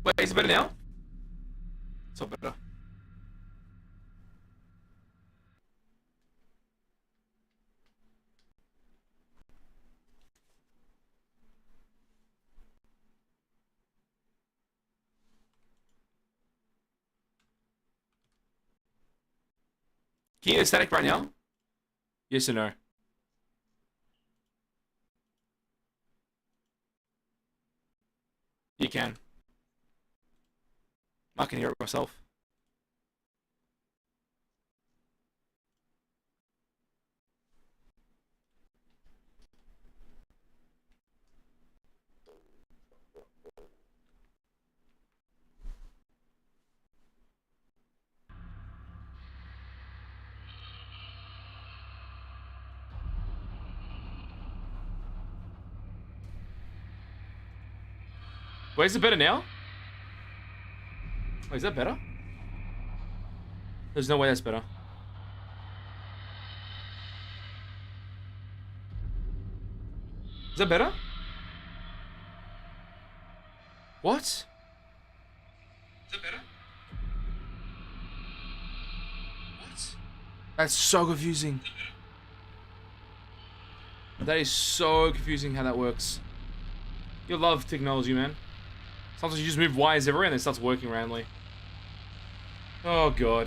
Wait, is it better now? It's not better. Can you hear static right now? Yes or no? You can. I can hear it myself. Wait, is it better now? Wait, is that better? There's no way that's better. Is that better? What? Is that better? What? That's so confusing. That is so confusing how that works. You love technology, man. Sometimes you just move wires everywhere and it starts working randomly. Oh god.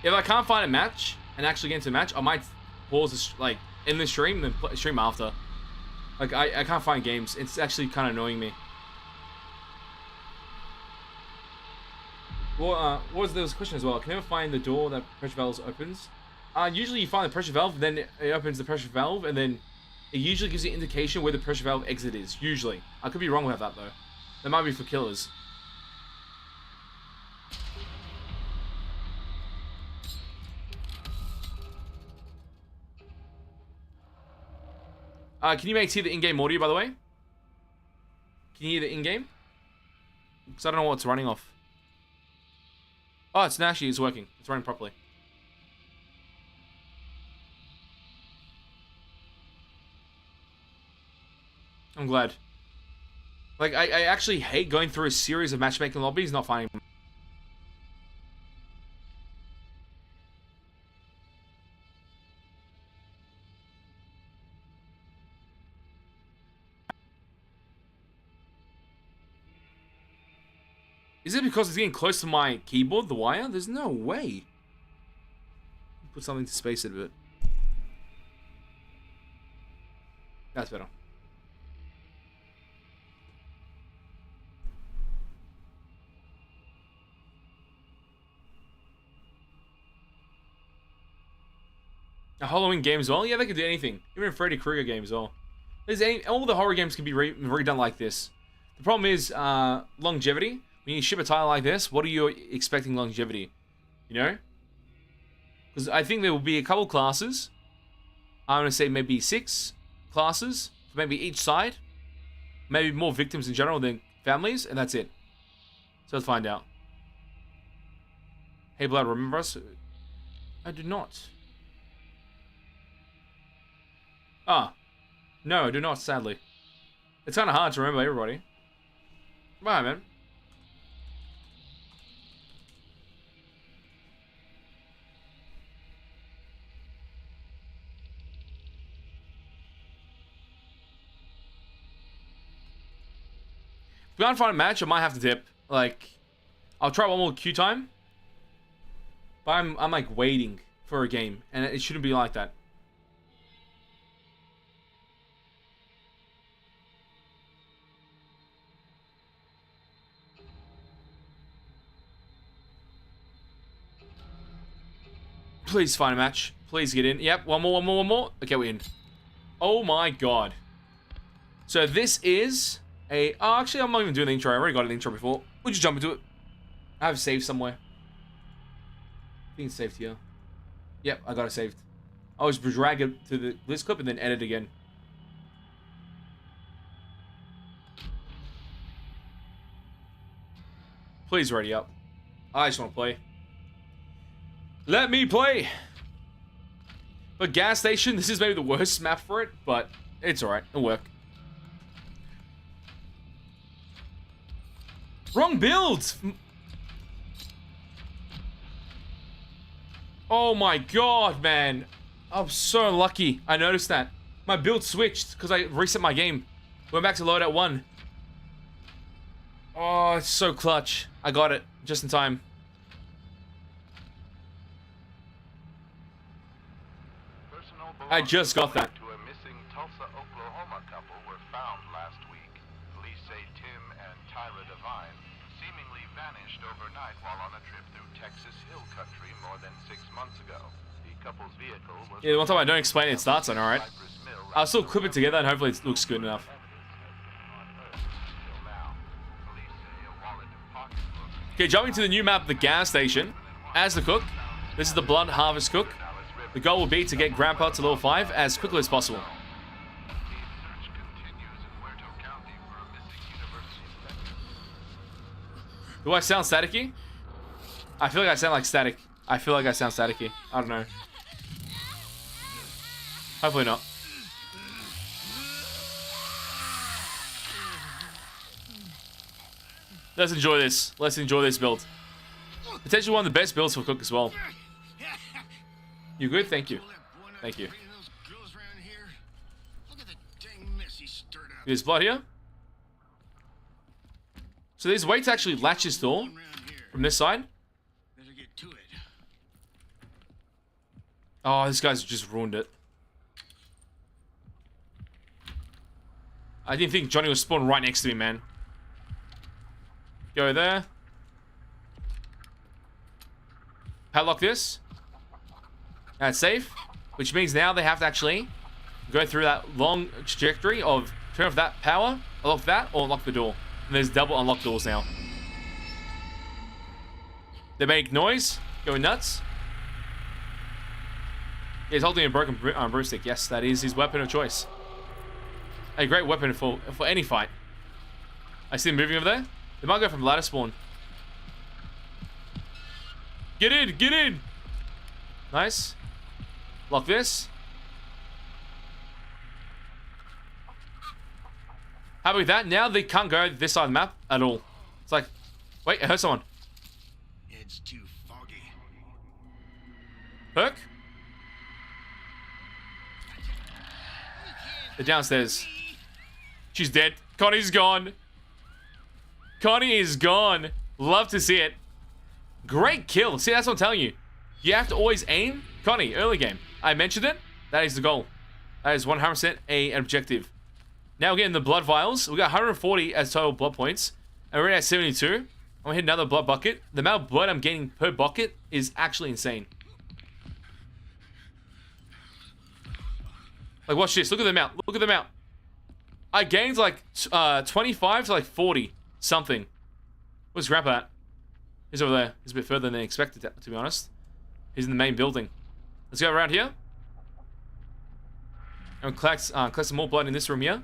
If I can't find a match and actually get into a match, I might pause this, like, in the stream and then stream after. Like, I can't find games. It's actually kind of annoying me. Well, there was a question as well. I can never find the door that pressure valve opens. Usually you find the pressure valve, then it opens the pressure valve, and then it usually gives you an indication where the pressure valve exit is. Usually. I could be wrong with that, though. That might be for killers. Can you make hear the in-game audio, by the way? Can you hear the in-game? Because I don't know what's running off. Oh, it's working. It's running properly. I'm glad. Like, I actually hate going through a series of matchmaking lobbies, not finding them. Is it because it's getting close to my keyboard, the wire? There's no way. Put something to space it a bit. That's better. A Halloween game as well? Yeah, they could do anything. Even a Freddy Krueger game as well. All the horror games can be redone like this. The problem is longevity. When you ship a title like this, what are you expecting longevity? You know? Because I think there will be a couple classes. I'm going to say maybe 6 classes. Maybe each side. Maybe more victims in general than families. And that's it. So let's find out. Hey, Blood, remember us? I do not. Ah. No, I do not, sadly. It's kind of hard to remember everybody. Bye, man. If we can't find a match, I might have to dip. Like, I'll try one more queue time. But I'm like waiting for a game, and it shouldn't be like that. Please find a match. Please get in. Yep, one more. Okay, we're in. Oh my god. So this is a... Oh, actually, I'm not even doing the intro. I already got an intro before. We'll just jump into it. I have a save somewhere. I think it's saved here. Yep, I got it saved. I'll just drag it to this clip and then edit again. Please ready up. I just want to play. Let me play! But gas station, this is maybe the worst map for it, but it's alright. It'll work. Wrong build! Oh my god, man. I'm so unlucky. I noticed that. My build switched because I reset my game. Went back to load at 1. Oh, it's so clutch. I got it just in time. personal I just got that. to a missing Tulsa, Oklahoma couple were found last week. Police say Tim and Tyra Devine seemingly vanished overnight while on a trip through Texas Hill Country more than 6 months ago. The couple's vehicle was... Yeah, one time I don't explain it starts on, alright? I'll still clip it together and hopefully it looks good enough. Okay, jumping to the new map, the gas station. As the cook, this is the Blood Harvest cook. The goal will be to get Grandpa to level 5 as quickly as possible. Do I sound staticky? I feel like I sound like static. I feel like I sound staticky. I don't know. Hopefully not. Let's enjoy this. Let's enjoy this build. Potentially one of the best builds for Cook as well. You good? Thank you. Thank you. There's blood here. So there's a way to actually latch this door from this side. Oh, this guy's just ruined it. I didn't think Johnny was spawned right next to me, man. Go there. Padlock this. That's safe. Which means now they have to actually go through that long trajectory of turn off that power, unlock that, or unlock the door. And there's double unlock doors now. They make noise, going nuts. He's holding a broken broomstick. Yes, that is his weapon of choice. A great weapon for any fight. I see them moving over there. They might go from ladder spawn. Get in, get in. Nice. Lock this. How about that? Now they can't go this side of the map at all. It's like, wait, I heard someone. It's too foggy. Perk? They're downstairs. She's dead. Connie's gone. Connie is gone. Love to see it. Great kill. See, that's what I'm telling you. You have to always aim. Connie, early game. I mentioned it. That is the goal. That is 100% an objective. Now we're getting the blood vials. We got 140 as total blood points. And we're at 72. I'm gonna hit another blood bucket. The amount of blood I'm getting per bucket is actually insane. Like, watch this. Look at the amount. Look at the amount. I gained like 25 to like 40 something. Where's Grandpa at? He's over there. He's a bit further than expected, to be honest. He's in the main building. Let's go around here. And collect some more blood in this room here.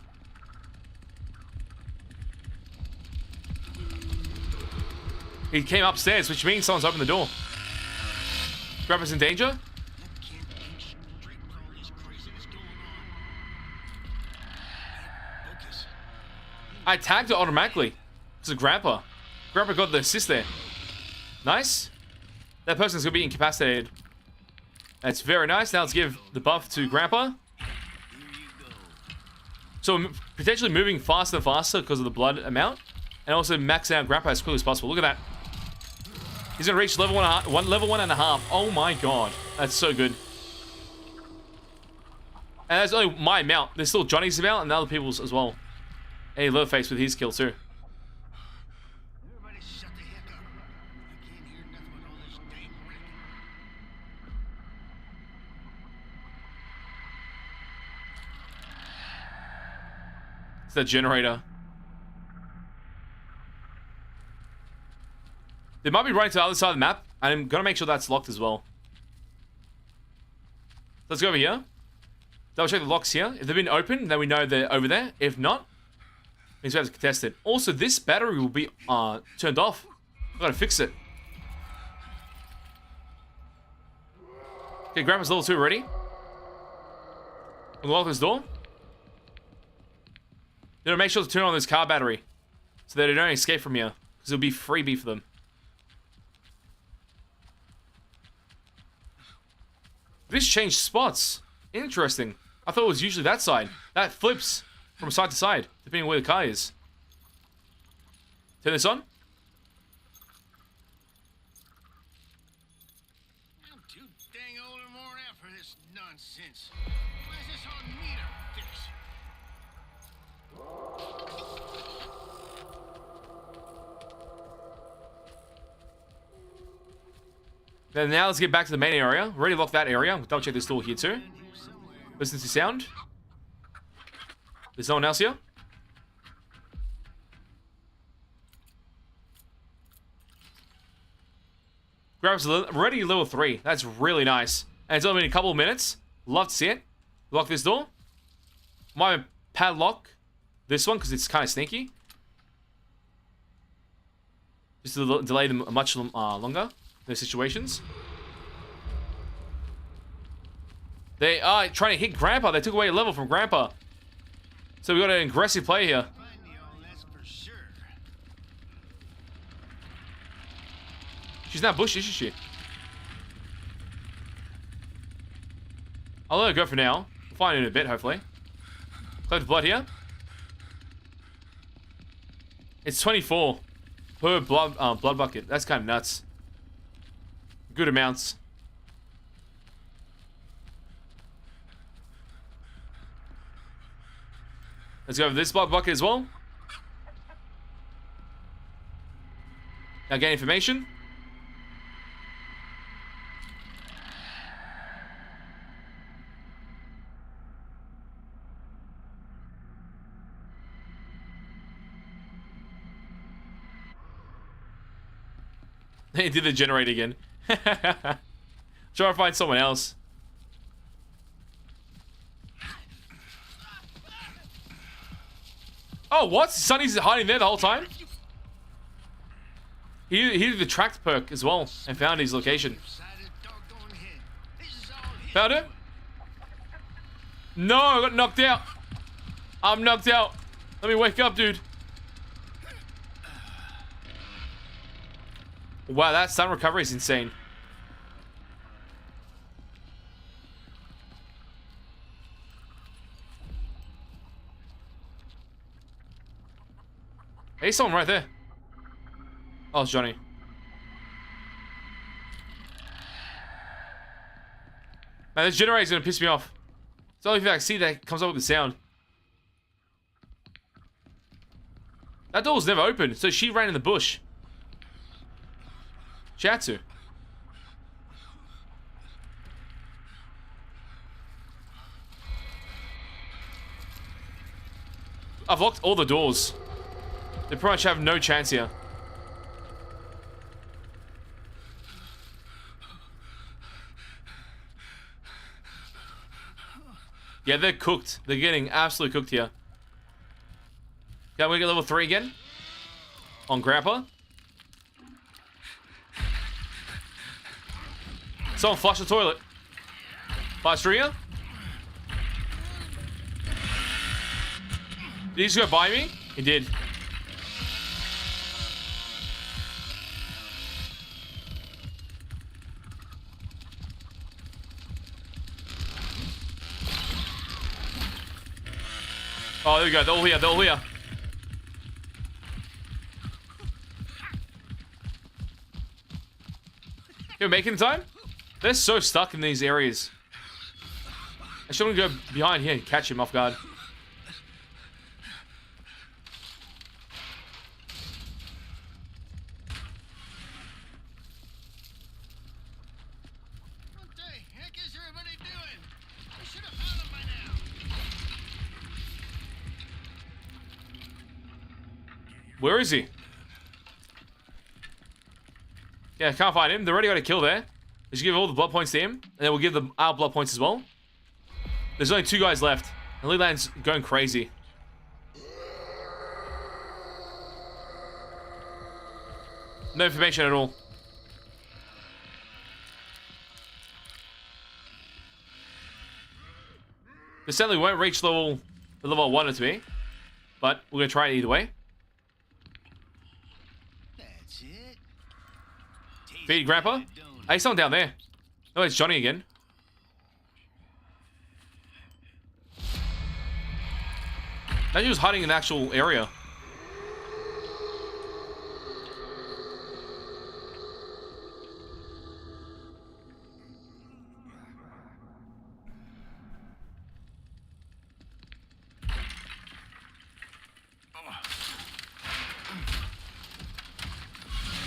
He came upstairs, which means someone's opened the door. Grandpa's in danger. I tagged it automatically. It's a Grandpa. Grandpa got the assist there. Nice. That person's gonna be incapacitated. That's very nice. Now let's give the buff to Grandpa. So potentially moving faster and faster because of the blood amount. And also max out Grandpa as quickly as possible. Look at that. He's gonna reach level level 1.5. Oh my god. That's so good. And that's only my amount. There's still Johnny's amount and other people's as well. Hey, Leatherface with his kill too. Everybody shut the heck up. I can't hear nothing with all this dang wreck. It's that generator. They might be running to the other side of the map. And I'm gonna make sure that's locked as well. Let's go over here. Double check the locks here. If they've been open, then we know they're over there. If not, means we have to contest it. Also, this battery will be turned off. I've got to fix it. Okay, Grandpa's level 2 ready. We'll lock this door. Then make sure to turn on this car battery so that they don't escape from here, because it'll be freebie for them. This changed spots. Interesting. I thought it was usually that side. That flips from side to side, depending on where the car is. Turn this on. I'm too dang old and worn out for this nonsense. sense. Why is this on meter fix? Then now let's get back to the main area. Already locked that area. Double check this door here too. Listen to sound. There's no one else here. Grabs already level 3. That's really nice. And it's only been a couple of minutes. Love to see it. Lock this door. Might padlock this one because it's kind of sneaky. Just to delay them much longer in those situations. They are trying to hit Grandpa. They took away a level from Grandpa. So we got an aggressive play here. That's for sure. She's not bush, isn't she? I'll let her go for now. We'll find it in a bit, hopefully. Collect blood here. It's 24 per blood bucket. That's kind of nuts. Good amounts. Let's go over this blood bucket as well. Now gain information. They did the generator again. Try to find someone else. Oh, what? Sonny's hiding there the whole time? He did the tracked perk as well and found his location. Found it? No, I got knocked out. I'm knocked out. Let me wake up, dude. Wow, that stun recovery is insane. Hey, someone right there. Oh, it's Johnny. Man, this generator's gonna piss me off. It's the only thing I can see that comes up with the sound. That door was never open, so she ran in the bush. She had to. I've locked all the doors. They pretty much have no chance here. Yeah, they're cooked. They're getting absolutely cooked here. Yeah, we get level 3 again. On Grandpa. Someone flush the toilet. Flash through here. Did he just go by me? He did. Oh, there we go. They're all here. They're all here. You're making time? They're so stuck in these areas. I should go behind here and catch him off guard. What the heck is everybody doing? I should have found them by now. Where is he? Yeah, I can't find him. They already got a kill there. Let's give all the blood points to him. And then we'll give them our blood points as well. There's only 2 guys left. And Leland's going crazy. No information at all. They certainly won't reach the level I want it to be. But we're going to try it either way. That's it. Feed Grandpa. Hey, someone down there. Oh, it's Johnny again. Now he was hiding in the actual area.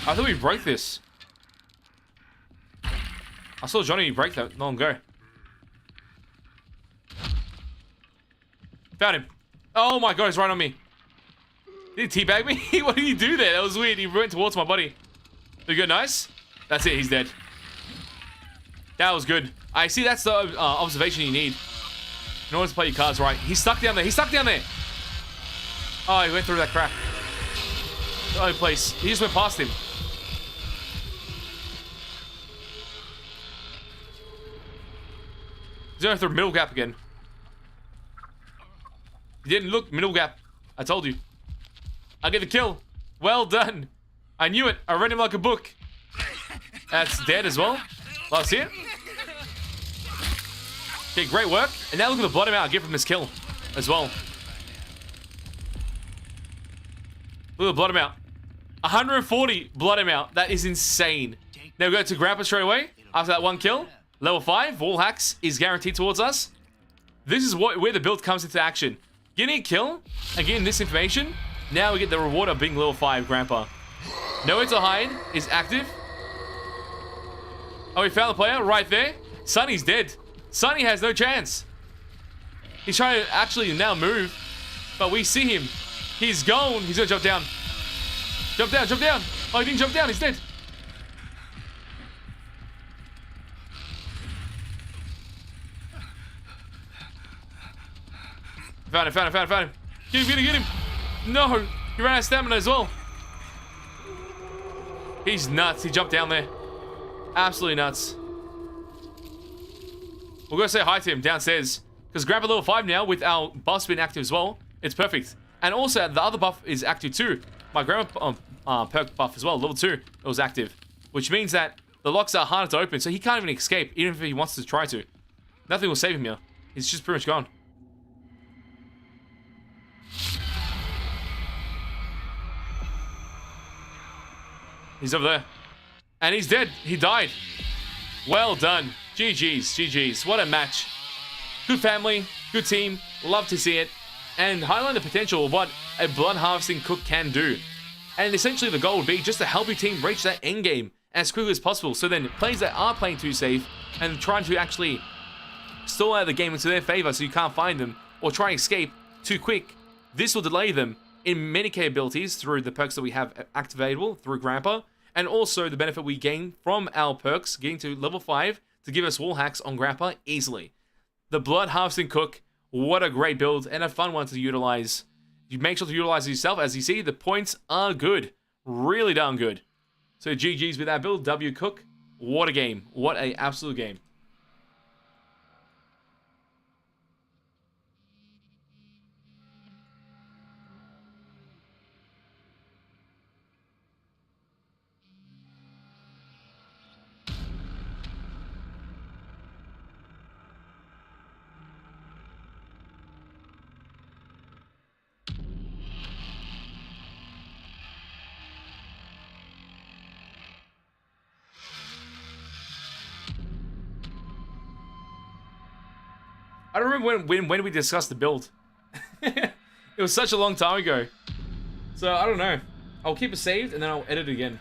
I thought we broke this. I saw Johnny break that not long ago. Found him. Oh my god, he's right on me. Did he teabag me? What did he do there? That was weird. He went towards my body. Did you go nice? That's it, he's dead. That was good. I see that's the observation you need in order to play your cards right. He's stuck down there. He's stuck down there. Oh, he went through that crack. Oh, place. He just went past him. He's going through middle gap again. He didn't look middle gap. I told you. I get the kill. Well done. I knew it. I read him like a book. That's dead as well. Last hit. Okay, great work. And now look at the blood amount I get from this kill as well. Look at the blood amount. 140 blood amount. That is insane. Now we go to Grandpa straight away. After that one kill. Level 5, wall hacks is guaranteed towards us. This is where the build comes into action. Getting a kill and getting this information. Now we get the reward of being level 5 Grandpa. Nowhere to hide is active. Oh, we found the player right there. Sunny's dead. Sunny has no chance. He's trying to actually now move, but we see him. He's gone. He's gonna jump down. Jump down, jump down. Oh, he didn't jump down. He's dead. Found him, found him, found him, found him. Get him, get him, get him. No, he ran out of stamina as well. He's nuts. He jumped down there. Absolutely nuts. We're going to say hi to him downstairs. Because grab a level 5 now with our buff being active as well. It's perfect. And also, the other buff is active too. My grandma perk buff as well, level 2, it was active. Which means that the locks are harder to open, so he can't even escape, even if he wants to try to. Nothing will save him here. He's just pretty much gone. He's over there. And he's dead. He died. Well done. GG's. GG's. What a match. Good family. Good team. Love to see it. And highlight the potential of what a blood harvesting cook can do. And essentially the goal would be just to help your team reach that end game as quickly as possible. So then players that are playing too safe and trying to actually stall out the game into their favor so you can't find them or try and escape too quick, this will delay them in many capabilities through the perks that we have activatable through Grandpa, and also the benefit we gain from our perks getting to level 5 to give us wall hacks on Grandpa easily. The Blood Harvesting Cook, what a great build and a fun one to utilize. You make sure to utilize it yourself. As you see, the points are good. Really darn good. So GG's with that build. W Cook, what a game. What a absolute game. I don't remember when we discussed the build. It was such a long time ago. So, I don't know. I'll keep it saved and then I'll edit it again.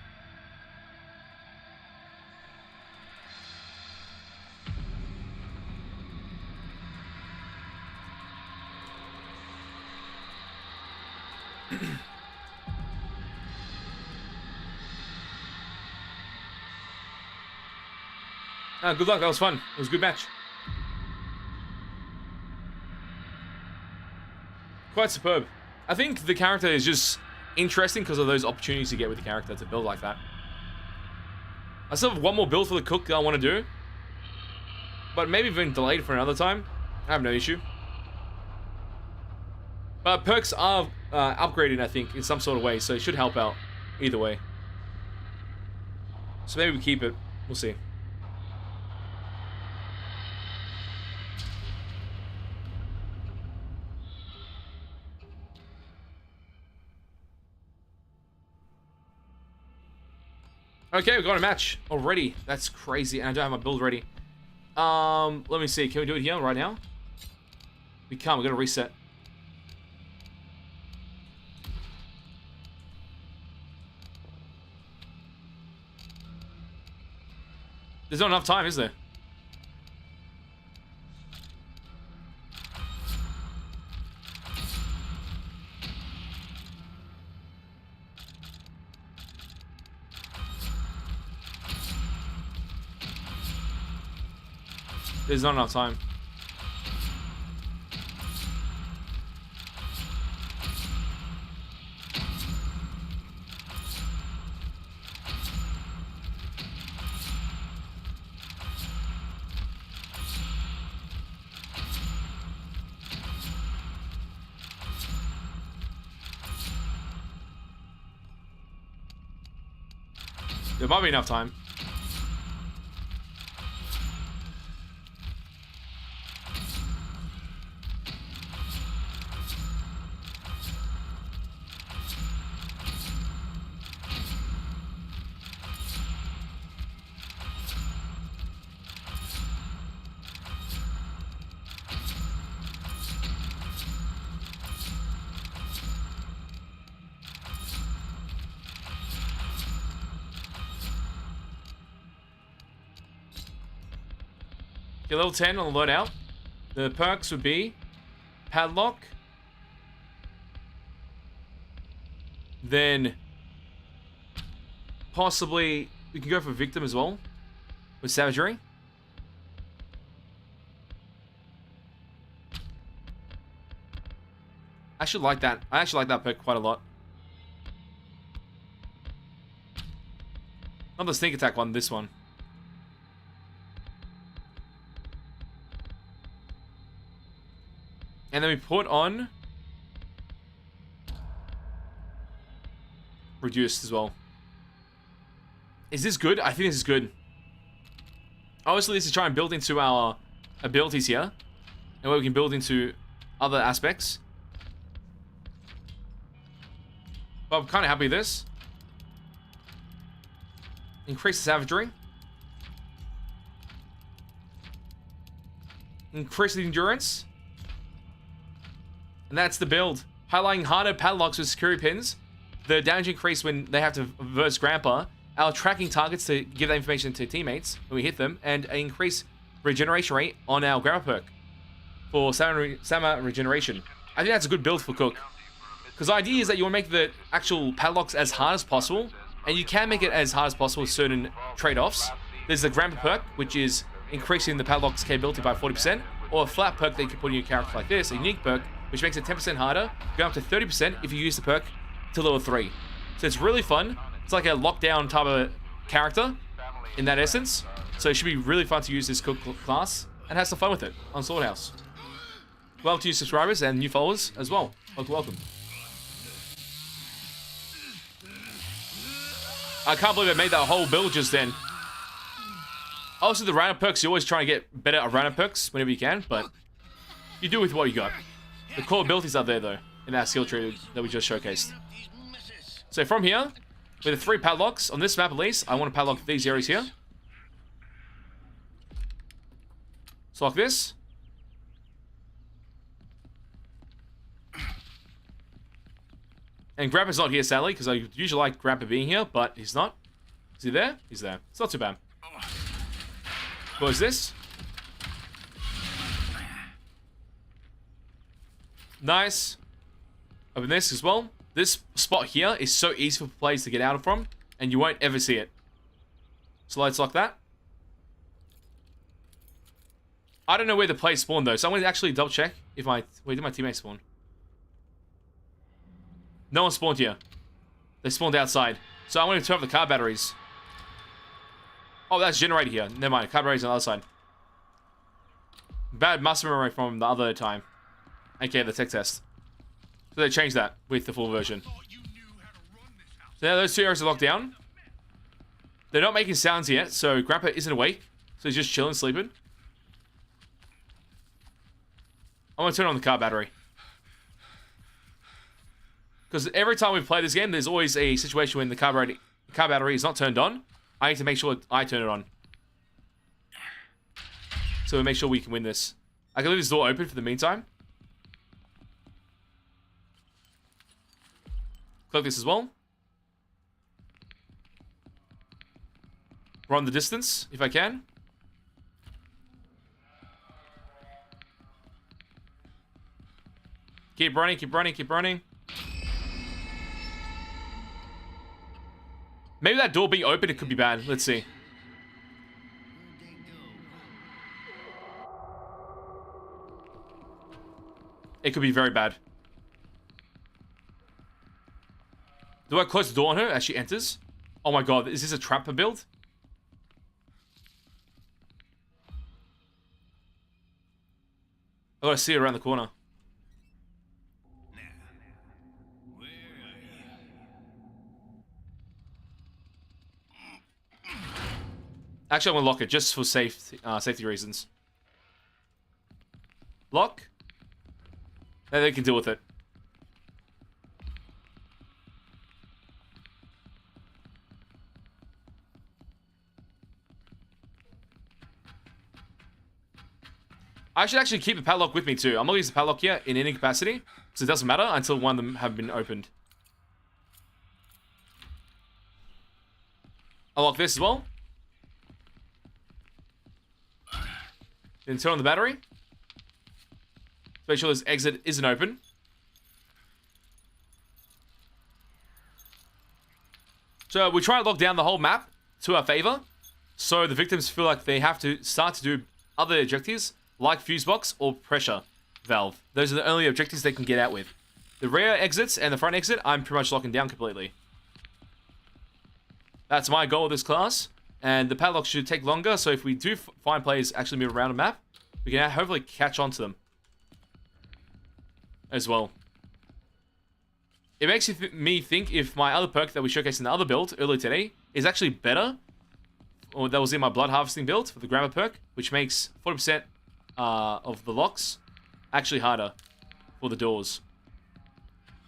Good luck, that was fun. It was a good match. Quite superb. I think the character is just interesting because of those opportunities you get with the character to build like that. I still have one more build for the cook that I want to do, but maybe even delayed for another time. I have no issue. But perks are upgraded, I think, in some sort of way, so it should help out either way. So maybe we keep it. We'll see. Okay, we've got a match already. That's crazy, and I don't have my build ready. Let me see. Can we do it here right now? We can't. We're gonna reset. There's not enough time, is there? There's not enough time. There might be enough time. Okay, level 10 on the loadout. The perks would be padlock. Then possibly we can go for victim as well with savagery. I actually like that. I actually like that perk quite a lot. Not the sneak attack one, this one. And then we put on reduced as well. Is this good? I think this is good. Obviously, this is trying to build into our abilities here. And where we can build into other aspects. But I'm kind of happy with this. Increase the savagery. Increase the endurance. And that's the build. Highlighting harder padlocks with security pins. The damage increase when they have to verse Grandpa. Our tracking targets to give that information to teammates when we hit them. And an increased regeneration rate on our Grandpa perk. For Sama regeneration. I think that's a good build for Cook. Because the idea is that you want to make the actual padlocks as hard as possible. And you can make it as hard as possible with certain trade-offs. There's the Grandpa perk, which is increasing the padlock's capability by 40%. Or a flat perk that you can put in your character like this. A unique perk, which makes it 10% harder, going up to 30% if you use the perk to level 3. So it's really fun. It's like a lockdown type of character in that essence. So it should be really fun to use this Cook class and have some fun with it on Swordhouse. Welcome to new subscribers and new followers as well. Welcome. I can't believe I made that whole build just then. Also, the random perks, you always try to get better at random perks whenever you can, but you do with what you got. The core abilities are there, though, in our skill tree that we just showcased. So from here, with the 3 padlocks, on this map at least, I want to padlock these areas here. So like this. And Grandpa's not here, sadly, because I usually like Grandpa being here, but he's not. Is he there? He's there. It's not too bad. What is this? Nice. Open this as well. This spot here is so easy for players to get out of from, and you won't ever see it. So let's lock that. I don't know where the players spawn though, so I'm going to actually double check if my... Where did my teammates spawn? No one spawned here. They spawned outside. So I'm going to turn off the car batteries. Oh, that's generated here. Never mind. Car batteries on the other side. Bad muscle memory from the other time. Okay, the tech test. So they changed that with the full version. So now those 2 areas are locked down. They're not making sounds yet, so Grandpa isn't awake. So he's just chilling, sleeping. I'm going to turn on the car battery. Because every time we play this game, there's always a situation when the car battery is not turned on. I need to make sure I turn it on. So we make sure we can win this. I can leave this door open for the meantime. Click this as well. run the distance if I can. Keep running, keep running, keep running. Maybe that door being open, it could be bad. Let's see. Where'd they go? It could be very bad. Do I close the door on her as she enters? Oh my god, is this a trapper build? I gotta see her around the corner. Where are you? Actually, I'm gonna lock it just for safety reasons. Lock. Now they can deal with it. I should actually keep the padlock with me too. I'm gonna use the padlock here in any capacity, so it doesn't matter until one of them have been opened. I'll lock this as well. Then turn on the battery. Make sure this exit isn't open. So we try to lock down the whole map to our favor, so the victims feel like they have to start to do other objectives, like fuse box or pressure valve. Those are the only objectives they can get out with. The rear exits and the front exit, I'm pretty much locking down completely. That's my goal with this class. And the padlock should take longer, so if we do find players actually move around a map, we can hopefully catch on to them as well. It makes me think if my other perk that we showcased in the other build earlier today is actually better, or that was in my blood harvesting build for the grammar perk, which makes 40% of the locks actually harder for the doors.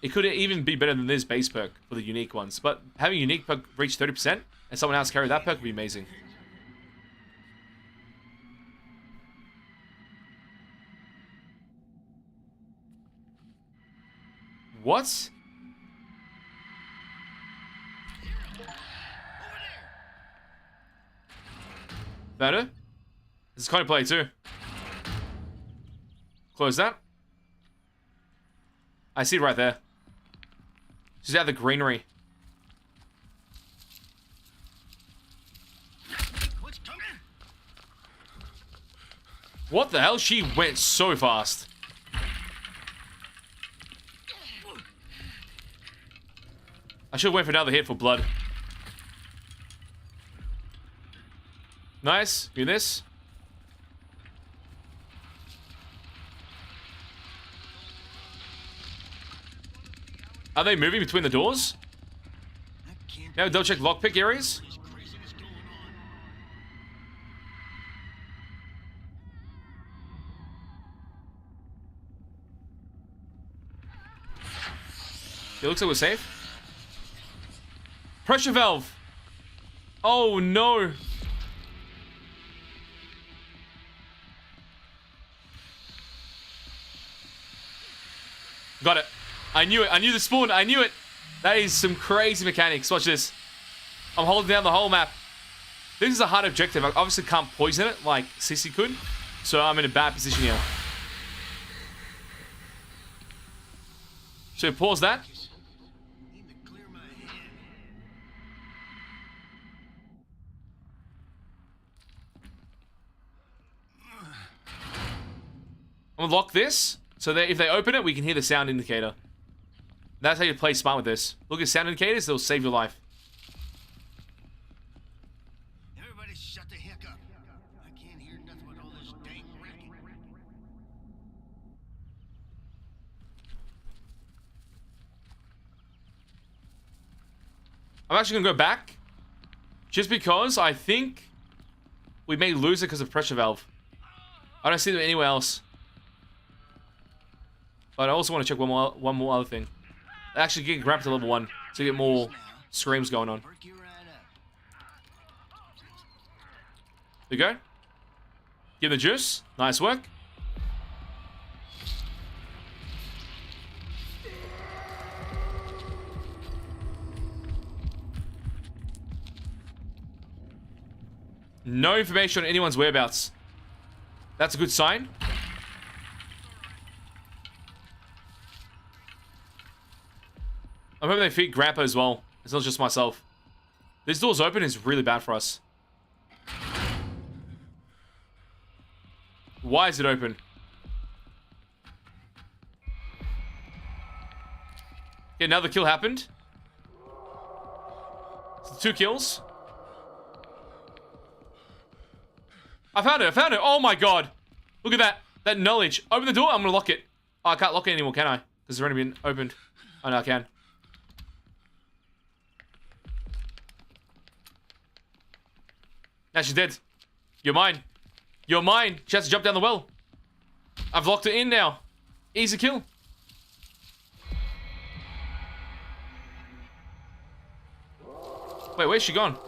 It could even be better than this base perk for the unique ones, but having a unique perk reach 30% and someone else carry that perk would be amazing. What? Better? This is kind of play too. Close that. I see it right there. She's out of the greenery. What's coming? What the hell? She went so fast. I should have went for another hit for blood. Nice. Do this. Are they moving between the doors? I can't. Now double check lockpick areas. This craziness going on. It looks like we're safe. Pressure valve. Oh no. Got it. I knew it. I knew the spawn. I knew it. That is some crazy mechanics. Watch this. I'm holding down the whole map. This is a hard objective. I obviously can't poison it like Sissy could. So I'm in a bad position here. So pause that. Need to clear my head. I'm gonna lock this. So that if they open it, we can hear the sound indicator. That's how you play smart with this. Look at sound indicators, they'll save your life. Everybody shut the heck up. I can't hear nothing with all this dang racket. I'm actually gonna go back. Just because I think we may lose it because of pressure valve. I don't see them anywhere else. But I also want to check one more other thing. Actually get grabbed to level 1 to get more screams going on. Perk you right up. There you go. Give the juice. Nice work. No information on anyone's whereabouts. That's a good sign. I'm hoping they feed Grandpa as well. It's not just myself. This door's open is really bad for us. Why is it open? Yeah, another kill happened. So 2 kills. I found it, I found it. Oh my god. Look at that. That knowledge. Open the door, I'm gonna lock it. Oh, I can't lock it anymore, can I? Because it's already been opened. Oh no, I can. Now she's dead. You're mine. You're mine. She has to jump down the well. I've locked her in now. Easy kill. Wait, where's she gone?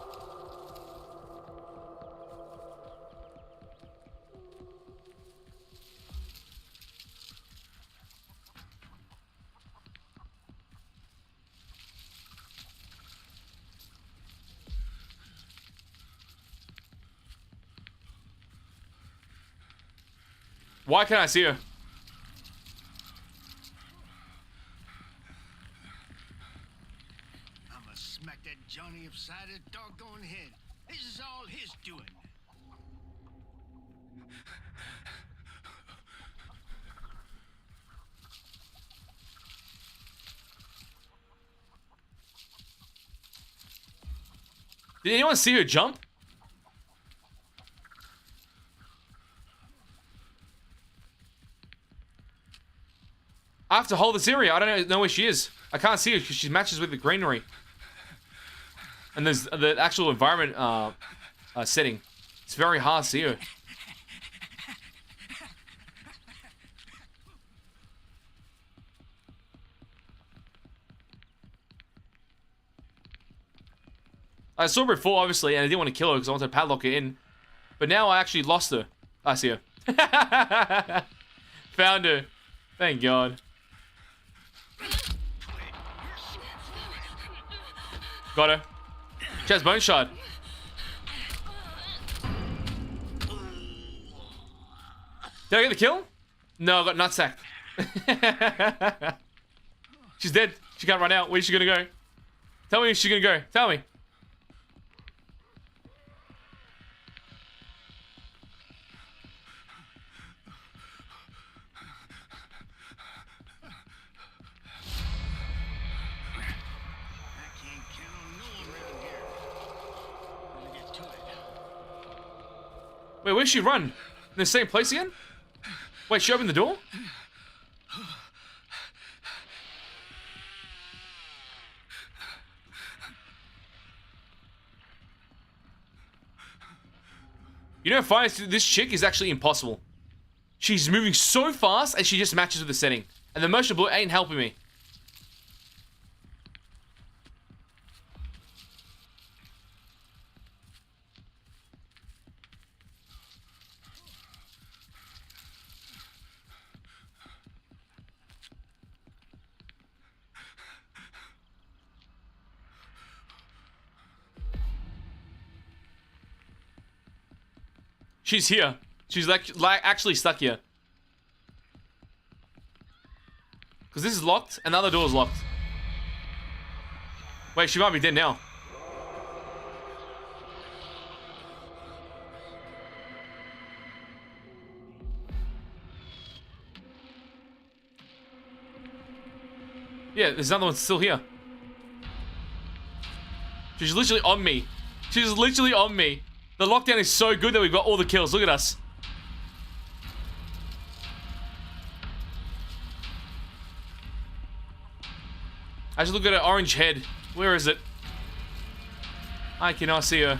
Why can't I see her? I'ma smack that Johnny upside his doggone head. This is all his doing. Did anyone see her jump? I have to hold this area. I don't know where she is. I can't see her because she matches with the greenery. And there's the actual environment setting. It's very hard to see her. I saw her before, obviously, and I didn't want to kill her because I wanted to padlock her in. But now I actually lost her. I see her. Found her. Thank God. Got her. She has bone shard. Did I get the kill? No, I got nutsacked. She's dead. She can't run out. Where's she gonna go? Tell me where she's gonna go. Tell me. Wait, where'd she run? In the same place again? Wait, she opened the door? You know, fighting this chick is actually impossible. She's moving so fast and she just matches with the setting. And the motion blur ain't helping me. She's here. She's like actually stuck here. Because this is locked and the other door is locked. Wait, she might be dead now. Yeah, there's another one still here. She's literally on me. She's literally on me. The lockdown is so good that we've got all the kills. Look at us. I just look at her orange head. Where is it? I cannot see her.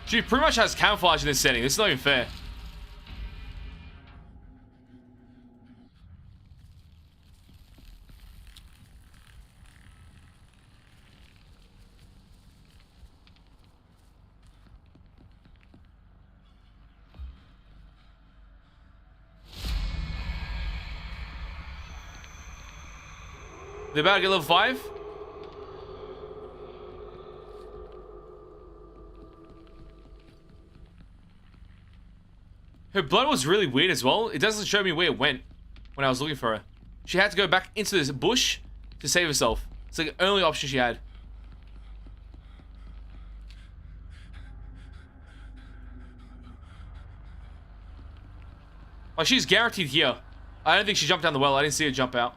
She pretty much has camouflage in this setting. This is not even fair. They're about to get level 5? Her blood was really weird as well. It doesn't show me where it went when I was looking for her. She had to go back into this bush to save herself. It's like the only option she had. Like, she's guaranteed here. I don't think she jumped down the well. I didn't see her jump out.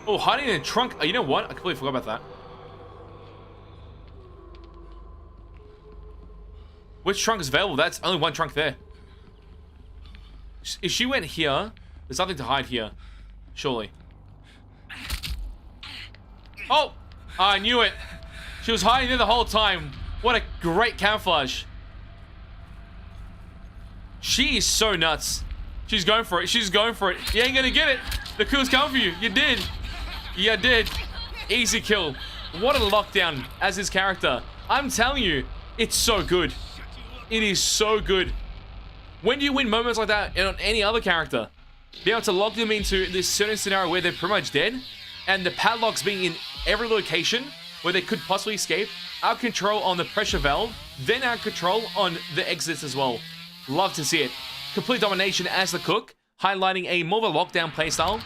Oh, hiding in a trunk. Oh, you know what? I completely forgot about that. Which trunk is available? That's only one trunk there. If she went here, there's nothing to hide here. Surely. Oh! I knew it. She was hiding there the whole time. What a great camouflage. She is so nuts. She's going for it. She's going for it. You ain't gonna get it. The kill's coming for you. You did. You did. Easy kill. What a lockdown as his character. I'm telling you, it's so good. It is so good. When do you win moments like that on any other character? Be able to lock them into this certain scenario where they're pretty much dead, and the padlocks being in every location where they could possibly escape, out control on the pressure valve, then out control on the exits as well. Love to see it. Complete domination as the cook, highlighting a more of a lockdown playstyle,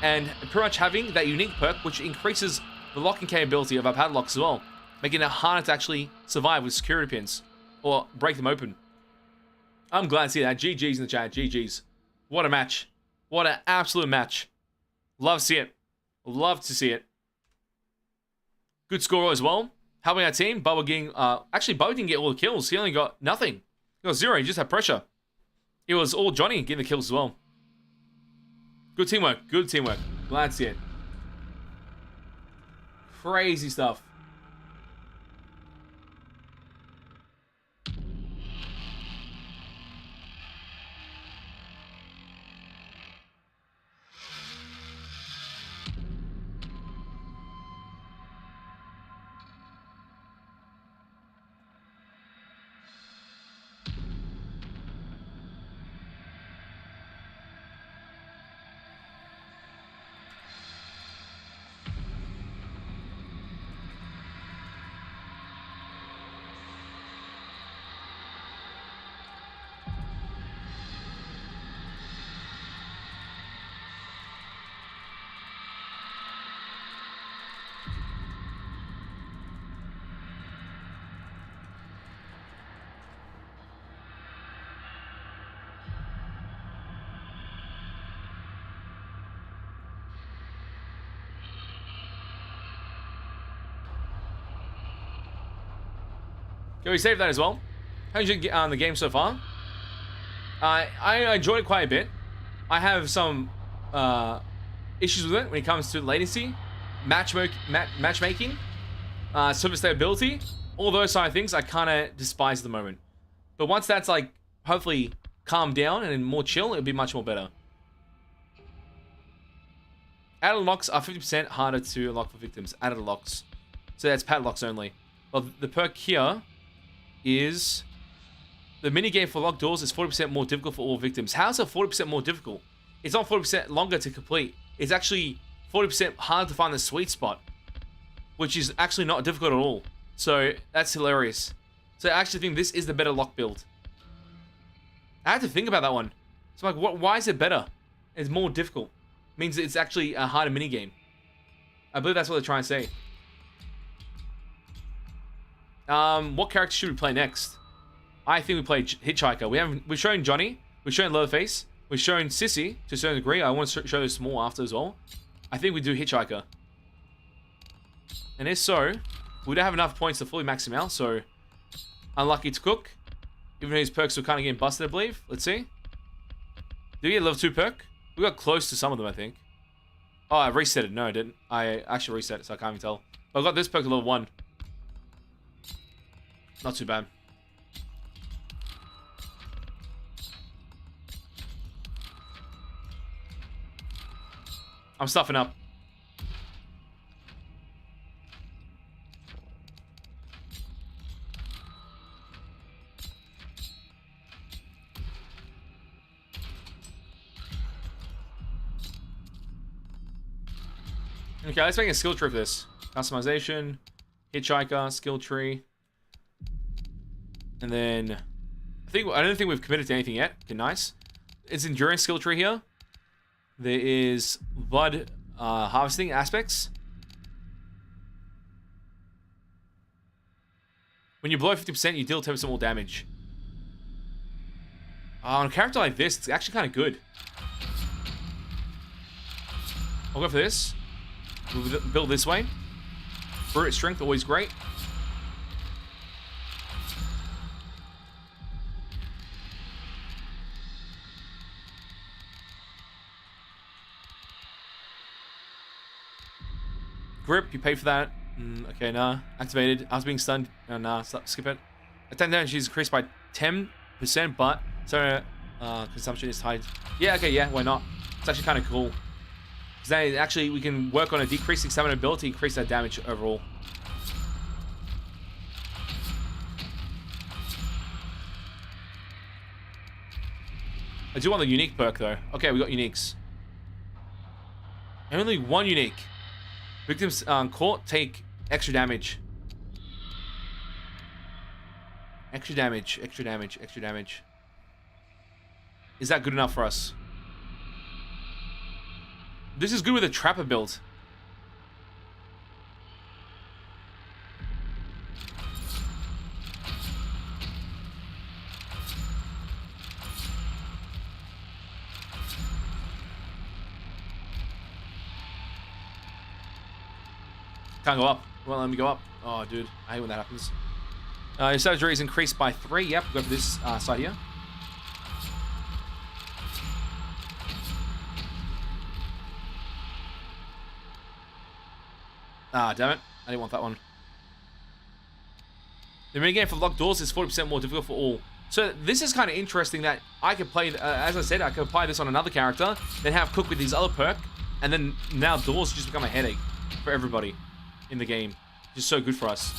and pretty much having that unique perk which increases the locking capability of our padlocks as well, making it harder to actually survive with security pins or break them open. I'm glad to see that. GG's in the chat. GG's. What a match. What an absolute match. Love to see it. Love to see it. Good score as well. Helping our team. Bubba getting... actually, Bubba didn't get all the kills. He only got nothing. He got 0. He just had pressure. It was all Johnny getting the kills as well. Good teamwork. Good teamwork. Glad to see it. Crazy stuff. Can we save that as well? How did you get on the game so far? I enjoyed it quite a bit. I have some issues with it when it comes to latency, matchmaking, server stability, all those side of things I kind of despise at the moment. But once that's like hopefully calmed down and more chill, it'll be much more better. Added locks are 50% harder to lock for victims. Added locks. So that's padlocks only. Well, the perk here is the minigame for locked doors is 40% more difficult for all victims. How is it 40% more difficult? It's not 40% longer to complete. It's actually 40% harder to find the sweet spot, which is actually not difficult at all. So that's hilarious. So I actually think this is the better lock build. I had to think about that one. So I'm like, why is it better? It's more difficult. It means it's actually a harder minigame. I believe that's what they're trying to say. What character should we play next? I think we play Hitchhiker. We've shown Johnny, we've shown Leatherface, we've shown Sissy to a certain degree. I want to show this more after as well. I think we do Hitchhiker. And if so, we don't have enough points to fully max him out, so unlucky to cook. Even though his perks were kind of getting busted, I believe. Let's see. Did we get a level 2 perk? We got close to some of them, I think. Oh, I reset it. No, I didn't. I actually reset it, so I can't even tell. But I got this perk at level 1. Not too bad. I'm stuffing up. Okay, let's make a skill tree for this. Customization, Hitchhiker, skill tree. And then I don't think we've committed to anything yet. Okay, nice. It's endurance skill tree here. There is blood harvesting aspects. When you blow 50%, you deal 10% more damage. On a character like this, it's actually kind of good. I'll go for this. We'll build this way. Brute strength, always great. Grip, you pay for that. Okay, nah. Activated. I was being stunned. Oh, nah, skip it. Attack damage is increased by 10%, but so consumption is tied. Yeah, okay, yeah, why not? It's actually kind of cool. Because then actually we can work on a decreasing stamina ability, increase that damage overall. I do want the unique perk though. Okay, we got uniques. Only one unique. Victims caught take extra damage. Extra damage, extra damage, extra damage. Is that good enough for us? This is good with a trapper build. Can't go up. Well, let me go up. Oh, dude. I hate when that happens. Your surgery is increased by 3. Yep, go for this side here. Ah, damn it. I didn't want that one. The minigame for locked doors is 40% more difficult for all. So this is kind of interesting that I could play, as I said, I could apply this on another character, then have Cook with his other perk, and then now doors just become a headache for everybody in the game. Just so good for us.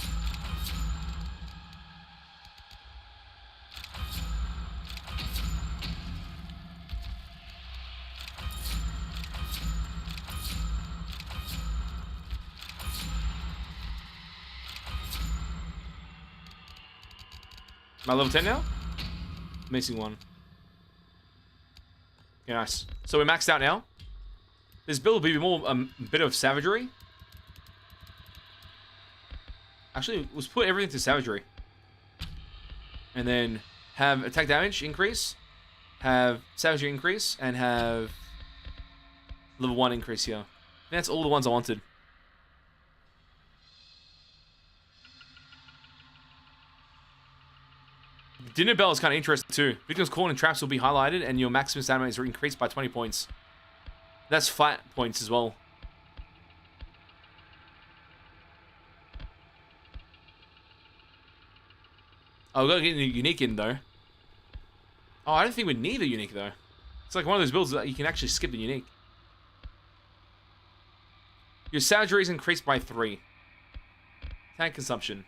Am I level 10 now? Missing one. Okay, nice. So we're maxed out now. This build will be more a bit of savagery. Actually, let's put everything to savagery. And then have attack damage increase, have savagery increase, and have level 1 increase here. That's all the ones I wanted. Dinner Bell is kind of interesting too. Victims caught in traps will be highlighted and your maximum stamina is increased by 20 points. That's flat points as well. Oh, we gotta get the unique in though. Oh, I don't think we need the unique though. It's like one of those builds that you can actually skip the unique. Your savagery is increased by 3. Tank consumption.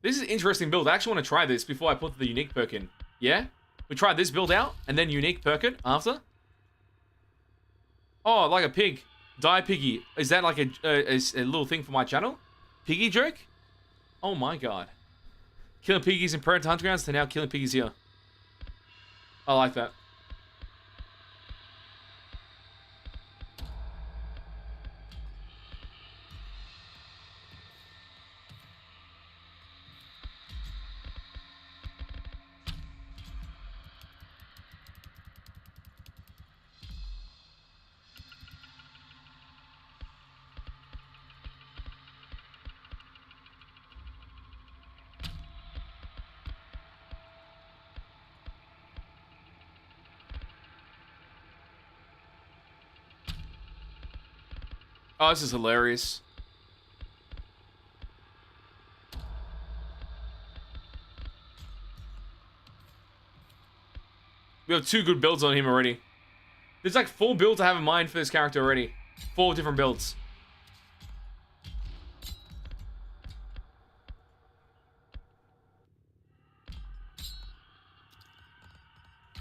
This is an interesting build. I actually want to try this before I put the unique perk in. Yeah? We try this build out, and then unique perk it after? Oh, like a pig. Die piggy. Is that like a little thing for my channel? Piggy joke? Oh my god. Killing piggies in Predator Hunter Grounds to now killing piggies here. I like that. Oh, this is hilarious. We have 2 good builds on him already. There's like 4 builds I have in mind for this character already. 4 different builds.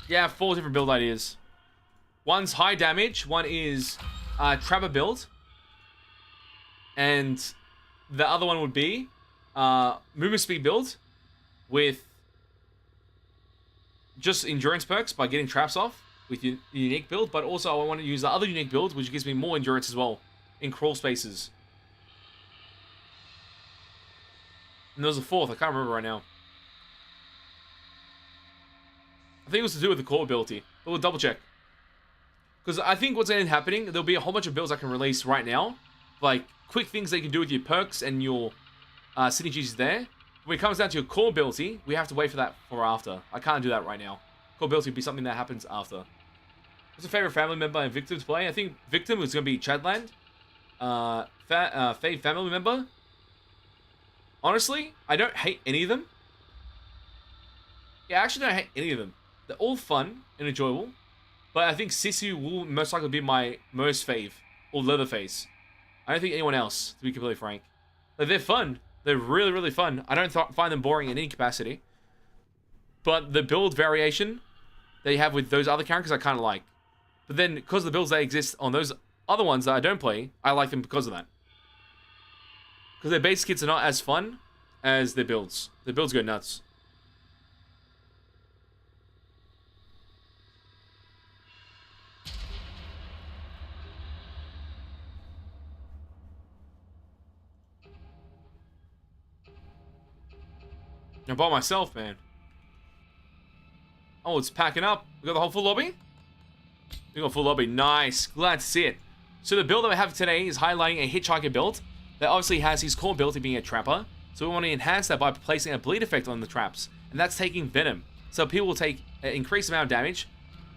Yeah, 4 different build ideas. One's high damage, one is trapper build, and the other one would be movement speed build with just endurance perks by getting traps off with your unique build, but also I want to use the other unique build, which gives me more endurance as well in crawl spaces. And there was a 4th, I can't remember right now. I think it was to do with the core ability, but we'll double check. Because I think what's going to end happening, there'll be a whole bunch of builds I can release right now, like quick things that you can do with your perks and your synergies there. When it comes down to your core ability, we have to wait for that for after. I can't do that right now. Core ability would be something that happens after. What's your favorite family member and Victim to play? I think Victim is going to be Chadland. Fave family member. Honestly, I don't hate any of them. Yeah, I actually don't hate any of them. They're all fun and enjoyable. But I think Sissy will most likely be my most fave. Or Leatherface. I don't think anyone else, to be completely frank. Like, they're fun. They're really, really fun. I don't find them boring in any capacity. But the build variation that you have with those other characters, I kind of like. But then, because of the builds that exist on those other ones that I don't play, I like them because of that. Because their base kits are not as fun as their builds. Their builds go nuts. I'm by myself, man. Oh, it's packing up. We got the whole full lobby? We got full lobby. Nice. Glad to see it. So the build that we have today is highlighting a Hitchhiker build that obviously has his core ability being a trapper. So we want to enhance that by placing a bleed effect on the traps. And that's taking venom. So people will take an increased amount of damage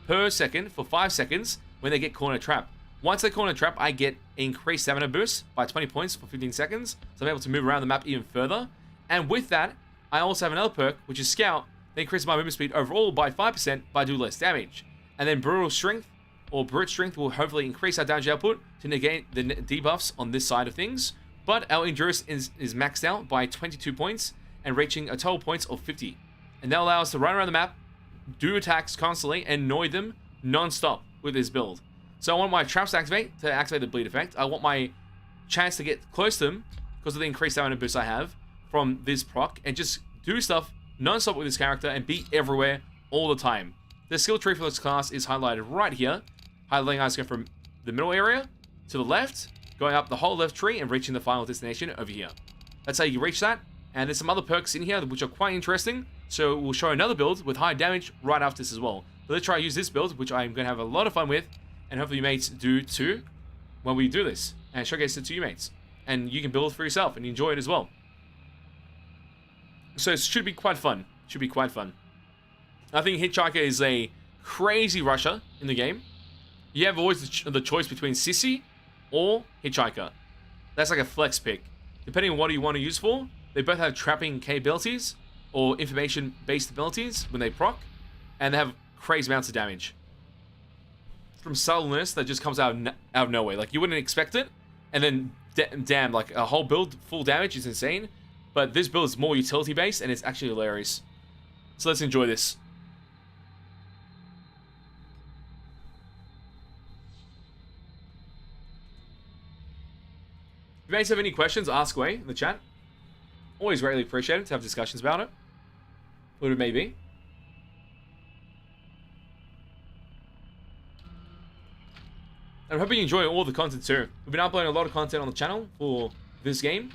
per second for 5 seconds when they get corner trap. Once they corner trap, I get increased stamina boost by 20 points for 15 seconds. So I'm able to move around the map even further. And with that, I also have another perk, which is Scout, that increases my movement speed overall by 5%, but I do less damage. And then Brutal Strength, or Brute Strength, will hopefully increase our damage output to negate the debuffs on this side of things. But our Endurance is maxed out by 22 points, and reaching a total points of 50. And that allows us to run around the map, do attacks constantly, and annoy them non-stop with this build. So I want my traps to activate the bleed effect. I want my chance to get close to them, because of the increased stamina boost I have from this proc, and just do stuff non-stop with this character and be everywhere all the time. The skill tree for this class is highlighted right here, highlighting us go from the middle area to the left, going up the whole left tree and reaching the final destination over here. That's how you reach that, and there's some other perks in here which are quite interesting, so we'll show another build with high damage right after this as well. But let's try to use this build, which I'm going to have a lot of fun with, and hopefully you mates do too when we do this, and showcase it to you mates. And you can build for yourself and enjoy it as well. So it should be quite fun. Should be quite fun. I think Hitchhiker is a crazy rusher in the game. You have always the choice between Sissy or Hitchhiker. That's like a flex pick. Depending on what you want to use for, they both have trapping capabilities or information-based abilities when they proc, and they have crazy amounts of damage. From subtleness that just comes out of nowhere. Like, you wouldn't expect it, and then, damn, like, a whole build full damage is insane. But this build is more utility-based, and it's actually hilarious. So let's enjoy this. If you guys have any questions, ask away in the chat. Always greatly appreciated to have discussions about it. What it may be. And I'm hoping you enjoy all the content too. We've been uploading a lot of content on the channel for this game.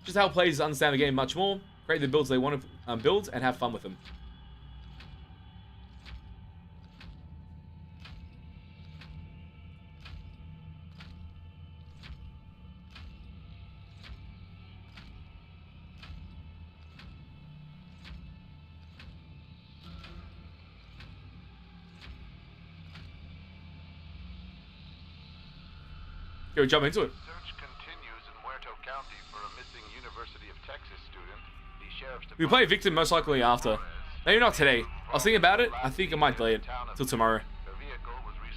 Just help players understand the game much more, create the builds they want to build, and have fun with them. Okay, we jump into it. Search continues in Muerto County for a missing University of Texas student. The sheriff's We play Victim most likely after. Maybe not today. I was thinking about it. I think I might delay it till tomorrow.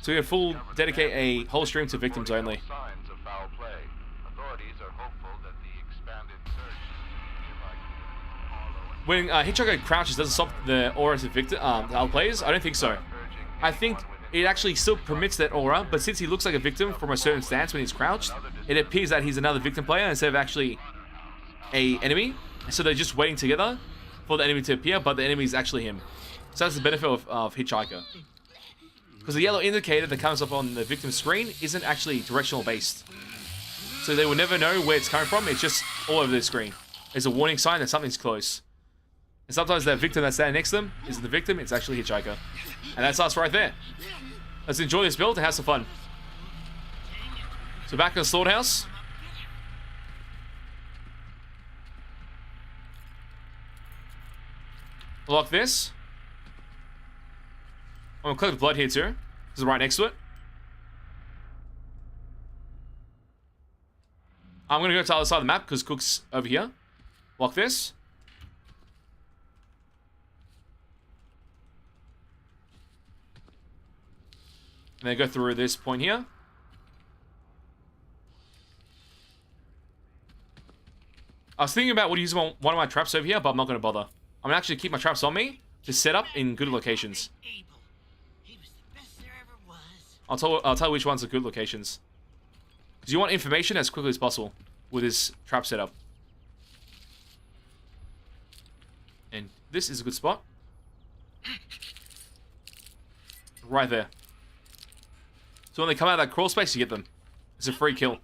So we can dedicate a whole stream to Victims only. Signs of foul play. Authorities are hopeful that the expanded search nearby follow an when Hitchhiker crouches, does it stop the aura to victim, the other players? I don't think so. I think it actually still permits that aura, but since he looks like a victim from a certain stance when he's crouched, it appears that he's another victim player instead of actually a enemy. So they're just waiting together for the enemy to appear, but the enemy is actually him. So that's the benefit of Hitchhiker. Because the yellow indicator that comes up on the victim screen isn't actually directional based. So they will never know where it's coming from, it's just all over the screen. There's a warning sign that something's close. And sometimes that victim that's standing next to them isn't the victim, it's actually Hitchhiker. And that's us right there. Let's enjoy this build and have some fun. So back in the slaughterhouse. Lock this. I'm gonna collect blood here too. This is right next to it. I'm gonna go to the other side of the map because Cook's over here. Lock this. And then go through this point here. I was thinking about what using one of my traps over here, but I'm not gonna bother. I'm gonna actually keep my traps on me to set up in good locations. I'll tell you which ones are good locations. Because you want information as quickly as possible with this trap setup. And this is a good spot. Right there. So when they come out of that crawl space, you get them. It's a free kill.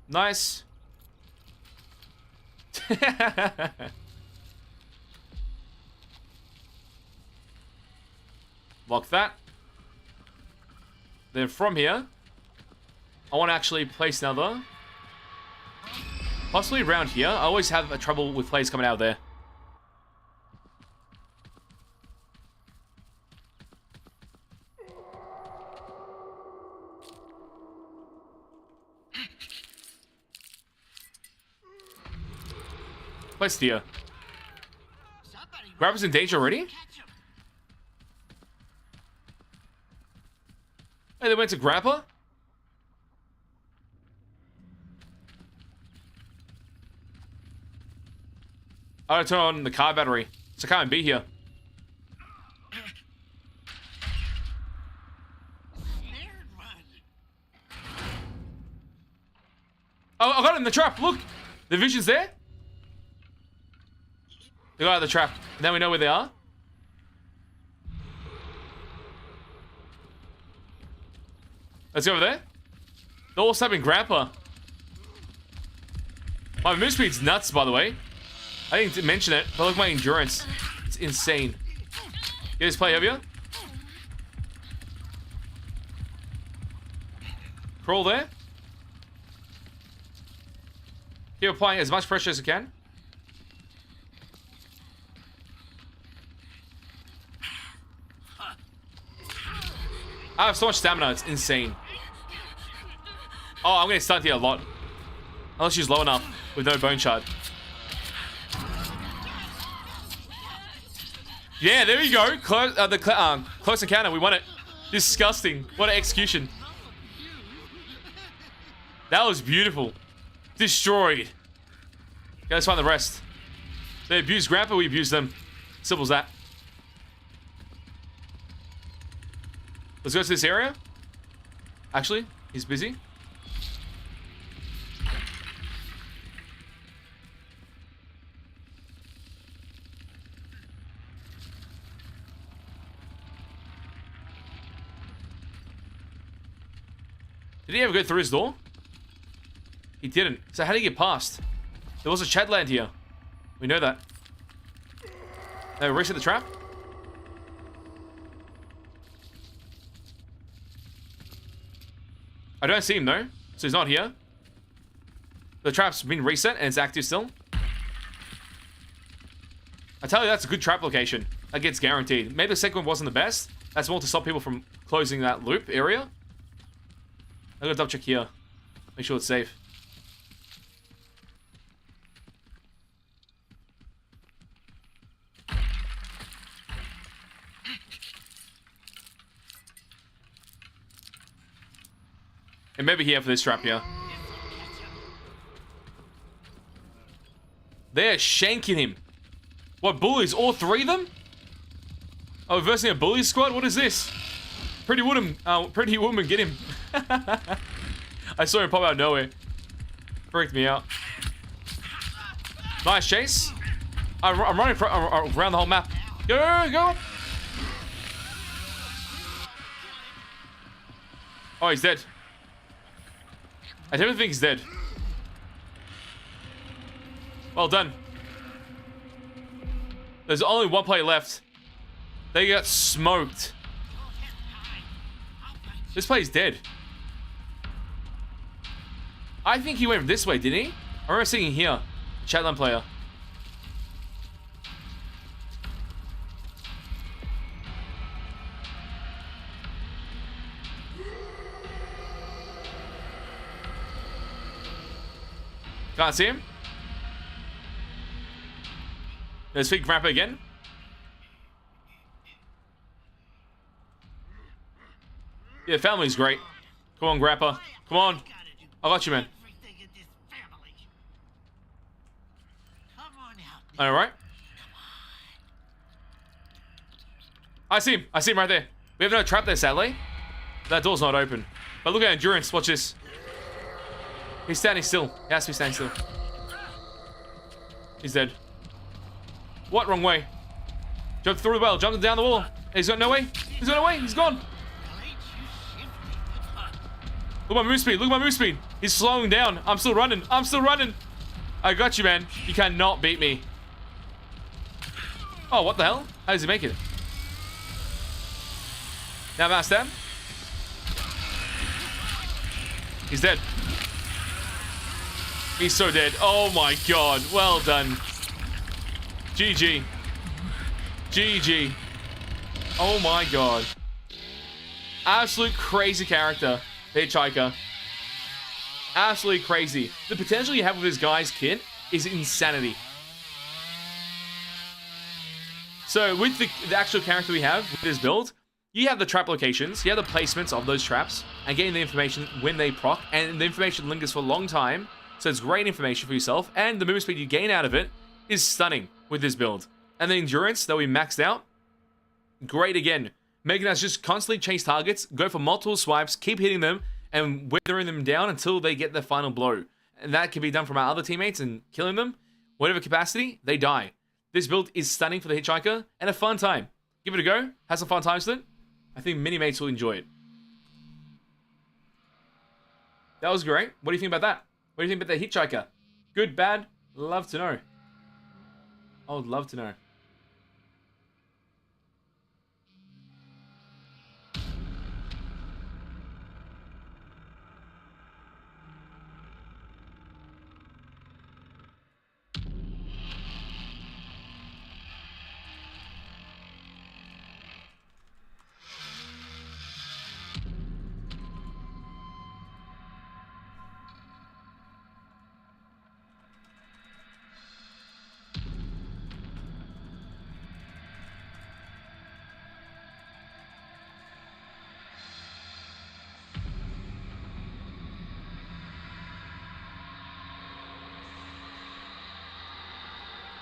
Nice. Lock that. Then from here, I want to actually place another. Possibly around here. I always have a trouble with players coming out of there. Place here. Grabber's in danger already? Hey, they went to Grappa? I gotta turn on the car battery, so I can't be here. Oh, I got it in the trap, look! The vision's there? They got out of the trap. Now we know where they are. Let's go over there. They're all stabbing Grandpa. My move speed's nuts, by the way. I didn't mention it, but look at my endurance. It's insane. You guys play over here? Crawl there. Keep applying as much pressure as you can. I have so much stamina, it's insane. Oh, I'm gonna start here a lot. Unless she's low enough with no bone shard. Yeah, there we go. Close encounter, we won it. Disgusting. What an execution. That was beautiful. Destroyed. Okay, let's find the rest. They abused Grandpa, we abused them. Simple as that. Let's go to this area. Actually, he's busy. Did he ever go through his door? He didn't. So how did he get past? There was a Chadland here. We know that. Now reset the trap. I don't see him though, so he's not here. The trap's been reset and it's active still. I tell you, that's a good trap location. That gets guaranteed. Maybe the second one wasn't the best. That's more to stop people from closing that loop area. I'm gonna double check here. Make sure it's safe. And maybe here for this trap here. They're shanking him. What, bullies? All three of them? Oh, versing a bully squad? What is this? Pretty woman, get him. I saw him pop out of nowhere. Freaked me out. Nice chase. I'm running around the whole map. Go! Oh, he's dead. I don't think he's dead. Well done. There's only one player left. They got smoked. This player's dead. I think he went this way, didn't he? I remember seeing him here. Chatline player. Can't see him. There's Speedy Grappa again. Yeah, family's great. Come on, Grappa. Come on. I got you, man. Alright. I see him. I see him right there. We have no trap there, sadly. That door's not open. But look at endurance. Watch this. He's standing still. He has to be standing still. He's dead. What? Wrong way. Jumped through the well. Jumped down the wall. He's got no way. He's got no way. He's gone. Look at my move speed. Look at my move speed. He's slowing down. I'm still running. I'm still running. I got you, man. You cannot beat me. Oh, what the hell? How does he make it? Now mouse down. He's dead. He's so dead. Oh my god. Well done. GG. GG. Oh my god. Absolute crazy character. Hitchhiker. Absolutely crazy. The potential you have with this guy's kit is insanity. So with the actual character we have with this build, you have the trap locations, you have the placements of those traps, and getting the information when they proc, and the information lingers for a long time, so it's great information for yourself, and the movement speed you gain out of it is stunning with this build. And the endurance that we maxed out, great again. Making us just constantly chase targets, go for multiple swipes, keep hitting them, and weathering them down until they get their final blow. And that can be done from our other teammates and killing them. Whatever capacity, they die. This build is stunning for the Hitchhiker and a fun time. Give it a go. Have some fun times with it. I think many mates will enjoy it. That was great. What do you think about that? What do you think about the Hitchhiker? Good, bad? Love to know. I would love to know.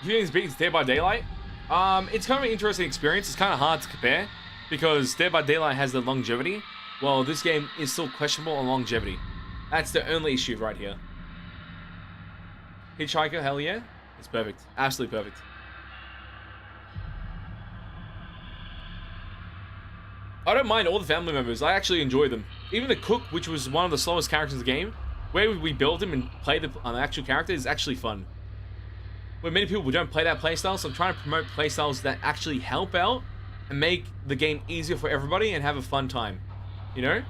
Do you think this beats Dead by Daylight? It's kind of an interesting experience. It's kind of hard to compare because Dead by Daylight has the longevity, while this game is still questionable on longevity. That's the only issue right here. Hitchhiker, hell yeah. It's perfect. Absolutely perfect. I don't mind all the family members. I actually enjoy them. Even the cook, which was one of the slowest characters in the game, where we build him and play the actual character is actually fun. Where many people don't play that playstyle, so I'm trying to promote playstyles that actually help out and make the game easier for everybody and have a fun time. You know?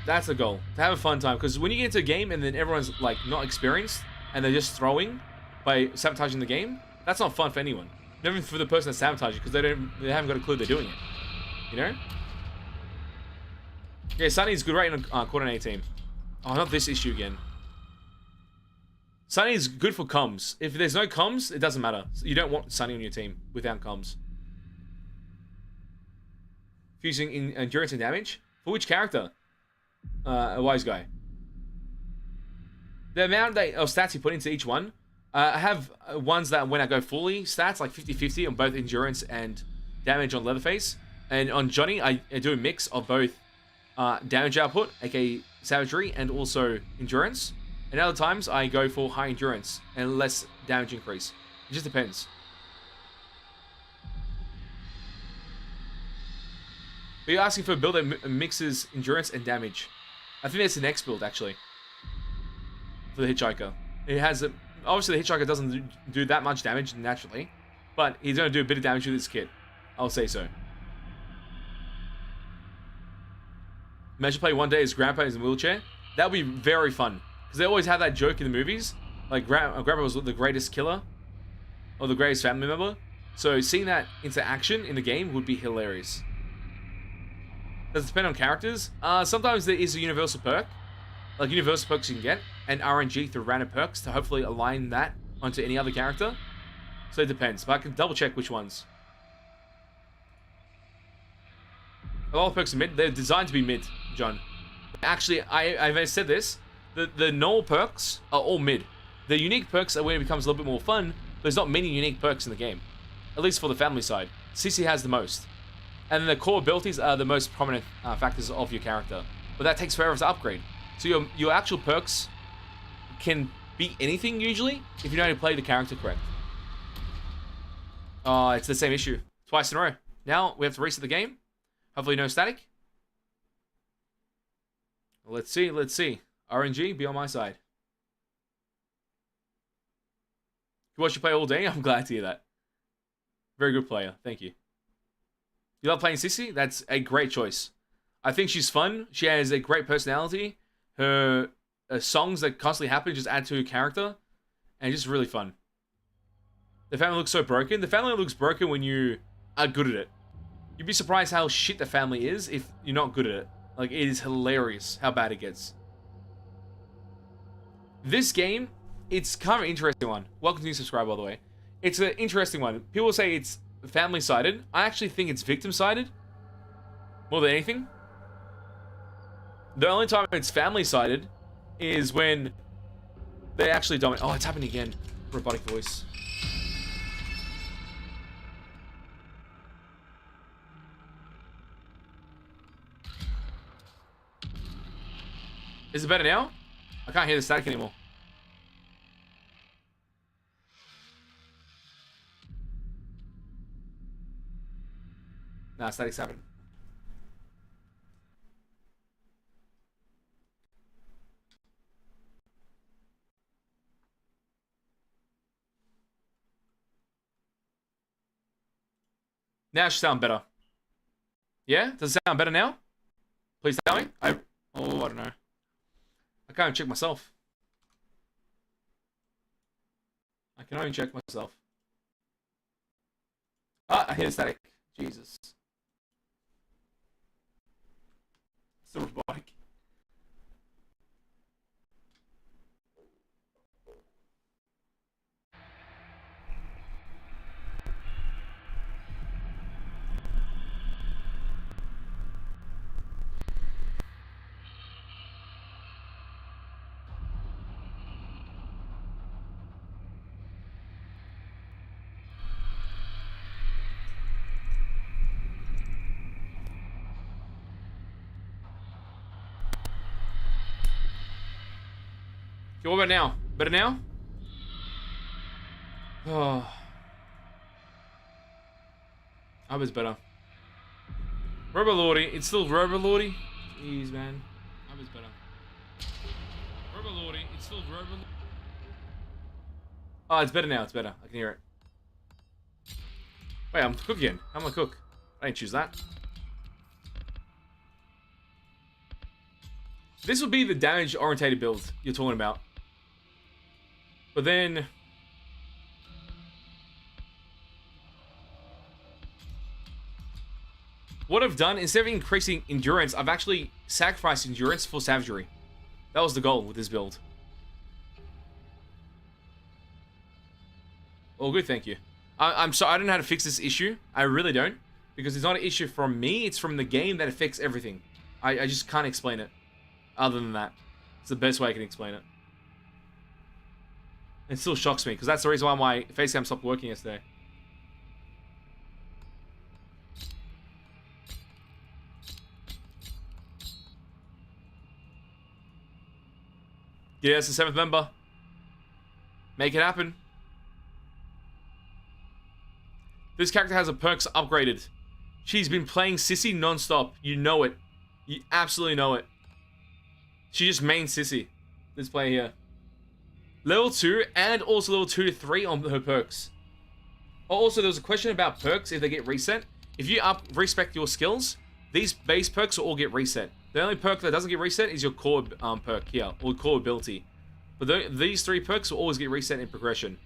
That's the goal. To have a fun time. Because when you get into a game and then everyone's like not experienced and they're just throwing by sabotaging the game, that's not fun for anyone. Not even for the person that's sabotaging, because they haven't got a clue they're doing it. You know? Yeah, Sunny's good right in a coordinate team. Oh, not this issue again. Sunny is good for comms. If there's no comms, it doesn't matter. You don't want Sunny on your team without comms. Fusing in endurance and damage? For which character? A wise guy. the amount of stats you put into each one, I have ones that when I go fully stats, like 50-50 on both endurance and damage on Leatherface. And on Johnny, I do a mix of both damage output, aka savagery, and also endurance. And other times, I go for high endurance and less damage increase. It just depends. But you're asking for a build that mixes endurance and damage. I think that's the next build, actually. For the Hitchhiker. It has a... Obviously, the Hitchhiker doesn't do that much damage naturally. But he's going to do a bit of damage with this kit. I'll say so. Imagine playing one day as Grandpa is in a wheelchair. That would be very fun. Because they always have that joke in the movies. Like, Grandpa was the greatest killer. Or the greatest family member. So, seeing that into action in the game would be hilarious. Does it depend on characters? Sometimes there is a universal perk. Like universal perks you can get. And RNG through random perks to hopefully align that onto any other character. So it depends. But I can double check which ones. A lot of perks are mid. They're designed to be mid, John. Actually, I've said this. The normal perks are all mid. The unique perks are when it becomes a little bit more fun. There's not many unique perks in the game. At least for the family side. Sissy has the most. And then the core abilities are the most prominent factors of your character. But that takes forever to upgrade. So your actual perks can be anything usually if you know how to play the character correct. Oh, it's the same issue. Twice in a row. Now we have to reset the game. Hopefully no static. Let's see, let's see. RNG, be on my side. You watch you play all day? I'm glad to hear that. Very good player. Thank you. You love playing Sissy? That's a great choice. I think she's fun. She has a great personality. Her songs that constantly happen just add to her character. And just really fun. The family looks so broken. The family looks broken when you are good at it. You'd be surprised how shit the family is if you're not good at it. Like, it is hilarious how bad it gets. This game, it's kind of an interesting one. Welcome to new subscriber, by the way. It's an interesting one. People say it's family-sided. I actually think it's victim-sided. More than anything. The only time it's family-sided is when they actually dominate. Oh, it's happening again. Robotic voice. Is it better now? I can't hear the static anymore. Nah, static's happening. Now it should sound better. Yeah? Does it sound better now? Please tell me. I don't know. I can't even check myself. I can only check myself. Ah, I hear static. Jesus. So robotic. Okay, what about now? Better now? Oh. I hope it's better. Lordy. It's still Lordy. Jeez, man. I hope it's better. Lordy. It's still Lordy. Oh, it's better now. It's better. I can hear it. Wait, I'm cooking. How am I cook? I didn't choose that. This would be the damage-orientated build you're talking about. But then... what I've done, instead of increasing endurance, I've actually sacrificed endurance for savagery. That was the goal with this build. All good, thank you. I'm sorry, I don't know how to fix this issue. I really don't. Because it's not an issue from me, it's from the game that affects everything. I just can't explain it. Other than that. It's the best way I can explain it. It still shocks me, because that's the reason why my facecam stopped working yesterday. Yeah, it's the 7th member. Make it happen. This character has her perks upgraded. She's been playing Sissy non-stop. You know it. You absolutely know it. She just main Sissy. This player here. Level 2 and also level 2 to 3 on her perks. Also, there was a question about perks if they get reset. If you respec your skills, these base perks will all get reset. The only perk that doesn't get reset is your core perk here, or core ability. But these 3 perks will always get reset in progression.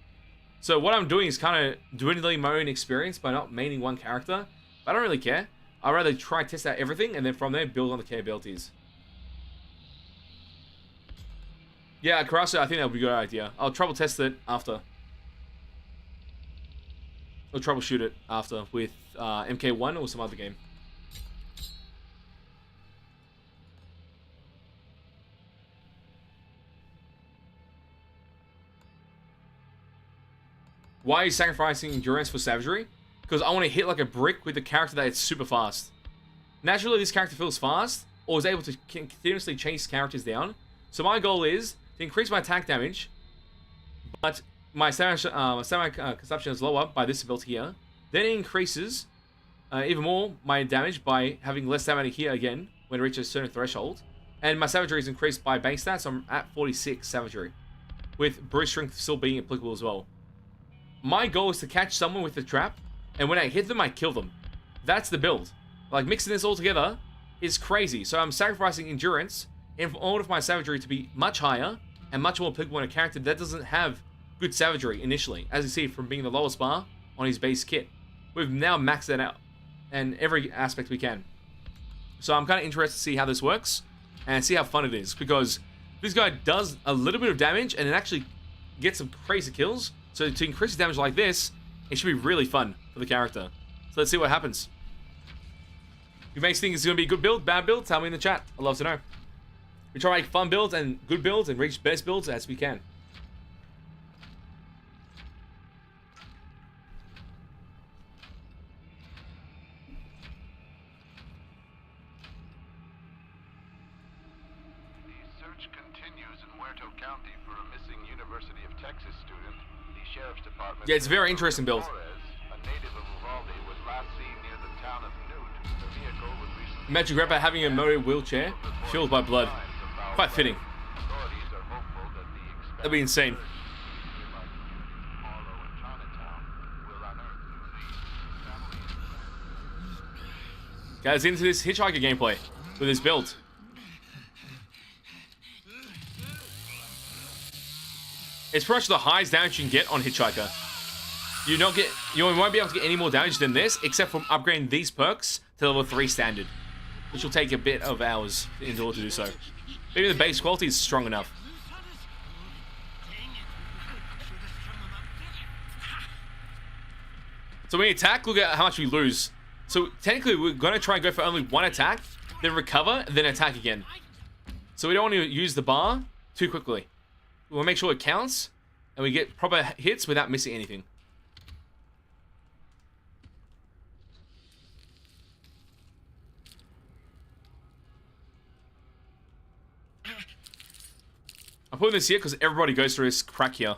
So what I'm doing is kind of dwindling my own experience by not maining one character. But I don't really care. I'd rather try test out everything and then from there build on the capabilities. Yeah, Karasu, I think that would be a good idea. I'll trouble test it after. Or troubleshoot it after with MK1 or some other game. Why are you sacrificing endurance for savagery? Because I want to hit like a brick with a character that is super fast. Naturally, this character feels fast, or is able to continuously chase characters down. So my goal is to increase my attack damage, but my stamina consumption is lower by this ability here. Then it increases even more my damage by having less stamina here again when it reaches a certain threshold. And my savagery is increased by base stats. I'm at 46 savagery, with brute strength still being applicable as well. My goal is to catch someone with the trap, and when I hit them, I kill them. That's the build. Like, mixing this all together is crazy. So I'm sacrificing endurance in order for my savagery to be much higher and much more applicable in a character that doesn't have good savagery initially, as you see from being the lowest bar on his base kit. We've now maxed that out in every aspect we can. So I'm kind of interested to see how this works and see how fun it is, because this guy does a little bit of damage and it actually gets some crazy kills. So to increase the damage like this, it should be really fun for the character. So let's see what happens. If you guys think it's going to be a good build, bad build, tell me in the chat. I'd love to know. We try to make fun builds and good builds and reach best builds as we can. The search continues in Muerto County for a missing University of Texas student. The Sheriff's Department... Yeah, it's a very interesting build. A native of Lordy was last seen near the town of Newt. The vehicle was recently... Imagine Grandpa having a motor wheelchair fueled by blood. Quite fitting. Authorities are hopeful that the That'd be insane. Guys, into this Hitchhiker gameplay with this build. It's pretty much the highest damage you can get on Hitchhiker. You won't be able to get any more damage than this, except from upgrading these perks to level 3 standard, which will take a bit of hours in order to do so. Maybe the base quality is strong enough. So when we attack, look at how much we lose. So technically, we're going to try and go for only one attack, then recover, and then attack again. So we don't want to use the bar too quickly. We want to make sure it counts, and we get proper hits without missing anything. I'm putting this here because everybody goes through this crack here.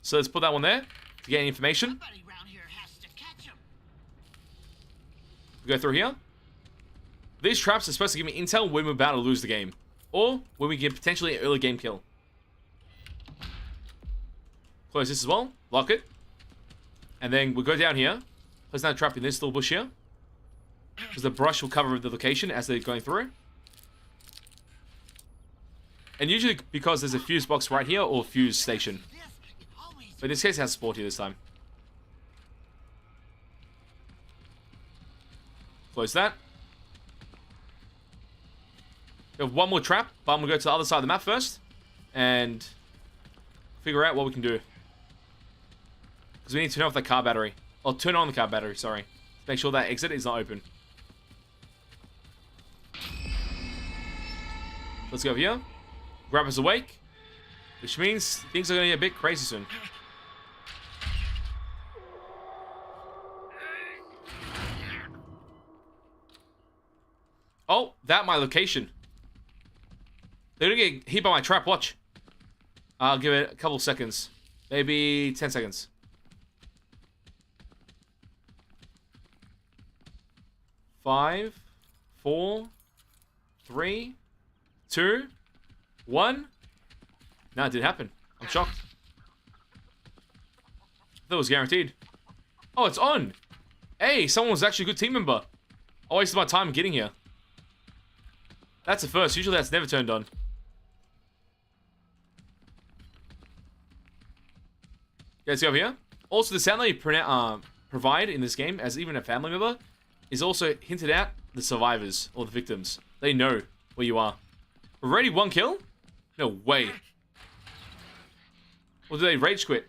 So let's put that one there to get any information. Somebody around here has to catch him. We go through here. These traps are supposed to give me intel when we're about to lose the game, or when we get potentially an early game kill. Close this as well. Lock it. And then we'll go down here. Place another trap in this little bush here, because the brush will cover the location as they're going through. And usually because there's a fuse box right here or fuse station. But in this case it has support here this time. Close that. We have one more trap, but I'm going to go to the other side of the map first and figure out what we can do. Because we need to turn off the car battery. Or turn on the car battery, sorry. Make sure that exit is not open. Let's go over here. Grab us awake. Which means things are gonna get a bit crazy soon. Oh, that my location. They're gonna get hit by my trap, watch. I'll give it a couple seconds. Maybe 10 seconds. Five, 4, 3, 2, 1. No, it didn't happen. I'm shocked. That was guaranteed. Oh, it's on. Hey, someone was actually a good team member. I wasted my time getting here. That's a first. Usually that's never turned on. Let's go over here. Also, the sound that you provide in this game, as even a family member, is also hinted at the survivors or the victims. They know where you are. Already 1 kill? No way. Or do they rage quit?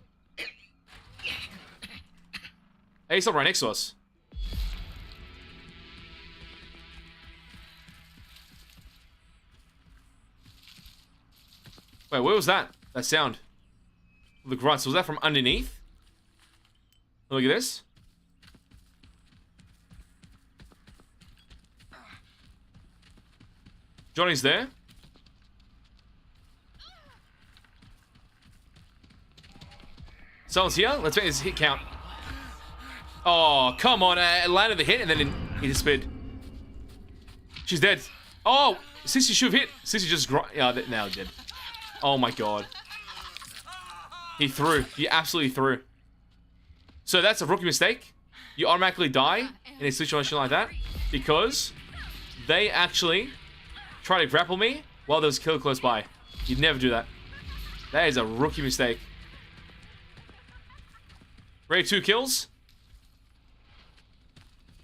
Hey, he's not right next to us. Wait, where was that? That sound. The grunts. Was that from underneath? Look at this. Johnny's there. Someone's here. Let's make this hit count. Oh, come on. It landed the hit and then he disappeared. She's dead. Oh, Sissy should have hit. Sissy just now dead. Oh my god. He threw. He absolutely threw. So that's a rookie mistake. You automatically die in a situation like that because they actually try to grapple me while there was a killer close by. You'd never do that. That is a rookie mistake. Ready, 2 kills.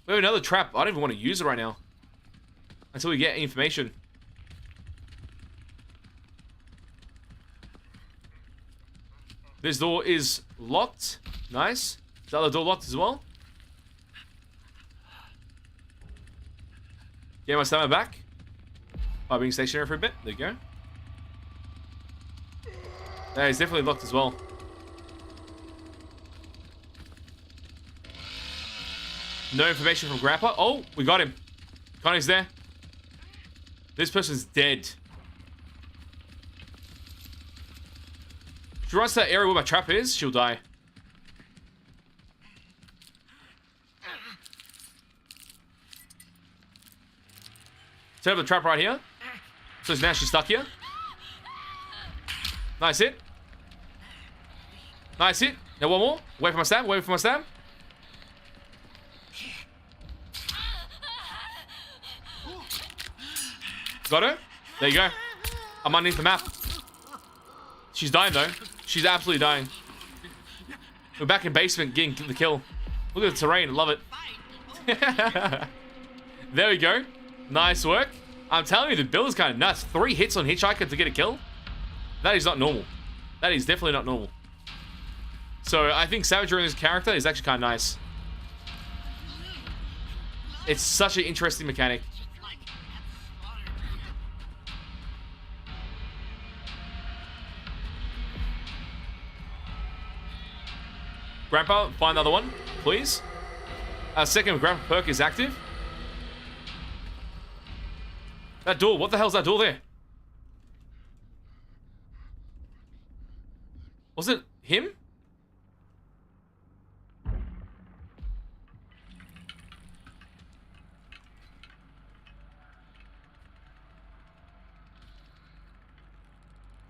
We have another trap. I don't even want to use it right now until we get information. This door is locked. Nice. Is the other door locked as well? Get my stamina back by being stationary for a bit. There you go. That is definitely locked as well. No information from Grandpa. Oh, we got him. Connie's there. This person's dead. If she runs to that area where my trap is, she'll die. Set up the trap right here. So now she's stuck here. Nice hit. Nice hit. Now one more. Wait for my stab. Wait for my stab. Got her. There you go. I'm underneath the map. She's dying though. She's absolutely dying. We're back in basement getting the kill. Look at the terrain. Love it. There we go. Nice work. I'm telling you, the build is kind of nuts. 3 hits on Hitchhiker to get a kill. That is not normal. That is definitely not normal. So I think savagery in this character is actually kind of nice. It's such an interesting mechanic. Grandpa, find another one, please. Second Grandpa perk is active. That door, what the hell's that door there? Was it him?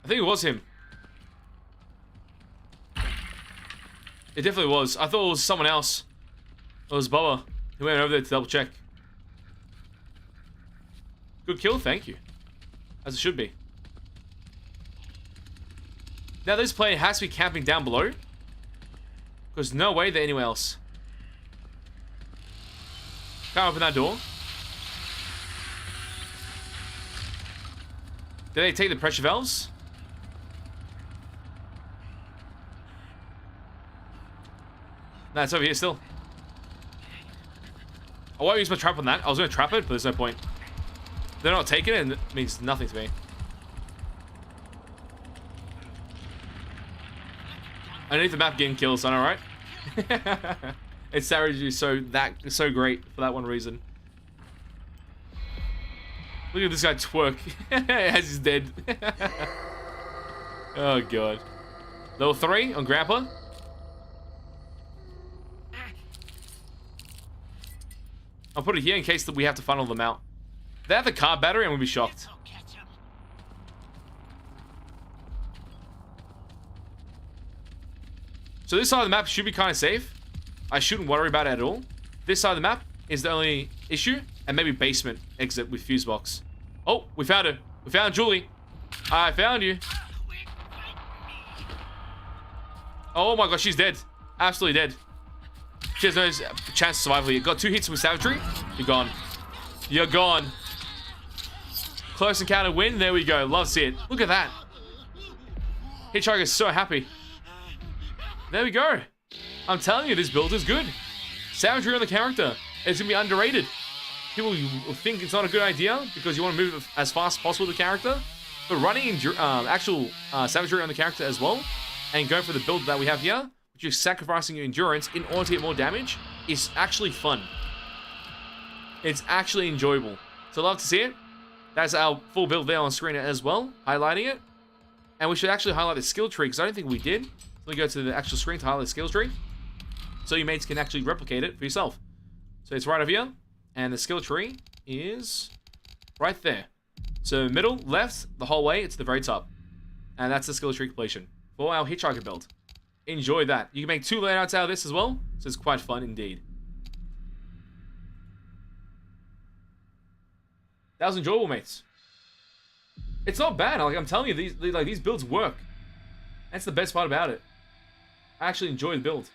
I think it was him. It definitely was. I thought it was someone else. It was Boa who went over there to double check. Good kill, thank you. As it should be. Now this player has to be camping down below. Because no way they're anywhere else. Can't open that door. Did they take the pressure valves? No, it's over here still. I won't use my trap on that. I was going to trap it, but there's no point. They're not taking it, and it means nothing to me. Underneath the map getting kills, son, alright? It's savagely so great for that one reason. Look at this guy twerk as he's dead. Oh god. Level 3 on Grandpa. I'll put it here in case that we have to funnel them out. They have the car battery and we'll be shocked. So this side of the map should be kind of safe. I shouldn't worry about it at all. This side of the map is the only issue. And maybe basement exit with fuse box. Oh, we found her. We found Julie. I found you. Oh my gosh, she's dead. Absolutely dead. She has no chance of survival here. Got 2 hits with savagery. You're gone. You're gone. Close encounter win. There we go. Love to see it. Look at that. Hitchhiker is so happy. There we go. I'm telling you, this build is good. Savagery on the character. It's going to be underrated. People think it's not a good idea because you want to move as fast as possible with the character. But running actual savagery on the character as well and going for the build that we have here, which is sacrificing your endurance in order to get more damage, is actually fun. It's actually enjoyable. So love to see it. That's our full build there on screen as well, highlighting it. And we should actually highlight the skill tree because I don't think we did. Let me go to the actual screen to highlight the skill tree so your mates can actually replicate it for yourself. So it's right over here, and the skill tree is right there. So middle, left, the whole way, it's the very top. And that's the skill tree completion for our Hitchhiker build. Enjoy that. You can make 2 layouts out of this as well, so it's quite fun indeed. That was enjoyable, mates. It's not bad. Like I'm telling you, these builds work. That's the best part about it. I actually enjoy the build.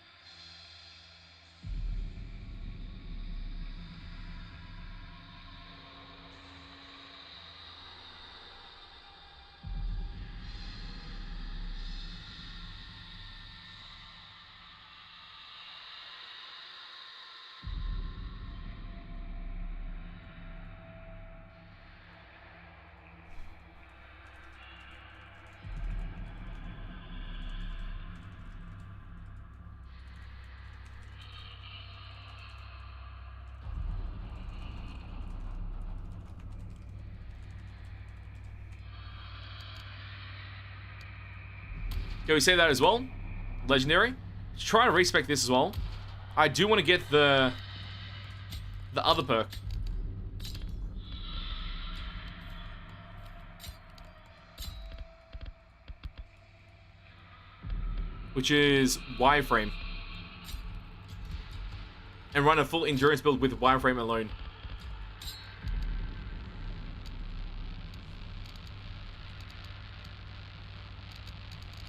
Can we say that as well? Legendary. Let's try to respec this as well. I do want to get the other perk. Which is wireframe. And run a full endurance build with wireframe alone.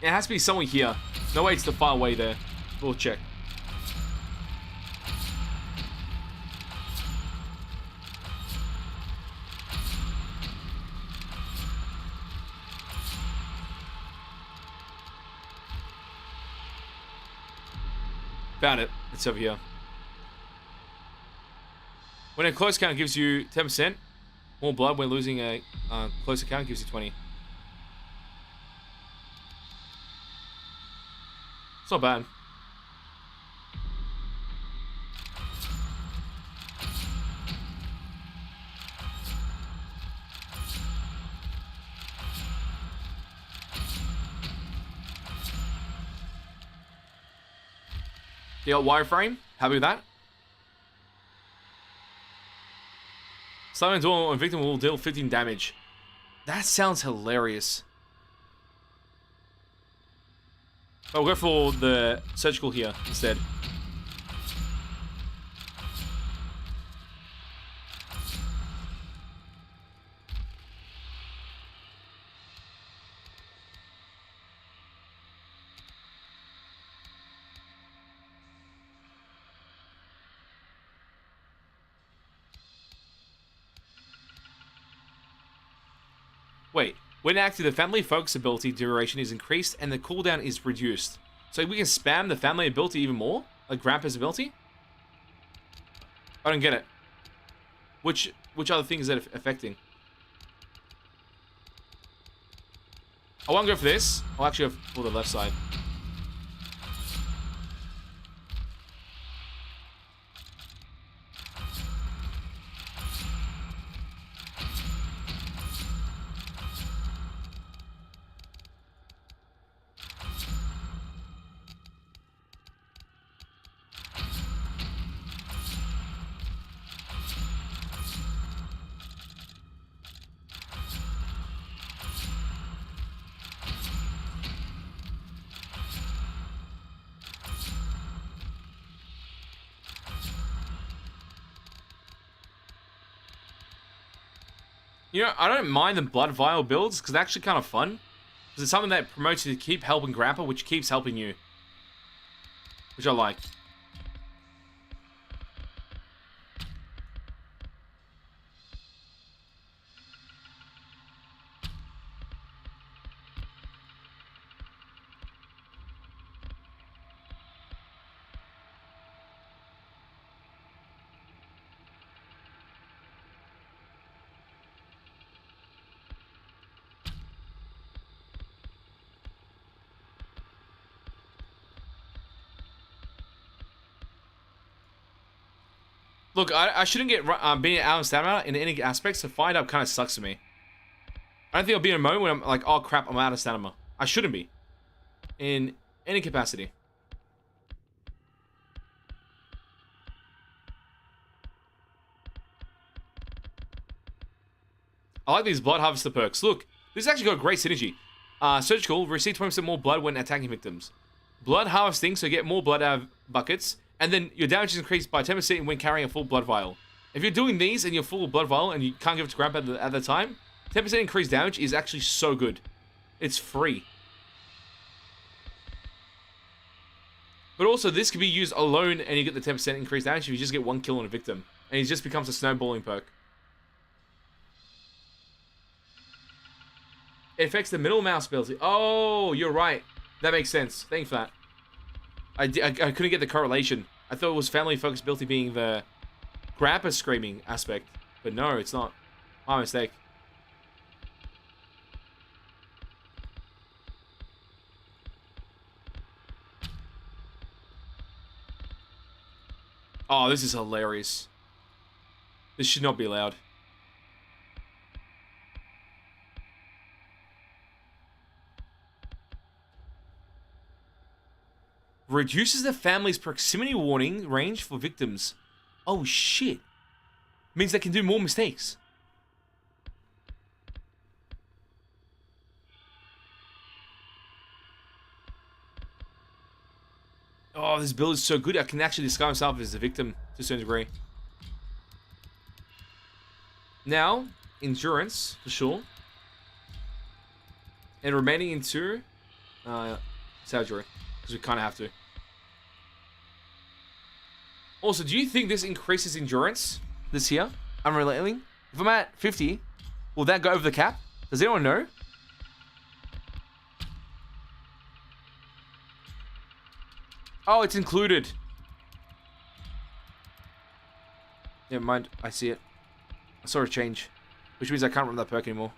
It has to be somewhere here. No way it's the far away there. We'll check. Found it. It's over here. When a close count gives you 10% more blood, when losing a close count gives you 20. It's not bad. You got wireframe? Happy with that? Slamming duel on victim will deal 15 damage. That sounds hilarious. But we'll go for the surgical here instead. Wait, when active, the family focus ability duration is increased and the cooldown is reduced. So we can spam the family ability even more? Like Grandpa's ability? I don't get it. Which other thing is that affecting? I won't go for this. I'll actually go for the left side. You know, I don't mind the blood vial builds because they're actually kind of fun. Because it's something that promotes you to keep helping Grandpa, which keeps helping you. Which I like. Look, I shouldn't get being out of stamina in any aspects, so find up kind of sucks for me. I don't think I'll be in a moment when I'm like, oh crap, I'm out of stamina. I shouldn't be. In any capacity. I like these blood harvester perks. Look, this has actually got great synergy. Surgical, receive 20% more blood when attacking victims. Blood harvesting, so get more blood out of buckets. And then your damage is increased by 10% when carrying a full blood vial. If you're doing these and you're full blood vial and you can't give it to Grandpa at the time, 10% increased damage is actually so good. It's free. But also, this can be used alone and you get the 10% increased damage if you just get one kill on a victim. And it just becomes a snowballing perk. It affects the middle mouse ability. Oh, you're right. That makes sense. Thanks for that. I couldn't get the correlation. I thought it was family focused ability being the Grandpa screaming aspect. But no, it's not. My mistake. Oh, this is hilarious. This should not be allowed. Reduces the family's proximity warning range for victims. Oh shit. Means they can do more mistakes. Oh, this build is so good. I can actually disguise myself as a victim to a certain degree. Now, endurance, for sure. And remaining into surgery. Because we kind of have to. Also, do you think this increases endurance? This here? Unrelenting? If I'm at 50, will that go over the cap? Does anyone know? Oh, it's included. Never mind. I see it. I saw a change. Which means I can't run that perk anymore.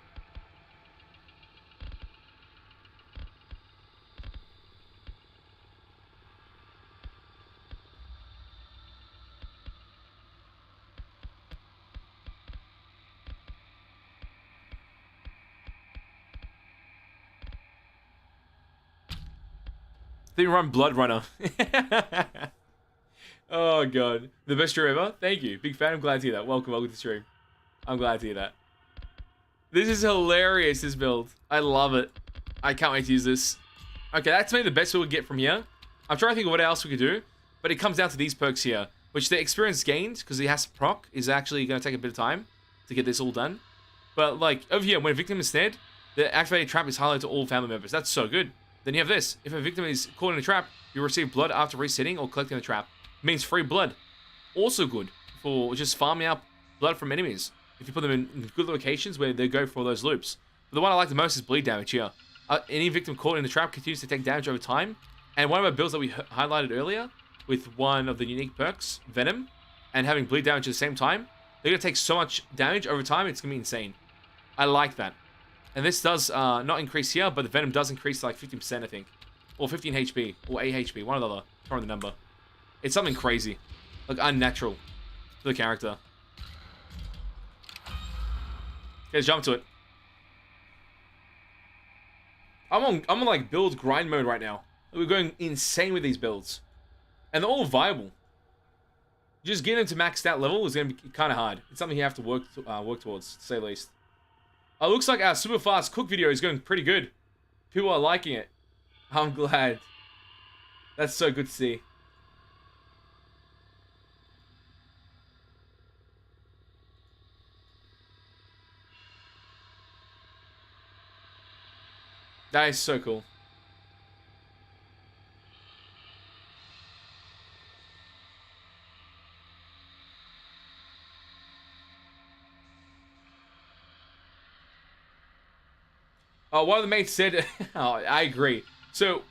Then run Blood Runner. Oh god. The best stream ever? Thank you. Big fan. I'm glad to hear that. Welcome to the stream. I'm glad to hear that. This is hilarious, this build. I love it. I can't wait to use this. Okay, that's maybe the best we would get from here. I'm trying to think of what else we could do. But it comes down to these perks here. Which the experience gained, because he has to proc, is actually going to take a bit of time to get this all done. But like, over here, when a victim is snared, the activated trap is highlighted to all family members. That's so good. Then you have this. If a victim is caught in a trap, you receive blood after resetting or collecting the trap. It means free blood. Also good for just farming up blood from enemies. If you put them in good locations where they go for those loops. But the one I like the most is bleed damage here. Any victim caught in the trap continues to take damage over time. And one of our builds that we highlighted earlier, with one of the unique perks, Venom, and having bleed damage at the same time, they're going to take so much damage over time, it's going to be insane. I like that. And this does not increase here, but the Venom does increase to like 15%, I think. Or 15 HP, or 8 HP, one or the other. I can't remember the number. It's something crazy. Like, unnatural for the character. Okay, let's jump to it. I'm on like build grind mode right now. We're going insane with these builds. And they're all viable. Just getting them to maxed out level is going to be kind of hard. It's something you have to work towards, to say the least. It looks like our super fast cook video is going pretty good. People are liking it. I'm glad. That's so good to see. That is so cool. One of the mates said, oh, I agree. So,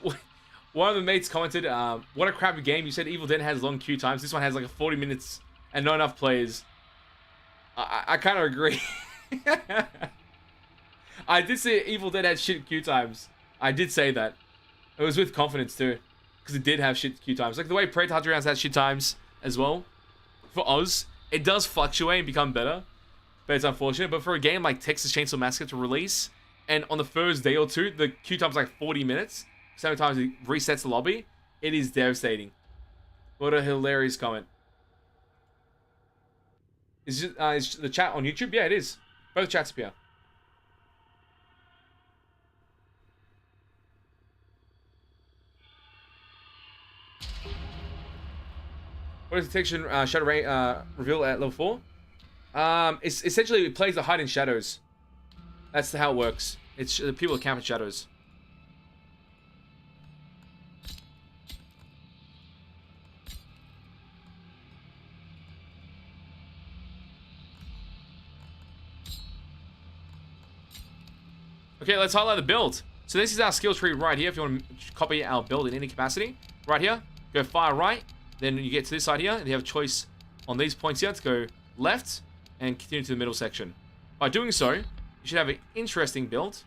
one of the mates commented, what a crappy game. You said Evil Dead has long queue times. This one has like 40 minutes and not enough players. I kind of agree. I did say Evil Dead had shit queue times. I did say that. It was with confidence too. Because it did have shit queue times. Like the way Predator Hunter has shit times as well. For Oz, it does fluctuate and become better. But it's unfortunate. But for a game like Texas Chainsaw Massacre to release, and on the first day or two, the queue time's like 40 minutes. So times it resets the lobby. It is devastating. What a hilarious comment. Is the chat on YouTube? Yeah, it is. Both chats appear. What is detection shadow ray reveal at level 4? It's essentially it plays the hide in shadows. That's how it works. It's the people that camp in shadows. Okay, let's highlight the build. So this is our skill tree right here. If you want to copy our build in any capacity, right here, go far right. Then you get to this side here, and you have a choice on these points here to go left and continue to the middle section. By doing so, you should have an interesting build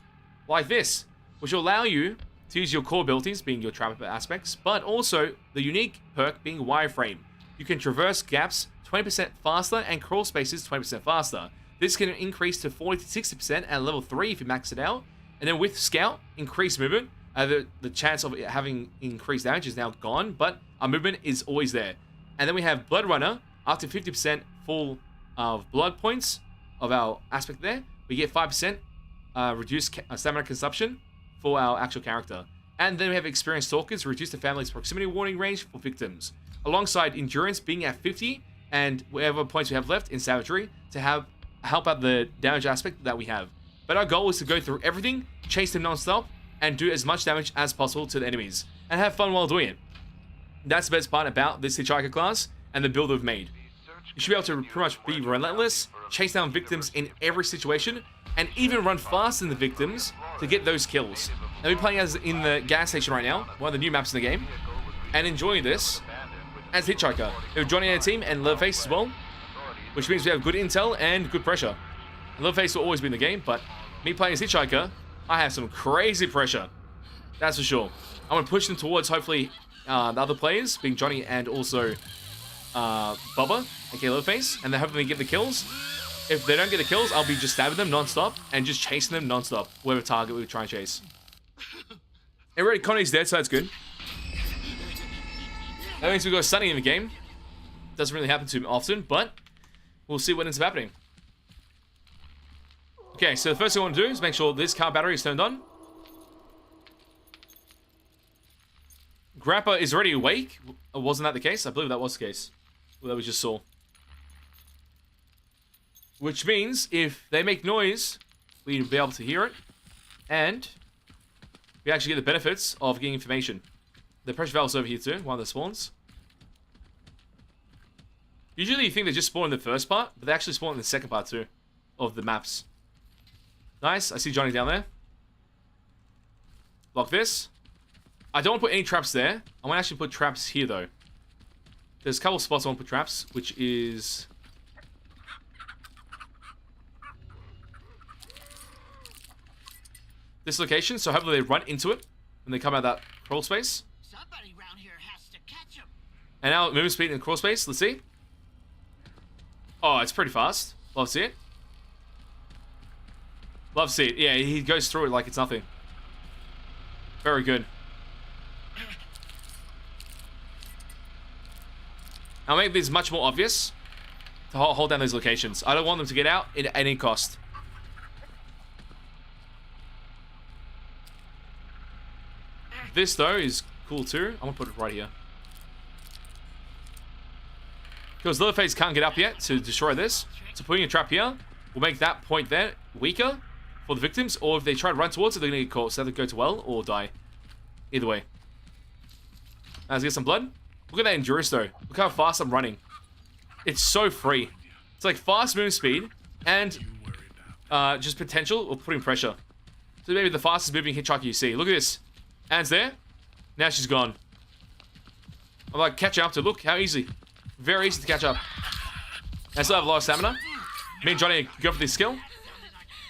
like this, which will allow you to use your core abilities, being your trap aspects, but also the unique perk being wireframe. You can traverse gaps 20% faster and crawl spaces 20% faster. This can increase to 40 to 60% at level 3 if you max it out. And then with Scout, increased movement. The chance of it having increased damage is now gone, but our movement is always there. And then we have Blood Runner, up to 50% full of blood points of our aspect there. We get 5% reduced stamina consumption for our actual character. And then we have Experienced Stalkers, reduce the family's proximity warning range for victims. Alongside Endurance being at 50, and whatever points we have left in Savagery to help out the damage aspect that we have. But our goal is to go through everything, chase them non-stop, and do as much damage as possible to the enemies, and have fun while doing it. That's the best part about this Hitchhiker class, and the build we've made. You should be able to pretty much be relentless, chase down victims in every situation, and even run faster than the victims to get those kills. And we're playing as in the gas station right now, one of the new maps in the game, and enjoying this as Hitchhiker. We have Johnny on the team, and Leatherface as well, which means we have good intel and good pressure. Leatherface will always be in the game, but me playing as Hitchhiker, I have some crazy pressure. That's for sure. I'm going to push them towards, hopefully, the other players, being Johnny and also Bubba, aka Leatherface, and then hopefully get the kills. If they don't get the kills, I'll be just stabbing them non-stop and just chasing them non-stop, whatever target we try and chase. Already, Connie's dead, so that's good. That means we've got Sunny in the game. Doesn't really happen too often, but we'll see what ends up happening. Okay, so the first thing I want to do is make sure this car battery is turned on. Grappa is already awake. Wasn't that the case? I believe that was the case. Well, that we just saw. Which means if they make noise, we'll be able to hear it. And we actually get the benefits of getting information. The pressure valve's over here too, one of the spawns. Usually you think they just spawn in the first part, but they actually spawn in the second part too of the maps. Nice, I see Johnny down there. Lock this. I don't want to put any traps there. I want to actually put traps here though. There's a couple spots I want to put traps, which is... this location, so hopefully they run into it when they come out of that crawl space. Somebody around here has to catch him. And now movement speed in crawl space, let's see. Oh, it's pretty fast. Love to see it. Love to see it. Yeah, he goes through it like it's nothing. Very good. I'll make these much more obvious to hold down these locations. I don't want them to get out at any cost. This, though, is cool too. I'm going to put it right here. Because Leatherface can't get up yet to destroy this. So putting a trap here will make that point there weaker for the victims, or if they try to run towards it, they're gonna get caught. So they go to well or die. Either way. Now, let's get some blood. Look at that endurance though. Look how fast I'm running. It's so free. It's like fast movement speed and just potential of putting pressure. So maybe the fastest moving hitchhiker you see. Look at this. Anne's there. Now she's gone. I'm like catching up to. Look how easy. Very easy to catch up. I still have a lot of stamina. Me and Johnny go for this skill.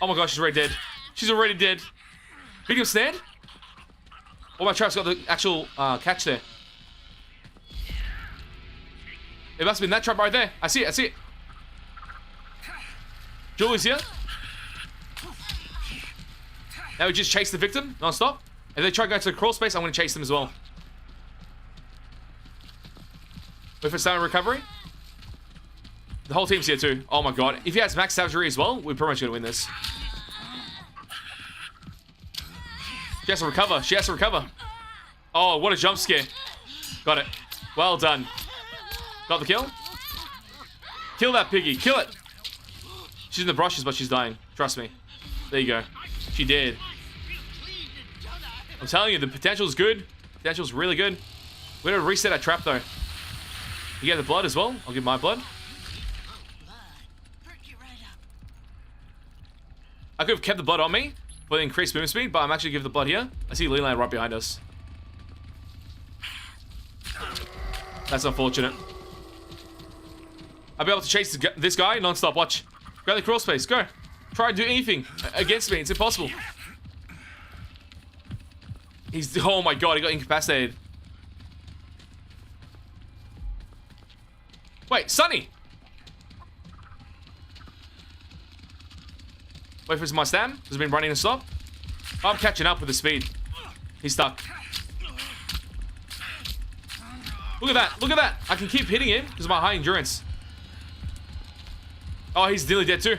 Oh my gosh, she's already dead. She's already dead. Medium snared. Oh, my trap's got the actual catch there. It must have been that trap right there. I see it, I see it. Julie's here. Now we just chase the victim non-stop. If they try to go to the crawl space, I'm going to chase them as well. Wait for stamina recovery. The whole team's here too. Oh my god. If he has max savagery as well, we're pretty much going to win this. She has to recover. She has to recover. Oh, what a jump scare. Got it. Well done. Got the kill. Kill that piggy. Kill it. She's in the brushes, but she's dying. Trust me. There you go. She did. I'm telling you, the potential's good. Potential's really good. We're going to reset our trap, though. You get the blood as well. I'll give my blood. I could have kept the blood on me for the increased movement speed, but I'm actually giving the blood here. I see Leland right behind us. That's unfortunate. I'll be able to chase this guy non-stop. Watch. Grab the crawl space. Go. Try and do anything against me. It's impossible. He's... Oh my god, he got incapacitated. Wait, Sonny! Wait for my stam. Has been running a stop. Oh, I'm catching up with the speed. He's stuck. Look at that. Look at that. I can keep hitting him because of my high endurance. Oh, he's nearly dead too.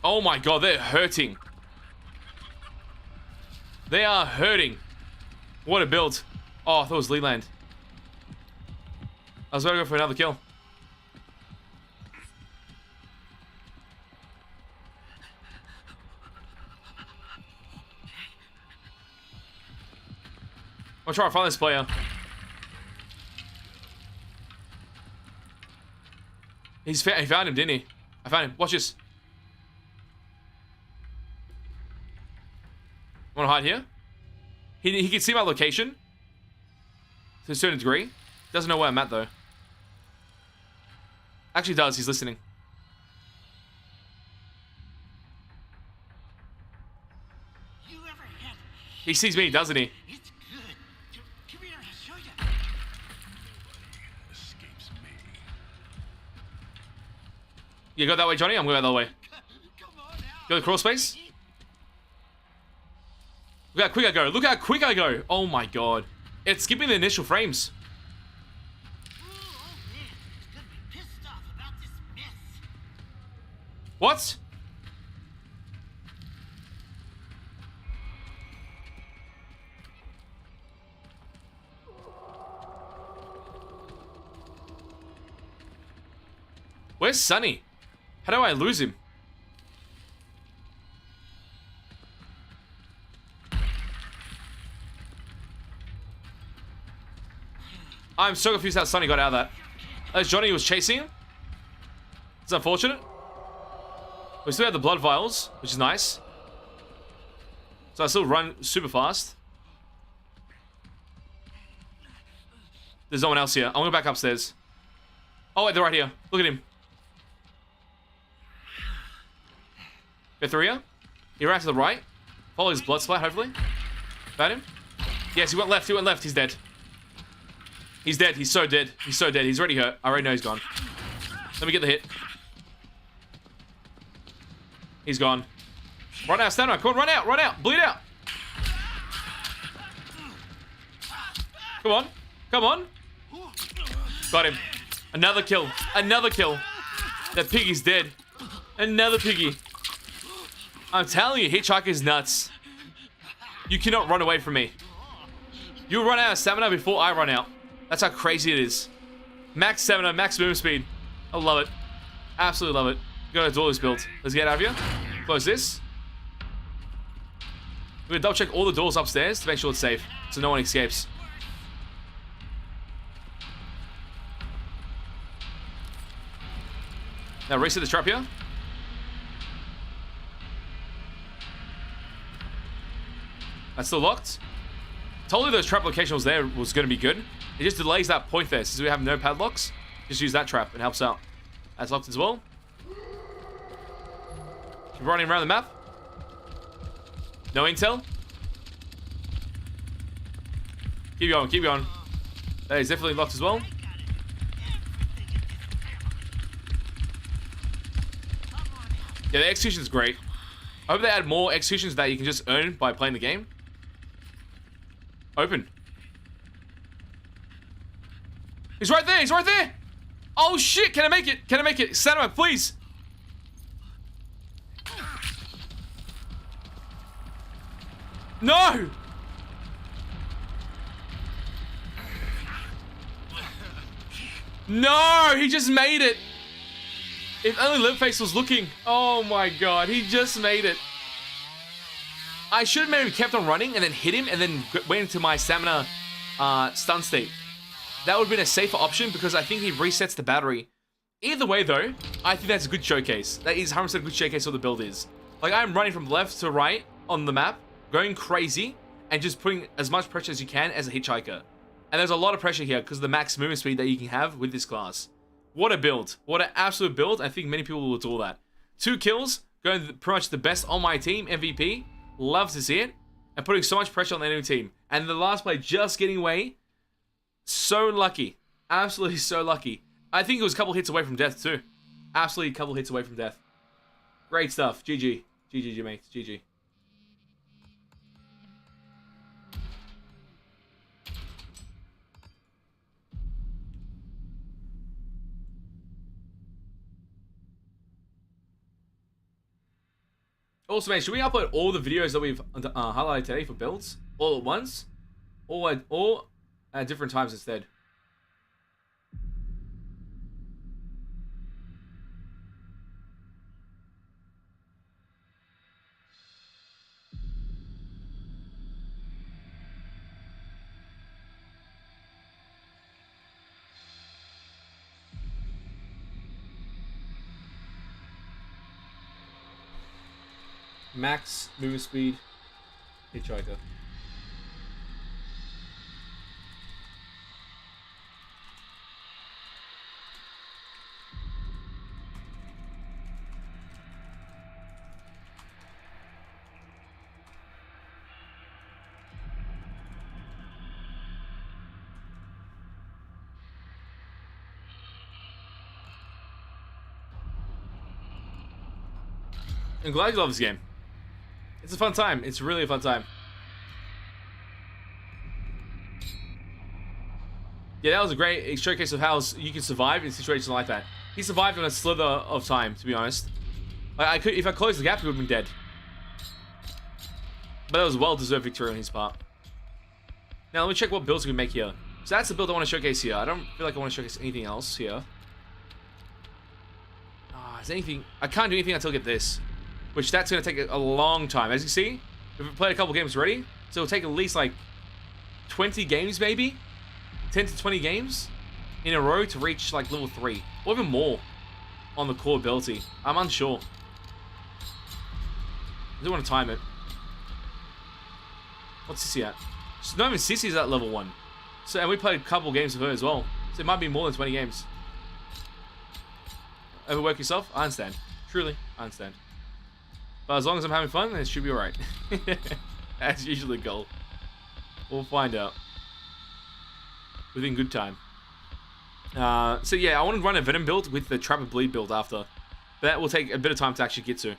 Oh my god, they're hurting. They are hurting. What a build. Oh, I thought it was Leland. I was about to go for another kill. I'm trying to find this player. He found him, didn't he? I found him. Watch this. Want to hide here? He can see my location to a certain degree. Doesn't know where I'm at though. Actually does. He's listening. He sees me, doesn't he? It's good. Come here, I'll show you. Escapes me. You go that way, Johnny? I'm going that way. Come on now. Go to the crawl space. Look how quick I go. Look how quick I go. Oh my god. It's skipping the initial frames. Oh man, he's gonna be pissed off about this mess. What? Where's Sonny? How do I lose him? I'm so confused how Sonny got out of that. As Johnny was chasing him. It's unfortunate. We still have the blood vials, which is nice. So I still run super fast. There's no one else here. I'm going back upstairs. Oh wait, they're right here. Look at him. Go through here. He ran to the right. Follow his blood splat, hopefully. Found him. Yes, he went left. He went left. He's dead. He's dead. He's so dead. He's so dead. He's already hurt. I already know he's gone. Let me get the hit. He's gone. Run out, stand on. Come on, run out, run out. Bleed out. Come on. Come on. Got him. Another kill. Another kill. That piggy's dead. Another piggy. I'm telling you, Hitchhiker's nuts. You cannot run away from me. You'll run out of stamina before I run out. That's how crazy it is. Max stamina, max movement speed. I love it. Absolutely love it. Gotta do all this build. Let's get out of here. Close this. We're gonna double check all the doors upstairs to make sure it's safe, so no one escapes. Now reset the trap here. That's still locked. Told you those trap location was there was going to be good. It just delays that point there. Since we have no padlocks, just use that trap. It helps out. That's locked as well. Keep running around the map. No intel. Keep going, keep going. That is definitely locked as well. Yeah, the execution is great. I hope they add more executions that you can just earn by playing the game. Open. He's right there, he's right there! Oh shit, can I make it? Can I make it? Stand up, please! No! No, he just made it. If only Liveface was looking. Oh my god, he just made it. I should have maybe kept on running and then hit him and then went into my stamina stun state. That would have been a safer option because I think he resets the battery. Either way though, I think that's a good showcase. That is 100% a good showcase of what the build is. Like I'm running from left to right on the map, going crazy, and just putting as much pressure as you can as a Hitchhiker. And there's a lot of pressure here because of the max movement speed that you can have with this class. What a build. What an absolute build. I think many people will adore that. 2 kills, going pretty much the best on my team, MVP. Love to see it. And putting so much pressure on the enemy team. And the last play just getting away. So lucky. Absolutely so lucky. I think it was a couple hits away from death too. Absolutely a couple hits away from death. Great stuff. GG. GG, mates. GG. Also, man, should we upload all the videos that we've highlighted today for builds all at once, or at different times instead? Max movement speed, Hitchhiker. I'm glad you love this game. It's a fun time. It's really a fun time. Yeah, that was a great showcase of how you can survive in situations like that. He survived on a slither of time, to be honest. Like I could, if I closed the gap, he would have been dead. But that was a well-deserved victory on his part. Now let me check what builds we can make here. So that's the build I want to showcase here. I don't feel like I want to showcase anything else here. Is anything? I can't do anything until I get this. Which that's going to take a long time. As you see, we've played a couple games already. So it'll take at least like 20 games maybe. 10 to 20 games in a row to reach like level 3. Or even more on the core ability. I'm unsure. I do want to time it. What's Sissy at? So not even Sissy's at level 1. So, and we played a couple games with her as well. So it might be more than 20 games. Overwork yourself? I understand. Truly, I understand. But as long as I'm having fun, then it should be alright. That's usually the goal. We'll find out. Within good time. So yeah, I want to run a Venom build with the Trap and Bleed build after. But that will take a bit of time to actually get to.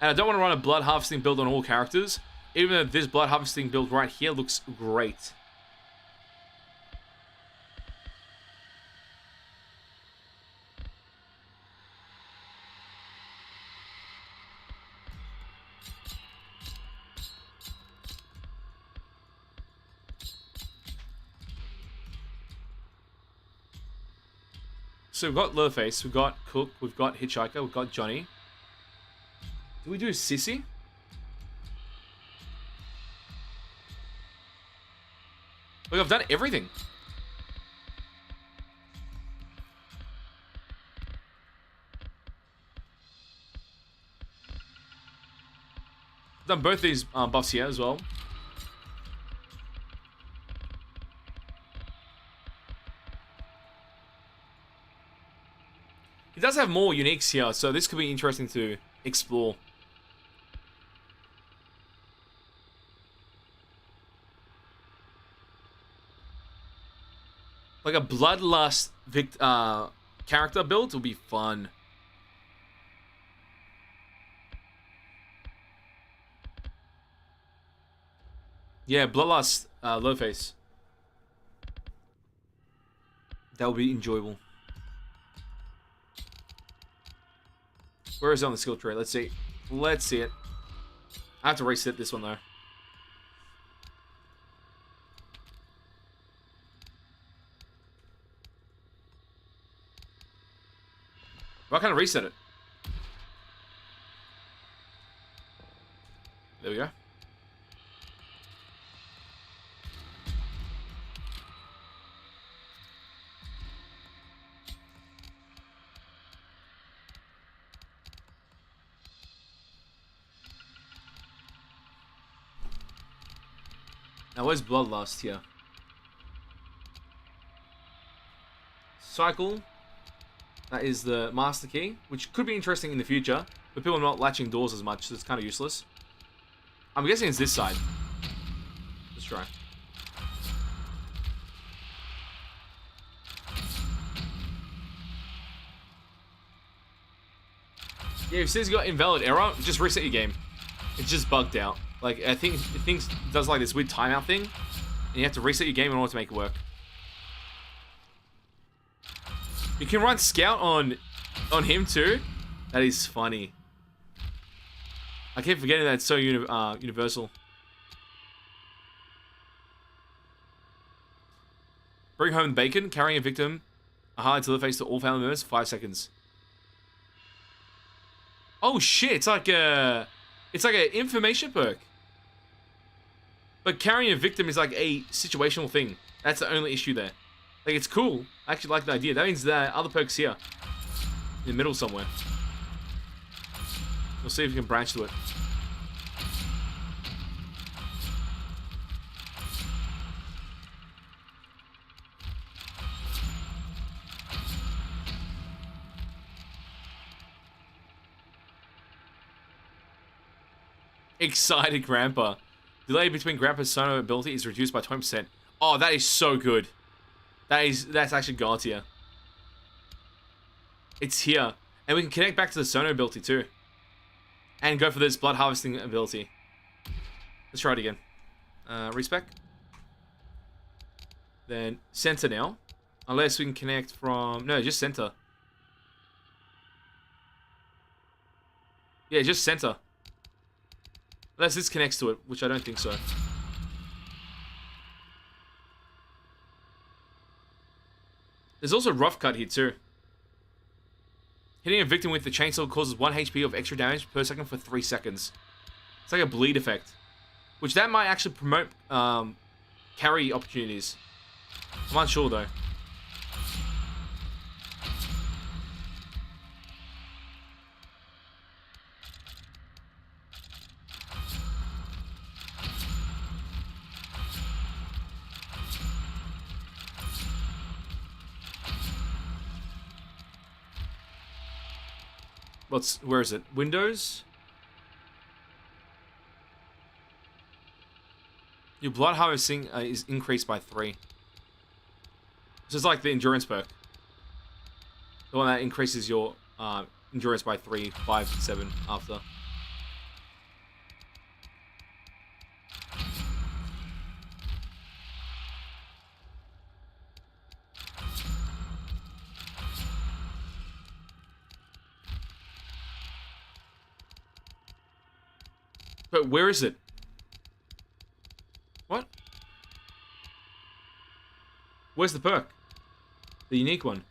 And I don't want to run a Blood Harvesting build on all characters. Even though this Blood Harvesting build right here looks great. So we've got Leatherface, we've got Cook, we've got Hitchhiker, we've got Johnny. Do we do sissy? Look, I've done everything. I've done both these buffs here as well. It does have more uniques here, so this could be interesting to explore. Like a bloodlust character build will be fun. Yeah, bloodlust low face. That will be enjoyable. Where is it on the skill tree? Let's see. Let's see it. I have to reset this one though. Why can't I reset it? There we go. Now where's Bloodlust here? Cycle. That is the master key, which could be interesting in the future, but people are not latching doors as much, so it's kind of useless. I'm guessing it's this side. Let's try. Yeah, if it says you got invalid error, just reset your game. It's just bugged out. Like, I think it does like this weird timeout thing, and you have to reset your game in order to make it work. You can run Scout on him too. That is funny. I keep forgetting that it's so universal. Bring home bacon, carrying a victim, a highlight to the face to all family members, 5 seconds. Oh shit! It's like an information perk. But carrying a victim is like a situational thing. That's the only issue there. Like, it's cool. I actually like the idea. That means there are other perks here. In the middle somewhere. We'll see if we can branch to it. Excited Grandpa. Delay between Grandpa's sonar ability is reduced by 20%. Oh, that is so good. That's actually God tier. It's here. And we can connect back to the sonar ability too. And go for this blood harvesting ability. Let's try it again. Respec. Then center now. Unless we can connect from... No, just center. Yeah, just center. Unless this connects to it, which I don't think so. There's also rough cut here too. Hitting a victim with the chainsaw causes 1 HP of extra damage per second for 3 seconds. It's like a bleed effect. Which that might actually promote carry opportunities. I'm unsure though. Where is it? Windows? Your blood harvesting is increased by 3. So it's like the endurance perk. The one that increases your endurance by 3, 5, 7 after. But where is it? What? Where's the perk? The unique one.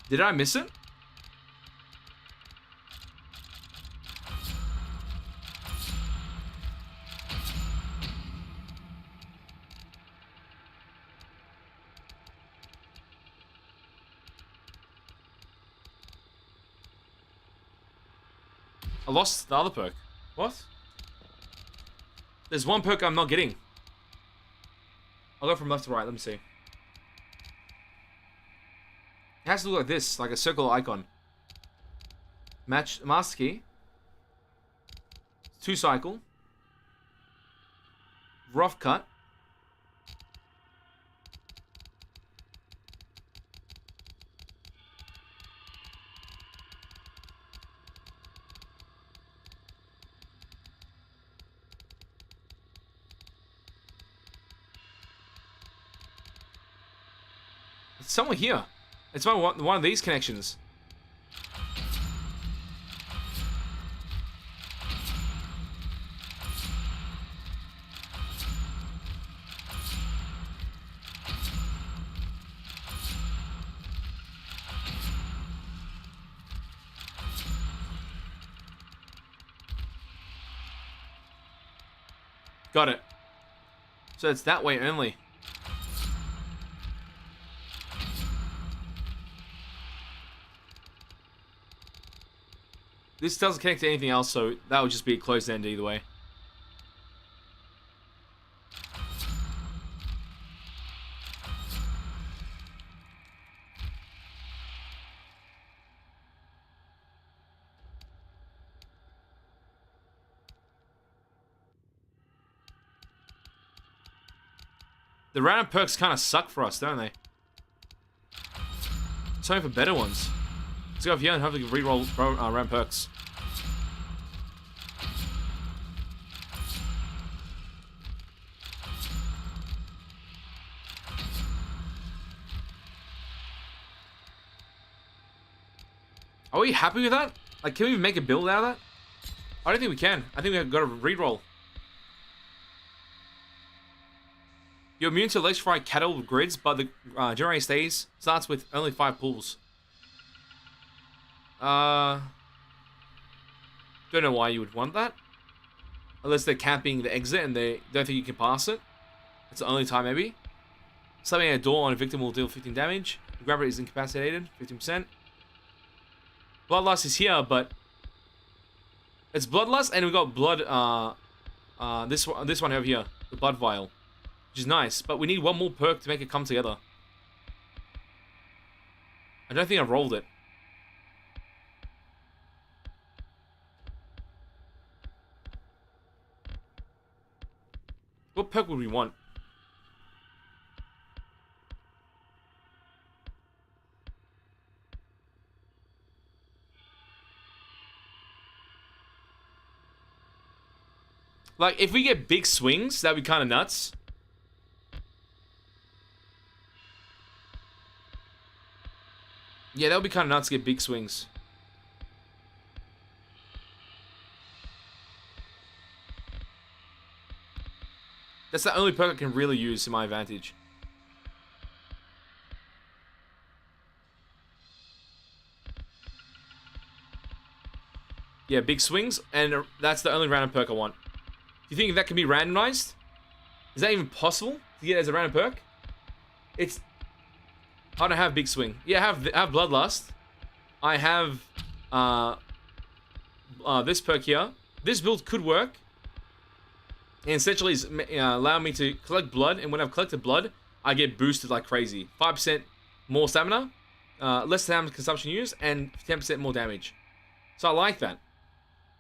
Did I miss it? I lost the other perk. What? There's one perk I'm not getting. I'll go from left to right. Let me see. It has to look like this, like a circle icon. Master key. 2 cycle. Rough cut. It's somewhere here. It's one of these connections. Got it. So it's that way only. This doesn't connect to anything else, so that would just be a closed end either way. The random perks kind of suck for us, don't they? It's time for better ones. Let's go up here and hopefully reroll random perks. Are we happy with that? Like, can we make a build out of that? I don't think we can. I think we've got to reroll. You're immune to electrify cattle grids, but the generating stays starts with only 5 pulls. Don't know why you would want that. Unless they're camping the exit and they don't think you can pass it. It's the only time, maybe. Slamming a door on a victim will deal 15 damage. The grabber is incapacitated, 15%. Bloodlust is here, but it's bloodlust, and we've got blood. This one over here, the blood vial, which is nice. But we need one more perk to make it come together. I don't think I rolled it. What perk would we want? Like, if we get big swings, that'd be kind of nuts. Yeah, that would be kind of nuts to get big swings. That's the only perk I can really use to my advantage. Yeah, big swings, and that's the only random perk I want. Do you think that can be randomized? Is that even possible to get as a random perk? It's... I don't have big swing. Yeah, I have bloodlust. I have this perk here. This build could work. And essentially is allow me to collect blood, and when I've collected blood, I get boosted like crazy. 5% more stamina, less stamina consumption used, and 10% more damage. So I like that.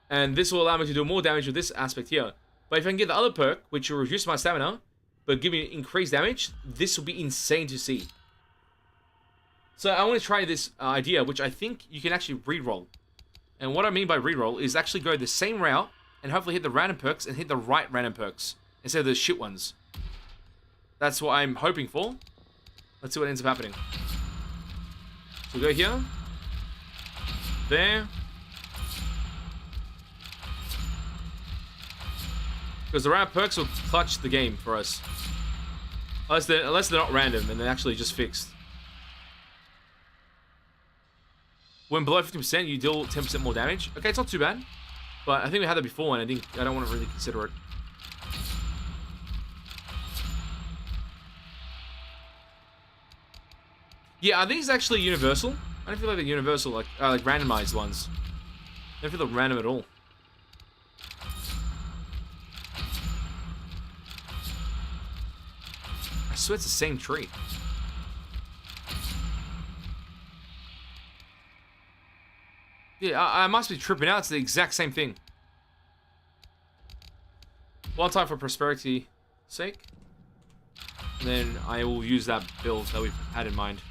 And this will allow me to do more damage with this aspect here. But if I can get the other perk, which will reduce my stamina, but give me increased damage, this will be insane to see. So I want to try this idea, which I think you can actually reroll. And what I mean by reroll is actually go the same route, and hopefully hit the random perks and hit the right random perks, instead of the shit ones. That's what I'm hoping for. Let's see what ends up happening. So we'll go here. There. Because the random perks will clutch the game for us. Unless they're not random and they're actually just fixed. When below 50%, you deal 10% more damage. Okay, it's not too bad. But I think we had that before, and I don't want to really consider it. Yeah, are these actually universal? I don't feel like they're universal, like randomized ones. I don't feel like random at all. I swear it's the same tree. Yeah, I must be tripping out. It's the exact same thing. One time for prosperity's sake. And then I will use that build that we've had in mind.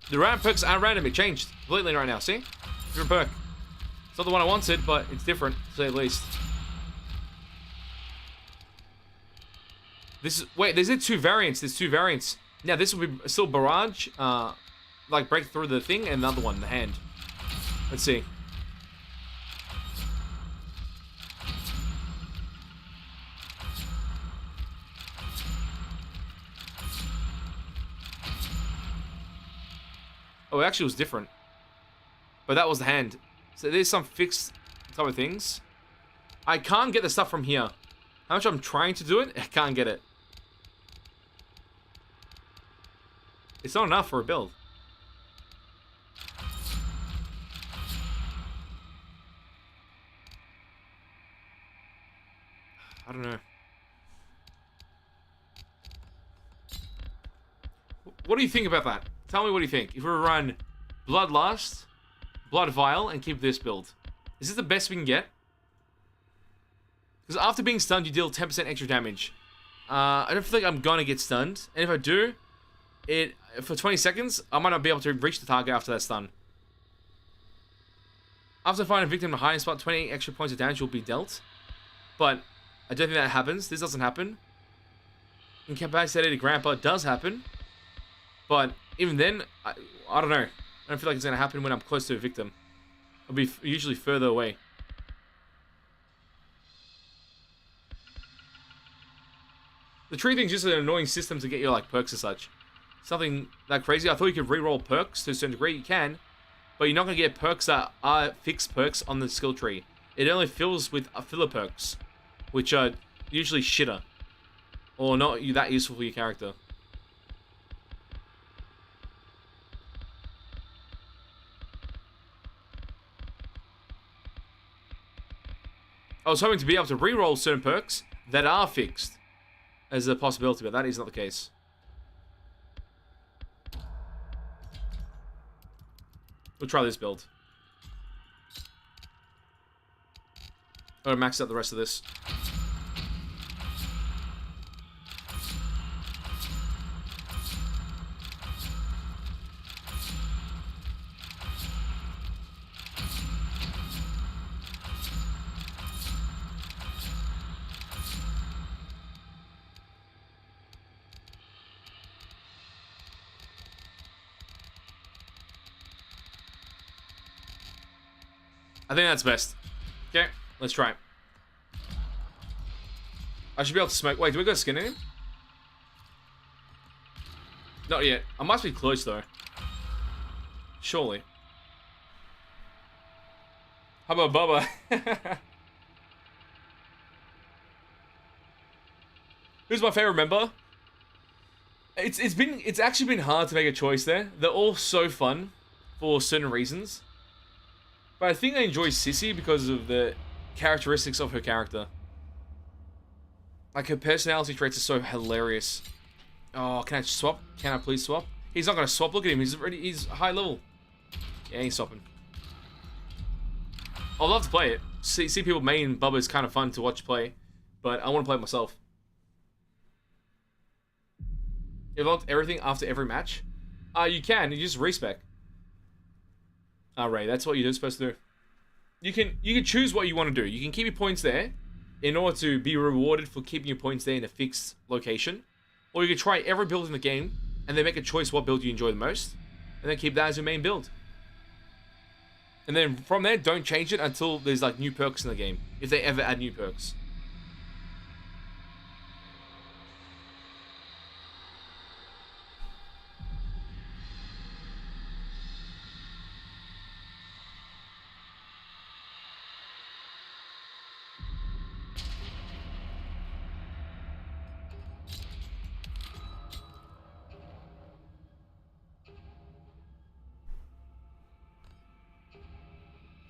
The random perks are random. It changed completely right now. See? Different perk. It's not the one I wanted, but it's different, to say the least. This is... Wait, there's two variants. There's two variants. Now, this will be still barrage. Like, break through the thing, and another one, the hand. Let's see. Oh, it actually was different. But that was the hand. So there's some fixed type of things. I can't get the stuff from here. How much I'm trying to do it, I can't get it. It's not enough for a build. I don't know. What do you think about that? Tell me what you think. If we run Bloodlust, Blood Vial, and keep this build. Is this the best we can get? Because after being stunned, you deal 10% extra damage. I don't feel like I'm gonna get stunned. And if I do, for 20 seconds, I might not be able to reach the target after that stun. After finding a victim in a hiding spot, 20 extra points of damage will be dealt. But I don't think that happens. This doesn't happen. Incapacitated Grandpa does happen. But even then, I don't know. I don't feel like it's going to happen when I'm close to a victim. I'll be usually further away. The tree thing's just an annoying system to get your like perks and such. Something that crazy. I thought you could reroll perks to a certain degree. You can. But you're not going to get perks that are fixed perks on the skill tree. It only fills with filler perks. Which are usually shitter. Or not that useful for your character. I was hoping to be able to reroll certain perks that are fixed as a possibility, but that is not the case. We'll try this build. I'm gonna max out the rest of this. I think that's best. Okay, let's try it. I should be able to smoke. Wait, do we got skin in him? Not yet. I must be close though. Surely. How about Bubba? Who's my favorite member? It's actually been hard to make a choice there. They're all so fun for certain reasons. But I think I enjoy Sissy because of the characteristics of her character. Like, her personality traits are so hilarious. Oh, can I swap? Can I please swap? He's not going to swap. Look at him. He's high level. Yeah, he's swapping. I'd love to play it. See people main Bubba is kind of fun to watch play. But I want to play it myself. You unlocked everything after every match? You can. You just respec. Ray, that's what you're supposed to do. You can choose what you want to do. You can keep your points there in order to be rewarded for keeping your points there in a fixed location. Or you can try every build in the game and then make a choice what build you enjoy the most. And then keep that as your main build. And then from there, don't change it until there's like new perks in the game. If they ever add new perks.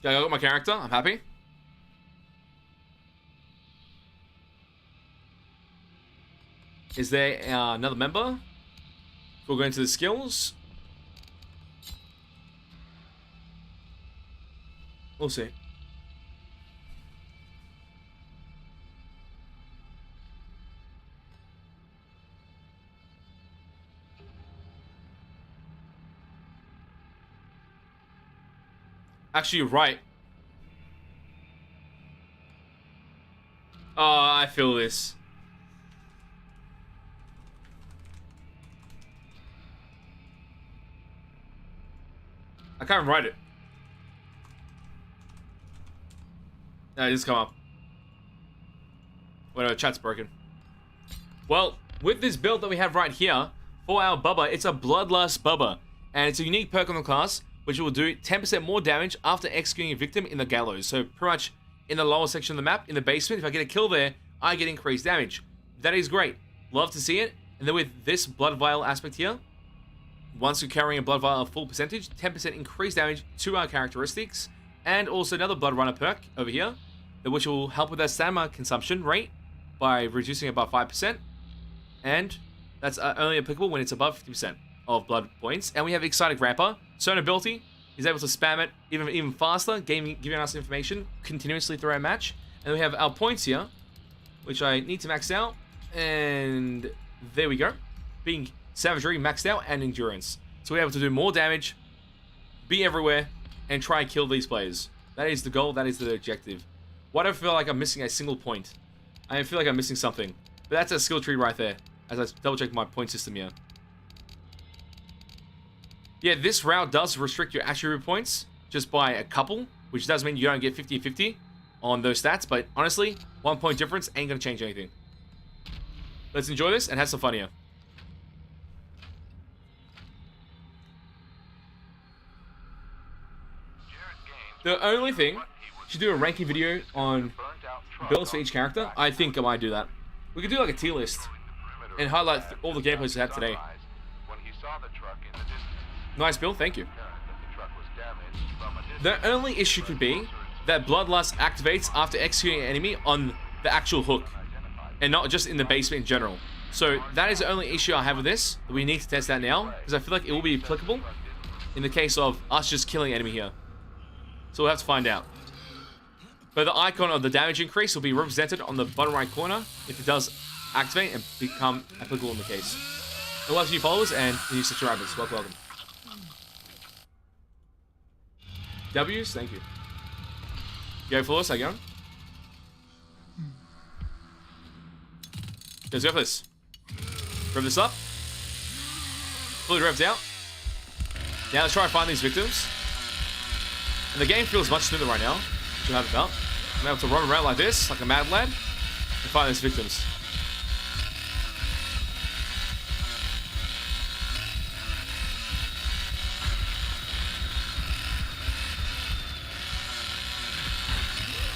Yeah, I got my character. I'm happy. Is there another member? We'll go into the skills. We'll see. Actually, you're right. Oh, I feel this. I can't write it. No, it just come up. Whatever, chat's broken. Well, with this build that we have right here, for our Bubba, it's a Bloodlust Bubba. And it's a unique perk on the class, which will do 10% more damage after executing a victim in the gallows. So pretty much in the lower section of the map, in the basement, if I get a kill there, I get increased damage. That is great. Love to see it. And then with this blood vial aspect here, once you're carrying a blood vial of full percentage, 10% increased damage to our characteristics. And also another blood runner perk over here, which will help with our stamina consumption rate by reducing it by 5%. And that's only applicable when it's above 50% of blood points. And we have Excited Rapper. Certain ability is able to spam it even faster, giving us information continuously through our match. And we have our points here, which I need to max out. And there we go. Being Savagery maxed out and Endurance. So we're able to do more damage, be everywhere, and try and kill these players. That is the goal, that is the objective. Why do I feel like I'm missing a single point? I feel like I'm missing something. But that's a skill tree right there, as I double check my point system here. Yeah, this route does restrict your attribute points just by a couple, which does mean you don't get 50-50 on those stats, but honestly, 1 point difference ain't gonna change anything. Let's enjoy this and have some fun here. The only thing, you should do a ranking video on builds for each character. I think I might do that. We could do like a tier list and highlight all the gameplays we had today. Nice build, thank you. The only issue could be that Bloodlust activates after executing an enemy on the actual hook, and not just in the basement in general. So that is the only issue I have with this. We need to test that now, because I feel like it will be applicable in the case of us just killing an enemy here. So we'll have to find out. But the icon of the damage increase will be represented on the bottom right corner if it does activate and become applicable in the case. And lots of new followers and new subscribers. Welcome. W's, thank you. Go for us, I go. Let's go for this. Rev this up. Fully revved out. Now let's try and find these victims. And the game feels much smoother right now, which I haven't felt. I'm able to run around like this, like a mad lad, and find these victims.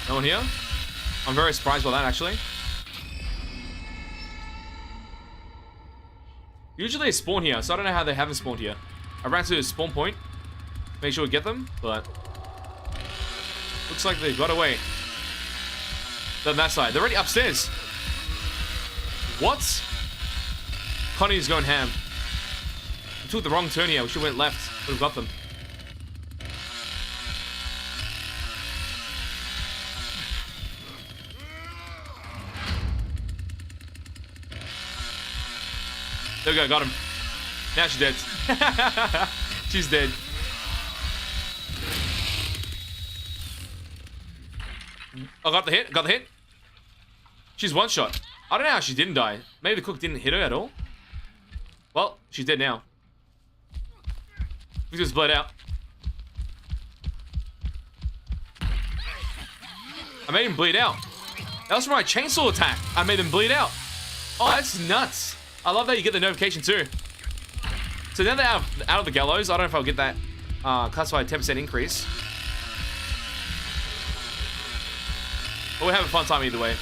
No one here? I'm very surprised by that, actually. Usually they spawn here, so I don't know how they haven't spawned here. I ran to the spawn point, make sure we get them, but looks like they got away. They're on that side. They're already upstairs. What? Connie's going ham. We took the wrong turn here. We should have went left. Would have got them. There we go, got him. Now she's dead. She's dead. I got the hit, She's one shot. I don't know how she didn't die. Maybe the cook didn't hit her at all. Well, she's dead now. We just bled out. I made him bleed out. That was from my chainsaw attack. I made him bleed out. Oh, that's nuts. I love that you get the notification too. So now they're out of the gallows. I don't know if I'll get that classified 10% increase. But we'll have a fun time either way.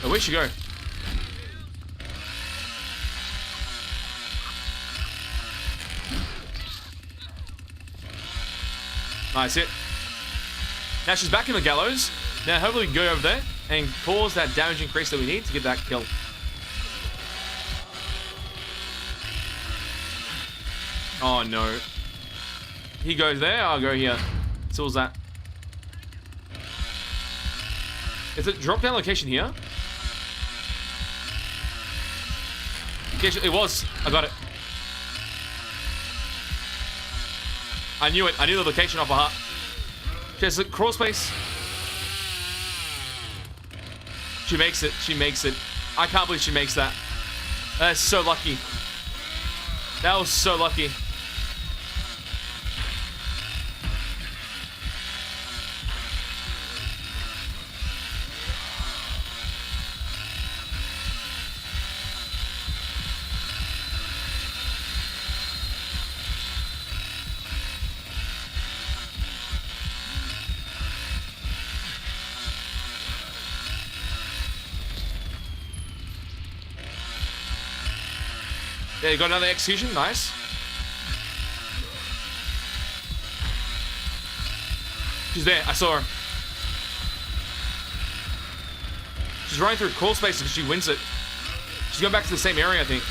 Oh, where'd she go? Nice hit. Now she's back in the gallows. Now hopefully we can go over there and cause that damage increase that we need to get that kill. Oh no. He goes there, I'll go here. So was that. Is it drop down location here? It was. I got it. I knew it. I knew the location off a heart. Just crawl space. She makes it. She makes it. I can't believe she makes that. That's so lucky. That was so lucky. Yeah, you got another execution. Nice. She's there. I saw her. She's running through crawl spaces because she wins it. She's going back to the same area, I think.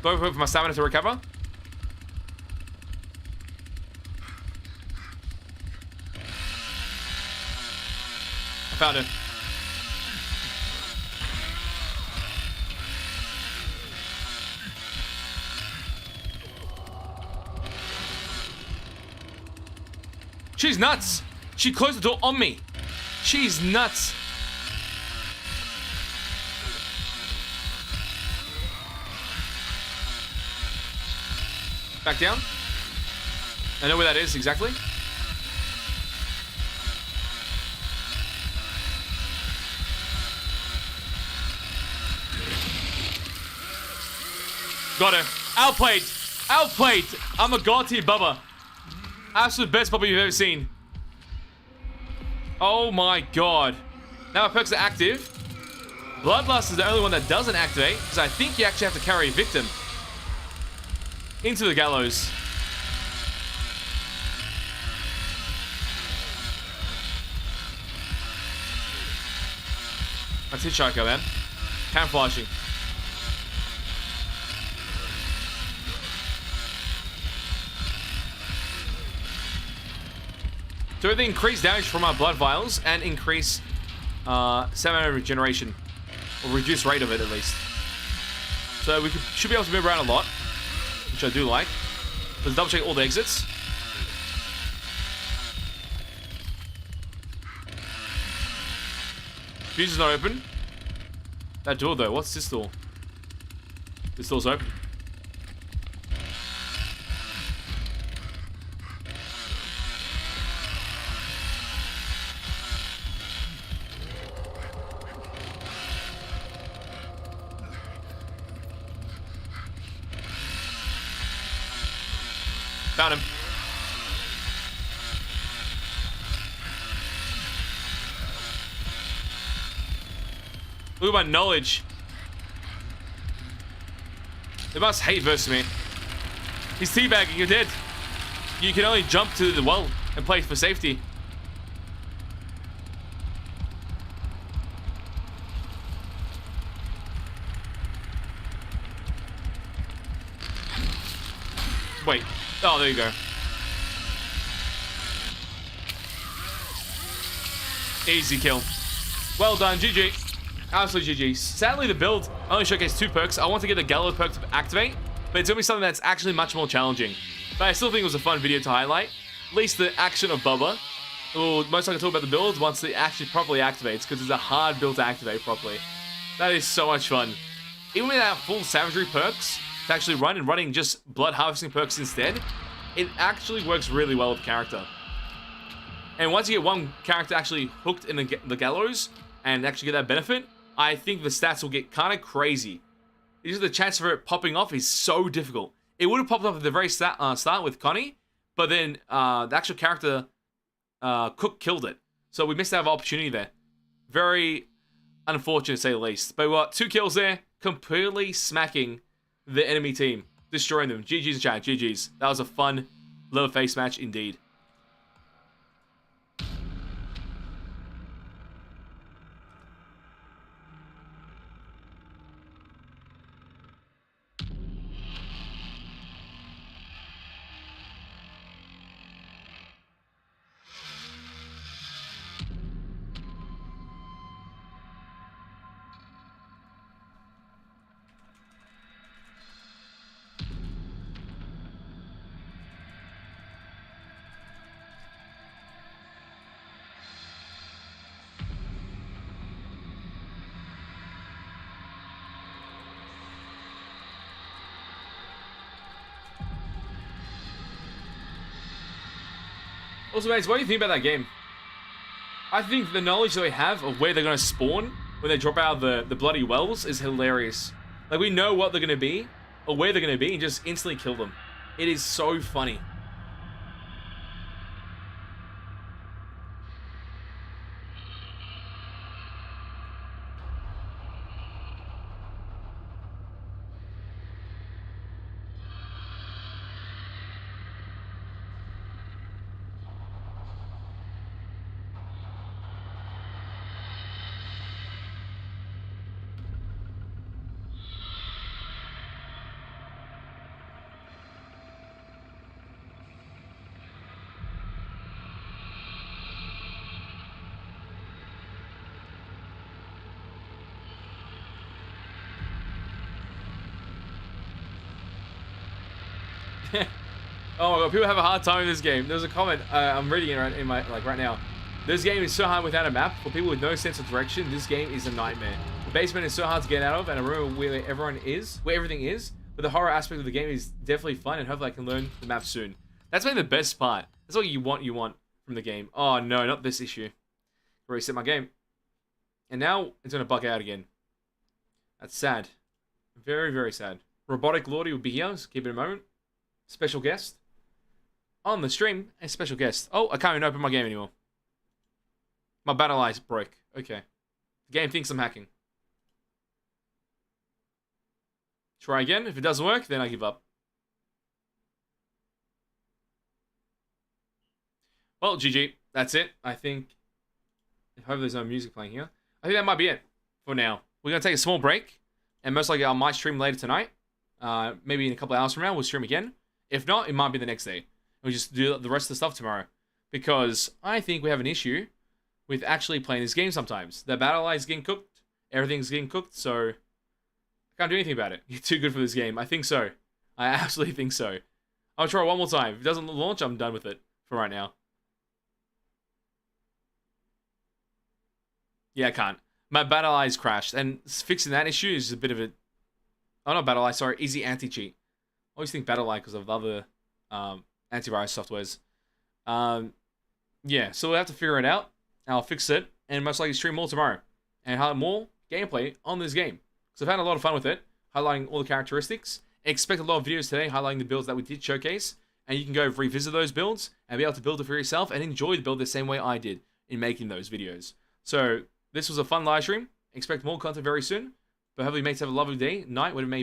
Go for my stamina to recover. I found her. She's nuts. She closed the door on me. She's nuts. Back down. I know where that is exactly. Got her. Outplayed. Outplayed. I'm a god tier Bubba. Absolute best Bubba you've ever seen. Oh my god. Now our perks are active. Bloodlust is the only one that doesn't activate, because I think you actually have to carry a victim into the gallows. That's Hitchhiker, man. Camouflaging. So they increase damage from our blood vials and increase stamina regeneration, or reduce rate of it at least. So we should be able to move around a lot, which I do like. Let's double check all the exits. Fuse is not open. That door though, what's this door? This door's open. Found him. Look at my knowledge. They must hate versus me. He's teabagging, you're dead. You can only jump to the well and play for safety. Wait. Oh, there you go. Easy kill. Well done, GG. Absolutely GG. Sadly, the build only showcased 2 perks. I want to get the Gallo perk to activate, but it's going to be something that's actually much more challenging. But I still think it was a fun video to highlight. At least the action of Bubba. We'll most likely talk about the build once it actually properly activates, because it's a hard build to activate properly. That is so much fun. Even without full savagery perks, to actually run, and running just blood harvesting perks instead, it actually works really well with the character. And once you get one character actually hooked in the gallows and actually get that benefit, I think the stats will get kind of crazy. Just the chance for it popping off is so difficult. It would have popped off at the very start with Connie, but then the actual character Cook killed it. So we missed out on opportunity there. Very unfortunate to say the least. But we got 2 kills there, completely smacking the enemy team, destroying them. GG's chat, GG's. That was a fun little face match indeed. Also, mates, what do you think about that game? I think the knowledge that we have of where they're going to spawn when they drop out of the bloody wells is hilarious. Like, we know what they're going to be, or where they're going to be, and just instantly kill them. It is so funny. Oh my god, people have a hard time with this game. There's a comment, I'm reading it right now. This game is so hard without a map. For people with no sense of direction, this game is a nightmare. The basement is so hard to get out of, and I remember where everything is. But the horror aspect of the game is definitely fun, and hopefully I can learn the map soon. That's been the best part. That's what you want from the game. Oh no, not this issue. Reset my game. And now it's gonna bug out again. That's sad. Very, very sad. Robotic Lordy will be here, just keep it a moment. Special guest. On the stream, a special guest. Oh, I can't even open my game anymore. My battle eyes broke. Okay. The game thinks I'm hacking. Try again. If it doesn't work, then I give up. Well, GG. That's it. I think... I hope there's no music playing here. I think that might be it for now. We're going to take a small break. And most likely I might stream later tonight. Maybe in a couple of hours from now, we'll stream again. If not, it might be the next day. We'll just do the rest of the stuff tomorrow. Because I think we have an issue with actually playing this game sometimes. The battle eye is getting cooked. Everything's getting cooked, so... I can't do anything about it. You're too good for this game. I think so. I absolutely think so. I'll try one more time. If it doesn't launch, I'm done with it for right now. Yeah, I can't. My battle eyes crashed, and fixing that issue is a bit of a... Oh, not battle eye, sorry. Easy anti-cheat. I always think battle eye because of other antivirus softwares. Yeah, so we'll have to figure it out. I'll fix it, and most likely stream more tomorrow. And have more gameplay on this game. So I've had a lot of fun with it, highlighting all the characteristics. Expect a lot of videos today highlighting the builds that we did showcase. And you can go revisit those builds and be able to build it for yourself and enjoy the build the same way I did in making those videos. So this was a fun live stream. Expect more content very soon. But hopefully mates have a lovely day, night, whatever it may be.